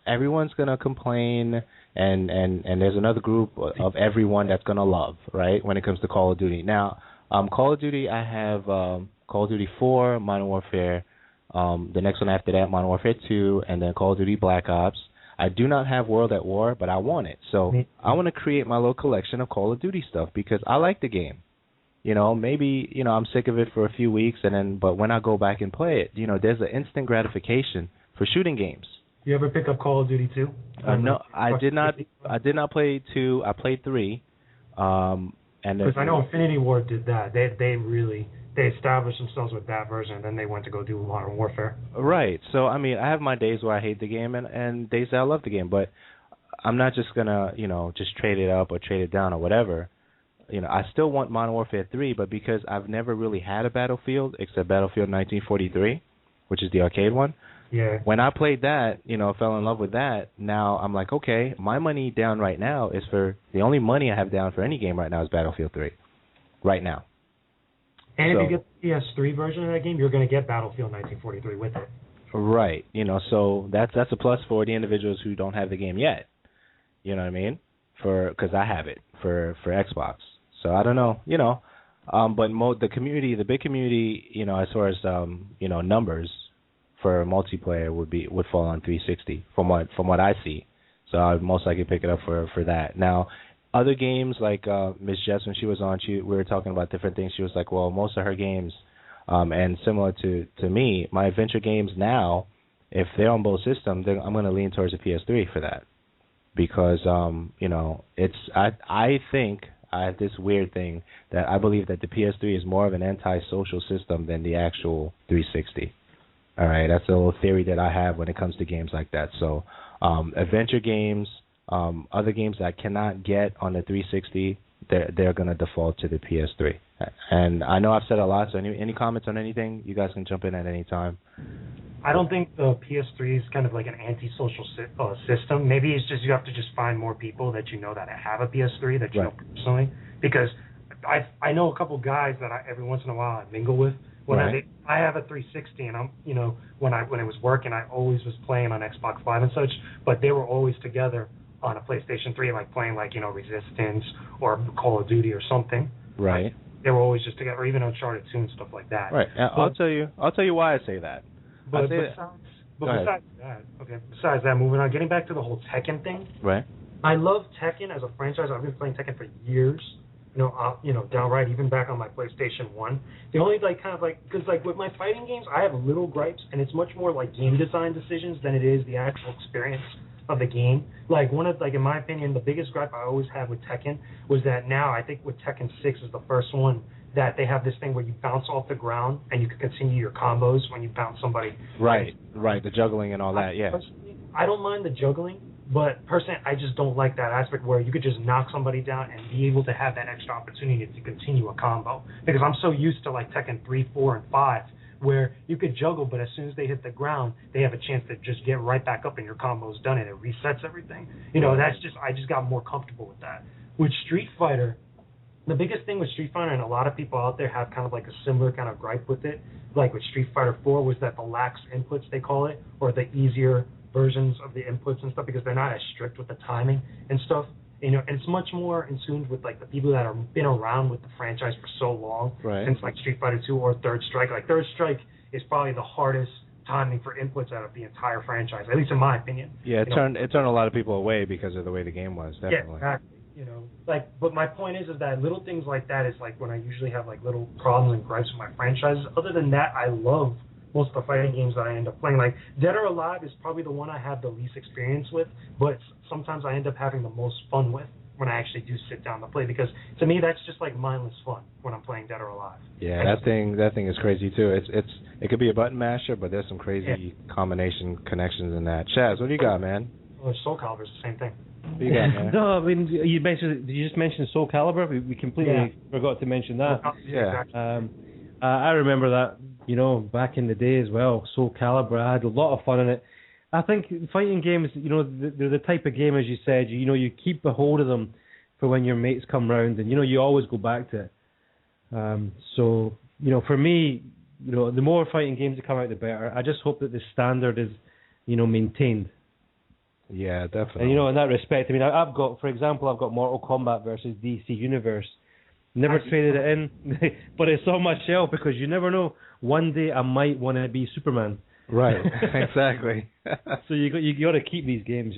Everyone's gonna complain, and there's another group of everyone that's gonna love, right? When it comes to Call of Duty. Now, Call of Duty, I have Call of Duty 4, Modern Warfare. The next one after that, Modern Warfare 2, and then Call of Duty Black Ops. I do not have World at War, but I want it. So I want to create my little collection of Call of Duty stuff because I like the game. Maybe, I'm sick of it for a few weeks, but when I go back and play it, there's an instant gratification for shooting games. You ever pick up Call of Duty 2? No, I did not. I did not play 2. I played 3. Because I know Infinity Ward did that. They established themselves with that version, and then they went to go do Modern Warfare. Right. So I mean, I have my days where I hate the game and days that I love the game, but I'm not just gonna just trade it up or trade it down or whatever. I still want Modern Warfare 3, but because I've never really had a Battlefield except Battlefield 1943, which is the arcade one. Yeah. When I played that, fell in love with that. Now I'm like, okay, my money down right now is the only money I have down for any game right now is Battlefield 3, right now. And if you get the PS3 version of that game, you're going to get Battlefield 1943 with it. Right. So that's a plus for the individuals who don't have the game yet. You know what I mean? Because I have it for Xbox. So I don't know. But the community, the big community, as far as numbers for multiplayer would fall on 360 from what I see. So I would most likely pick it up for that. Now, other games like Miss Jess, when she was on, we were talking about different things. She was like, well, most of her games, and similar to me, my adventure games now, if they're on both systems, then I'm going to lean towards the PS3 for that. Because, I think I have this weird thing that I believe that the PS3 is more of an anti-social system than the actual 360. All right, that's a little theory that I have when it comes to games like that. So, adventure games, other games that I cannot get on the 360, they're gonna default to the PS3. And I know I've said a lot. So, any comments on anything? You guys can jump in at any time. I don't think the PS3 is kind of like an anti-social system. Maybe it's just you have to just find more people that you know that have a PS3 that you know personally. Because I know a couple guys that every once in a while I mingle with. When I have a 360, and I'm when it was working, I always was playing on Xbox Live and such. But they were always together on a PlayStation 3, like playing like Resistance or Call of Duty or something. Right. Like, they were always just together, or even Uncharted 2 and stuff like that. Right. I'll tell you why I say that. But besides that, moving on, getting back to the whole Tekken thing. Right. I love Tekken as a franchise. I've been playing Tekken for years. Downright, even back on my PlayStation 1. The only because with my fighting games, I have little gripes, and it's much more like game design decisions than it is the actual experience of the game. In my opinion, the biggest gripe I always had with Tekken was that now I think with Tekken 6 is the first one that they have this thing where you bounce off the ground and you can continue your combos when you bounce somebody. Right, the juggling and all that, yeah. I don't mind the juggling, but personally, I just don't like that aspect where you could just knock somebody down and be able to have that extra opportunity to continue a combo. Because I'm so used to like Tekken 3, 4, and 5, where you could juggle, but as soon as they hit the ground, they have a chance to just get right back up and your combo's done and it resets everything. I just got more comfortable with that. With Street Fighter, the biggest thing with Street Fighter, and a lot of people out there have kind of like a similar kind of gripe with it, like with Street Fighter 4, was that the lax inputs, they call it, or the easier versions of the inputs and stuff, because they're not as strict with the timing and stuff. And it's much more in tune with like the people that have been around with the franchise for so long, since like Street Fighter 2 or Third Strike. Like Third Strike is probably the hardest timing for inputs out of the entire franchise, at least in my opinion. Yeah, it turned a lot of people away because of the way the game was, definitely. Yeah, exactly. But my point is that little things like that is like when I usually have like little problems and gripes with my franchises. Other than that, I love most of the fighting games that I end up playing. Like Dead or Alive is probably the one I have the least experience with, but sometimes I end up having the most fun with when I actually do sit down to play, because to me that's just like mindless fun when I'm playing Dead or Alive. Yeah, that thing is crazy too. It could be a button masher, but there's some crazy combination connections in that. Shaz, what do you got, man? Well, Soul Calibur's the same thing. What do you got, man? No, I mean did you just mention Soul Calibur? We completely forgot to mention that. Yeah. Exactly. I remember that, back in the day as well. Soul Calibur, I had a lot of fun in it. I think fighting games, they're the type of game, as you said, you keep a hold of them for when your mates come round, and you always go back to it. For me, the more fighting games that come out, the better. I just hope that the standard is, maintained. Yeah, definitely. And in that respect, I mean, I've got Mortal Kombat versus DC Universe. Never traded it in, but it's on my shelf because you never know. One day I might want to be Superman. Right, exactly. So you got to keep these games,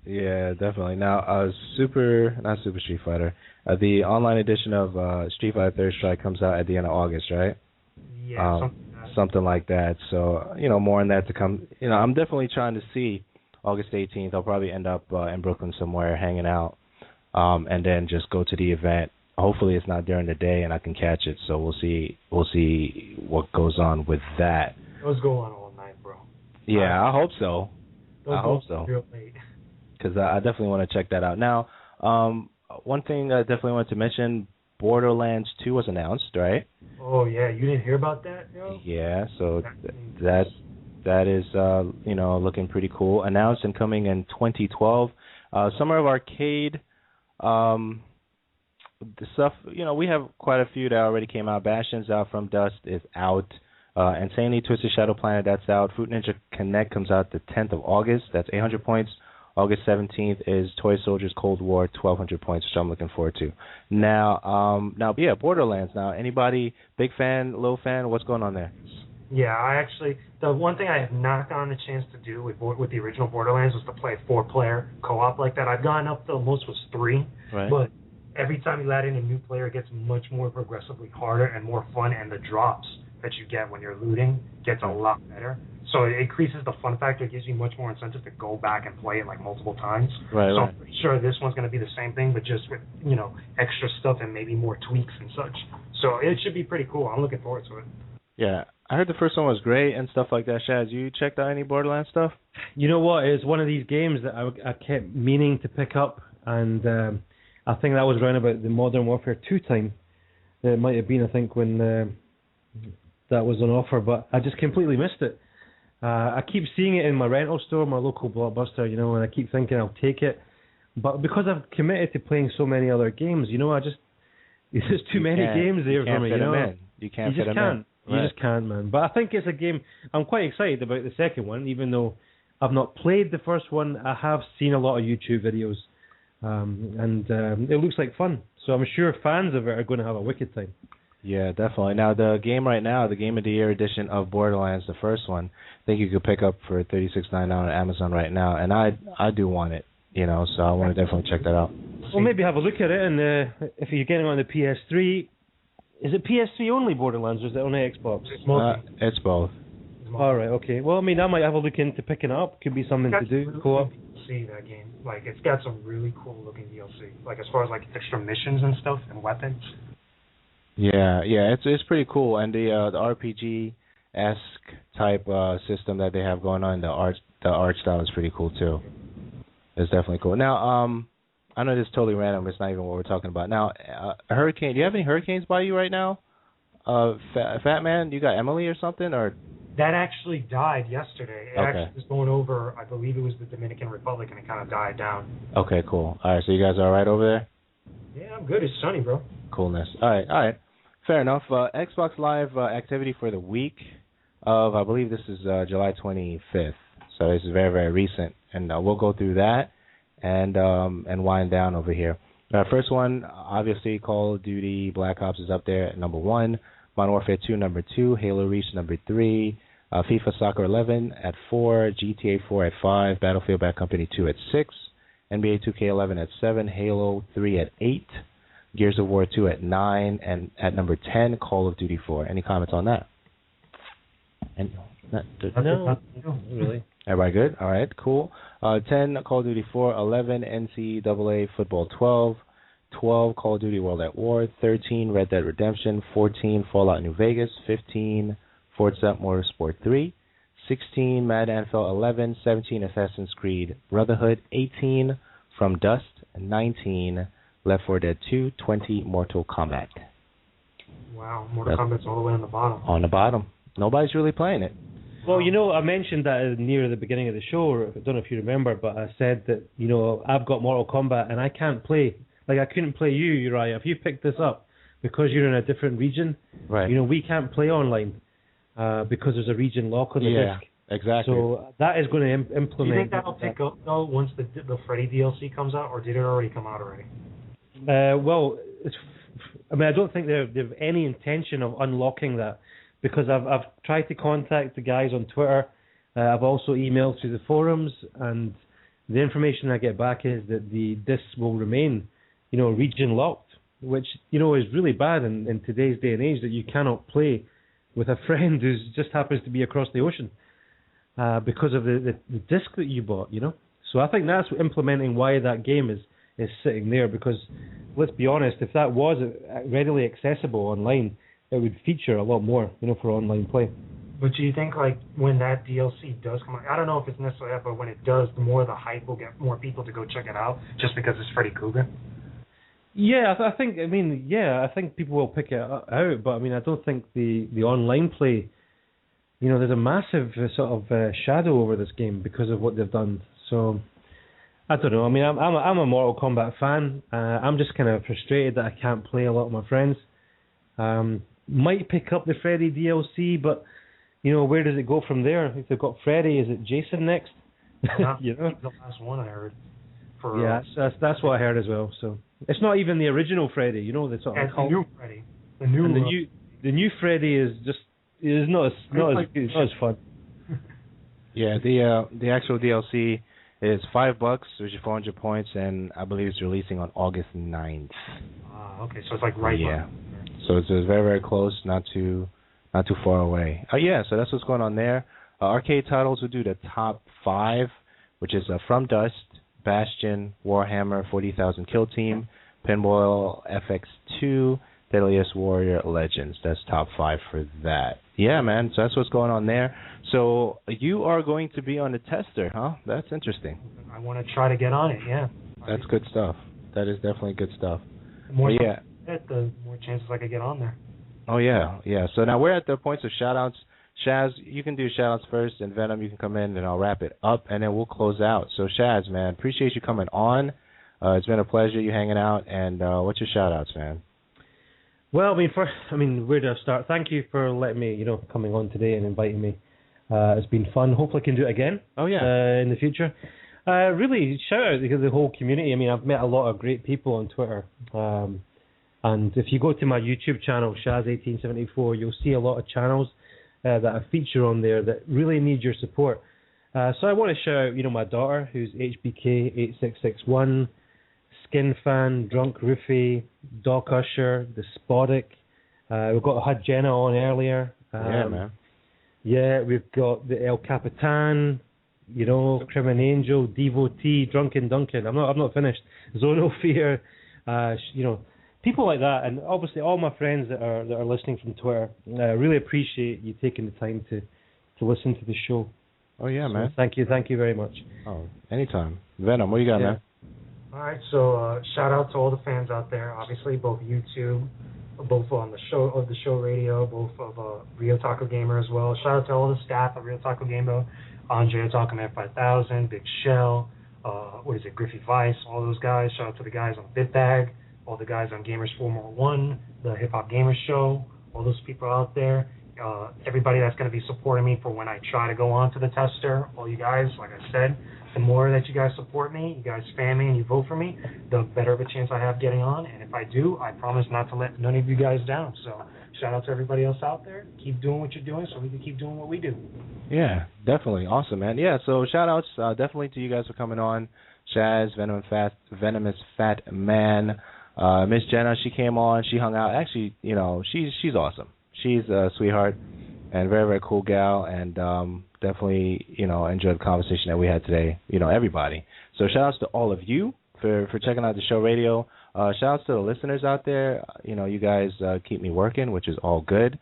Yeah, definitely. Now, not Super Street Fighter. The online edition of Street Fighter Third Strike comes out at the end of August, right? Yeah, something like that. So, more on that to come. I'm definitely trying to see August 18th. I'll probably end up in Brooklyn somewhere hanging out, and then just go to the event. Hopefully it's not during the day and I can catch it. So we'll see what goes on with that. Those go on all night, bro. Yeah, I hope so. I hope so. Real late. Because I definitely want to check that out. Now, one thing I definitely wanted to mention, Borderlands 2 was announced, right? Oh yeah, you didn't hear about that, yo? Yeah, so that is looking pretty cool. Announced and coming in 2012. Summer of Arcade. The stuff, we have quite a few that already came out. Bastion's Out From Dust is out. Insanely Twisted Shadow Planet, that's out. Fruit Ninja Connect comes out the 10th of August. That's 800 points. August 17th is Toy Soldiers Cold War, 1,200 points, which I'm looking forward to. Now, Borderlands. Now, anybody big fan, low fan? What's going on there? Yeah, the one thing I have not gotten a chance to do with the original Borderlands was to play 4-player co-op like that. I've gotten up to the most was 3, right. But every time you add in a new player, it gets much more progressively harder and more fun, and the drops that you get when you're looting gets a lot better. So it increases the fun factor. It gives you much more incentive to go back and play it like multiple times. Right, so right. I'm pretty sure this one's going to be the same thing, but just with, you know, extra stuff and maybe more tweaks and such. So it should be pretty cool. I'm looking forward to it. Yeah, I heard the first one was great and stuff like that. Shaz, you checked out any Borderlands stuff? You know what? It's one of these games that I kept meaning to pick up, and I think that was around about the Modern Warfare 2 time. It might have been, I think, when that was on offer, but I just completely missed it. I keep seeing it in my rental store, my local Blockbuster, you know, and I keep thinking I'll take it. But because I've committed to playing so many other games, you know, it's just too many games there for me, you know. You can't fit them in. You just can't, man. But I think it's a game. I'm quite excited about the second one, even though I've not played the first one. I have seen a lot of YouTube videos, and it looks like fun. So I'm sure fans of it are going to have a wicked time. Yeah, definitely. Now, the game right now, the Game of the Year edition of Borderlands, the first one, I think you could pick up for $36.99 on Amazon right now, and I do want it, you know, so I want to definitely check that out. Well, maybe have a look at it, and if you're getting on the PS3, is it PS3 only Borderlands, or is it on the Xbox? It's both. All right, okay. Well, I mean, I might have a look into picking it up. Could be something to do. Co-op. See that game? Like, it's got some really cool looking DLC. Like, as far as like extra missions and stuff and weapons. Yeah, it's pretty cool, and the RPG-esque type system that they have going on, the art style is pretty cool too. It's definitely cool. Now, I know this is totally random. It's not even what we're talking about. Now, hurricane. Do you have any hurricanes by you right now? Fatman, you got Emily or something, or? That actually died yesterday. It Okay. actually was going over, I believe it was the Dominican Republic, and it kind of died down. Okay, cool. All right, so you guys are all right over there? Yeah, I'm good. It's sunny, bro. Coolness. All right. Fair enough. Xbox Live activity for the week of, I believe this is July 25th. So this is very, very recent, and we'll go through that and wind down over here. First one, obviously, Call of Duty Black Ops is up there at number 1. Modern Warfare 2, number 2. Halo Reach, number 3. FIFA Soccer 11 at 4. GTA 4 at 5. Battlefield Bad Company 2 at 6. NBA 2K11 at 7. Halo 3 at 8. Gears of War 2 at 9. And at number 10, Call of Duty 4. Any comments on that? No, really. Everybody good? All right, cool. 10, Call of Duty 4. 11, NCAA Football 12. 12, Call of Duty World at War. 13, Red Dead Redemption. 14, Fallout New Vegas. 15, Forza Motorsport 3. 16, Madden NFL 11. 17, Assassin's Creed Brotherhood. 18, From Dust. 19, Left 4 Dead 2. 20, Mortal Kombat. Wow, Mortal Kombat's all the way on the bottom. On the bottom. Nobody's really playing it. Well, you know, I mentioned that near the beginning of the show, or I don't know if you remember, but I said that, you know, I've got Mortal Kombat and I can't play. Like, I couldn't play you, Uriyya. If you picked this up because you're in a different region, right? You know, we can't play online because there's a region lock on the disc. Exactly. So that is going to implement. Do you think that'll pick up, though, once the Freddy DLC comes out, or did it already come out already? Well, I mean, I don't think they have any intention of unlocking that, because I've tried to contact the guys on Twitter. I've also emailed through the forums, and the information I get back is that the discs will remain, you know, region locked, which, you know, is really bad in today's day and age, that you cannot play with a friend who just happens to be across the ocean because of the disc that you bought, you know. So I think that's implementing why that game is sitting there, because let's be honest, if that was readily accessible online, it would feature a lot more, you know, for online play. But do you think, like, when that DLC does come out, I don't know if it's necessarily that, but when it does, the more the hype will get more people to go check it out, just because it's Freddy Krueger? Yeah, I think people will pick it out, but I mean, I don't think the online play, you know, there's a massive sort of shadow over this game because of what they've done. So I don't know. I mean, I'm a Mortal Kombat fan. I'm just kind of frustrated that I can't play a lot of my friends. Might pick up the Freddy DLC, but you know, where does it go from there? If they've got Freddy, is it Jason next? You know, the last one I heard. Yeah, that's what I heard as well. So it's not even the original Freddy. You know, the sort of the new Freddy. The new Freddy is not as fun. Yeah, the actual DLC is $5, which is 400 points, and I believe it's releasing on August 9th. Okay, so it's like right. Yeah. So it's very, very close, not too far away. Yeah, so that's what's going on there. Arcade titles, we'll do the top 5, which is From Dust, Bastion, Warhammer 40,000 Kill Team, Pinball FX2, Deadliest Warrior Legends. That's top 5 for that. Yeah, man. So that's what's going on there. So you are going to be on the tester, huh? That's interesting. I want to try to get on it. Yeah. That's good stuff. That is definitely good stuff. The more the more chances I could get on there. Oh yeah, yeah. So now we're at the points of shout-outs. Shaz, you can do shout-outs first, and Venom, you can come in, and I'll wrap it up, and then we'll close out. So Shaz, man, appreciate you coming on. It's been a pleasure you hanging out, and what's your shout-outs, man? Well, where do I start? Thank you for letting me, coming on today and inviting me. It's been fun. Hopefully I can do it again. Oh, yeah. In the future. Really, shout out to the whole community. I've met a lot of great people on Twitter. And if you go to my YouTube channel, shaz1874, you'll see a lot of channels that I feature on there that really need your support. So I want to shout out, my daughter, who's HBK8661, Skin Fan, Drunk Roofie, Doc Usher, The Spodic. Had Jenna on earlier. Yeah, man. Yeah, we've got the El Capitan, Crimin Angel, Devotee, Drunken Duncan. I'm not finished. Zono Fear, people like that, and obviously all my friends that are listening from Twitter. I really appreciate you taking the time to listen to the show. Oh yeah, man. Thank you very much. Oh, anytime. Venom, what you got, man? All right, so shout out to all the fans out there. Obviously, both YouTube, both on the show radio, both of Real Taco Gamer as well. Shout out to all the staff of Real Taco Gamer, Andre Tacoman 5000, Big Shell, Griffey Vice, all those guys. Shout out to the guys on BitBag, all the guys on Gamers 401, the Hip Hop Gamers Show, all those people out there. Everybody that's going to be supporting me for when I try to go on to the tester, all you guys, like I said, the more that you guys support me, you guys spam me and you vote for me, the better of a chance I have getting on. And if I do, I promise not to let none of you guys down. So shout out to everybody else out there. Keep doing what you're doing so we can keep doing what we do. Yeah, definitely. Awesome, man. Yeah, so shout outs definitely to you guys for coming on. Shaz, Venomous Fat Man. Miss Jenna, she came on, she hung out. Actually, she's awesome. She's a sweetheart and very, very cool gal, and definitely, enjoyed the conversation that we had today, everybody. So shout outs to all of you for checking out the show radio. Shout outs to the listeners out there. You guys keep me working, which is all good.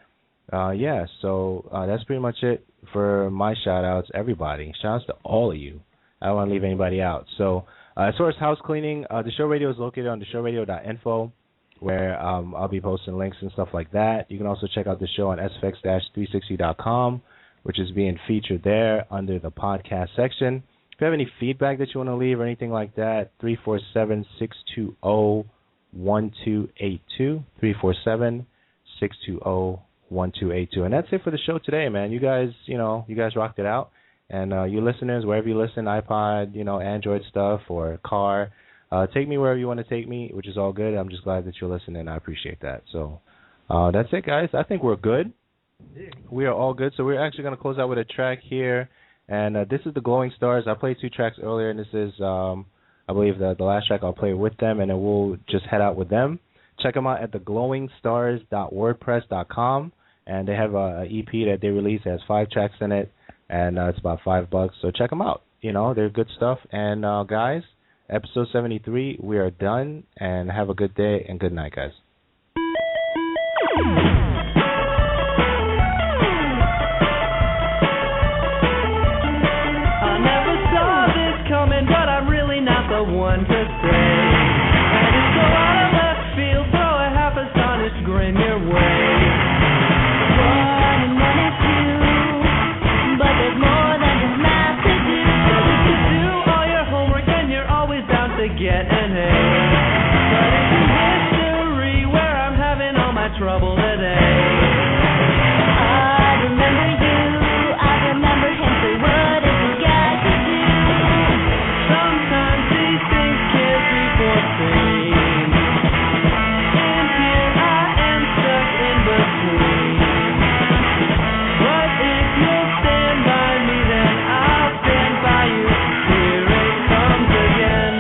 So that's pretty much it for my shout outs, everybody. Shout outs to all of you. I don't want to leave anybody out. So as far as house cleaning, the show radio is located on theshowradio.info, where I'll be posting links and stuff like that. You can also check out the show on sfx-360.com, which is being featured there under the podcast section. If you have any feedback that you want to leave or anything like that, 347-620-1282, 347-620-1282. And that's it for the show today, man. You guys rocked it out. And you listeners, wherever you listen, iPod, Android stuff or car, take me wherever you want to take me, which is all good. I'm just glad that you're listening. I appreciate that. So that's it, guys. I think we're good. We are all good. So we're actually going to close out with a track here. And this is the Glowing Stars. I played 2 tracks earlier, and this is, I believe, the last track I'll play with them, and then we'll just head out with them. Check them out at theglowingstars.wordpress.com, and they have a EP that they released. It has 5 tracks in it, and it's about $5. So check them out. They're good stuff. And, guys, episode 73, we are done, and have a good day and good night, guys. I never saw this coming, but I'm really not the one to say. And it's so out of left field, throw a half astonished grin your way. One and one is two, but there's more than just math to do. You do all your homework and you're always down to get an A. But it's history where I'm having all my trouble today. I remember you, I remember him, so what has he got to do? Sometimes these things can't be foreseen. And here I am stuck in between. But if you'll stand by me, then I'll stand by you. Here it comes again.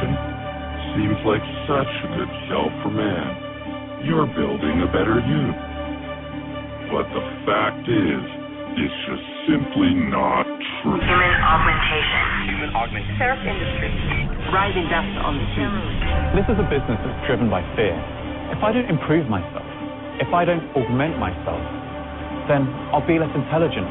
augmentation? Seems like such a good sell for man. You're building a better you. But the fact is, it's just simply not true. Human augmentation. Surf industry. Rising dust on the sea. This is a business that's driven by fear. If I don't improve myself, if I don't augment myself, then I'll be less intelligent,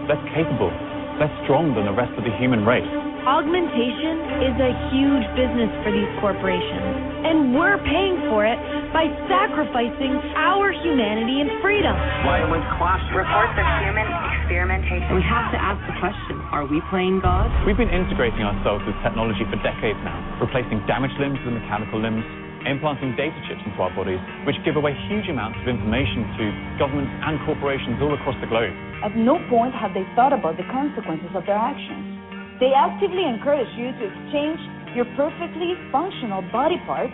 less capable, less strong than the rest of the human race. Augmentation is a huge business for these corporations, and we're paying for it by sacrificing our humanity and freedom. Violent clashes. Reports of human experimentation. We have to ask the question, are we playing God? We've been integrating ourselves with technology for decades now, replacing damaged limbs with mechanical limbs, implanting data chips into our bodies, which give away huge amounts of information to governments and corporations all across the globe. At no point have they thought about the consequences of their actions. They actively encourage you to exchange your perfectly functional body parts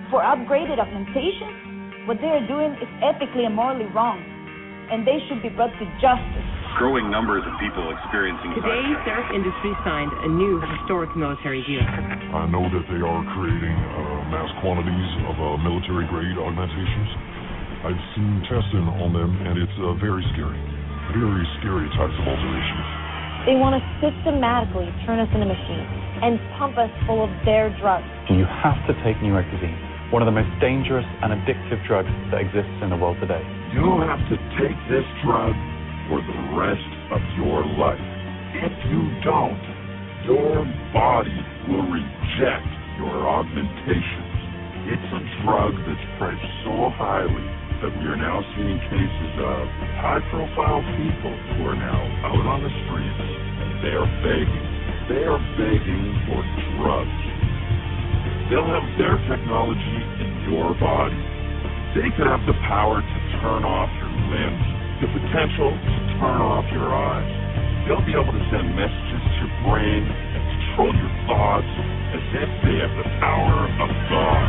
for upgraded augmentation. What they are doing is ethically and morally wrong, and they should be brought to justice. Growing numbers of people experiencing Today, surf industry signed a new historic military deal. I know that they are creating mass quantities of military-grade augmentations. I've seen testing on them, and it's very scary types of alterations. They want to systematically turn us into machines and pump us full of their drugs. You have to take Uriyya, one of the most dangerous and addictive drugs that exists in the world today. You have to take this drug for the rest of your life. If you don't, your body will reject your augmentations. It's a drug that's priced so highly that we are now seeing cases of high-profile people who are now out on the streets, and they are begging. They are begging for drugs. They'll have their technology in your body. They could have the power to turn off your limbs, the potential to turn off your eyes. They'll be able to send messages to your brain and control your thoughts as if they have the power of God.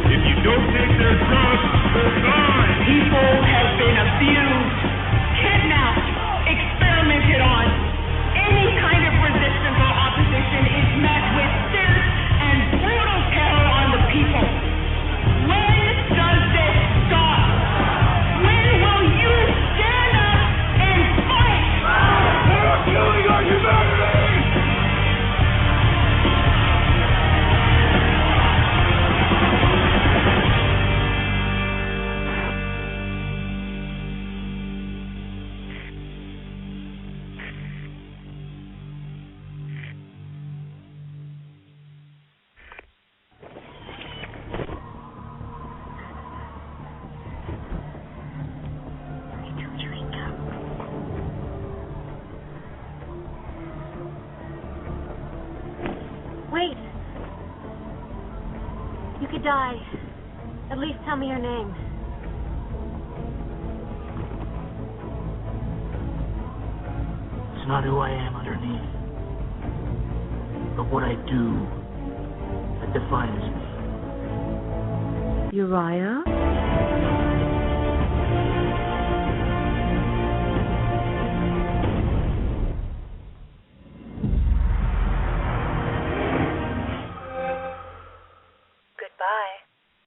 If you don't take their drugs, they're gone. People have been abused, kidnapped, experimented on. Any kind of resistance or opposition is met with fierce and brutal terror on the people. When does this stop? When will you stand up and fight? They're killing our humanity! Wait. You could die. At least tell me your name. It's not who I am underneath, but what I do that defines me. Uriyya?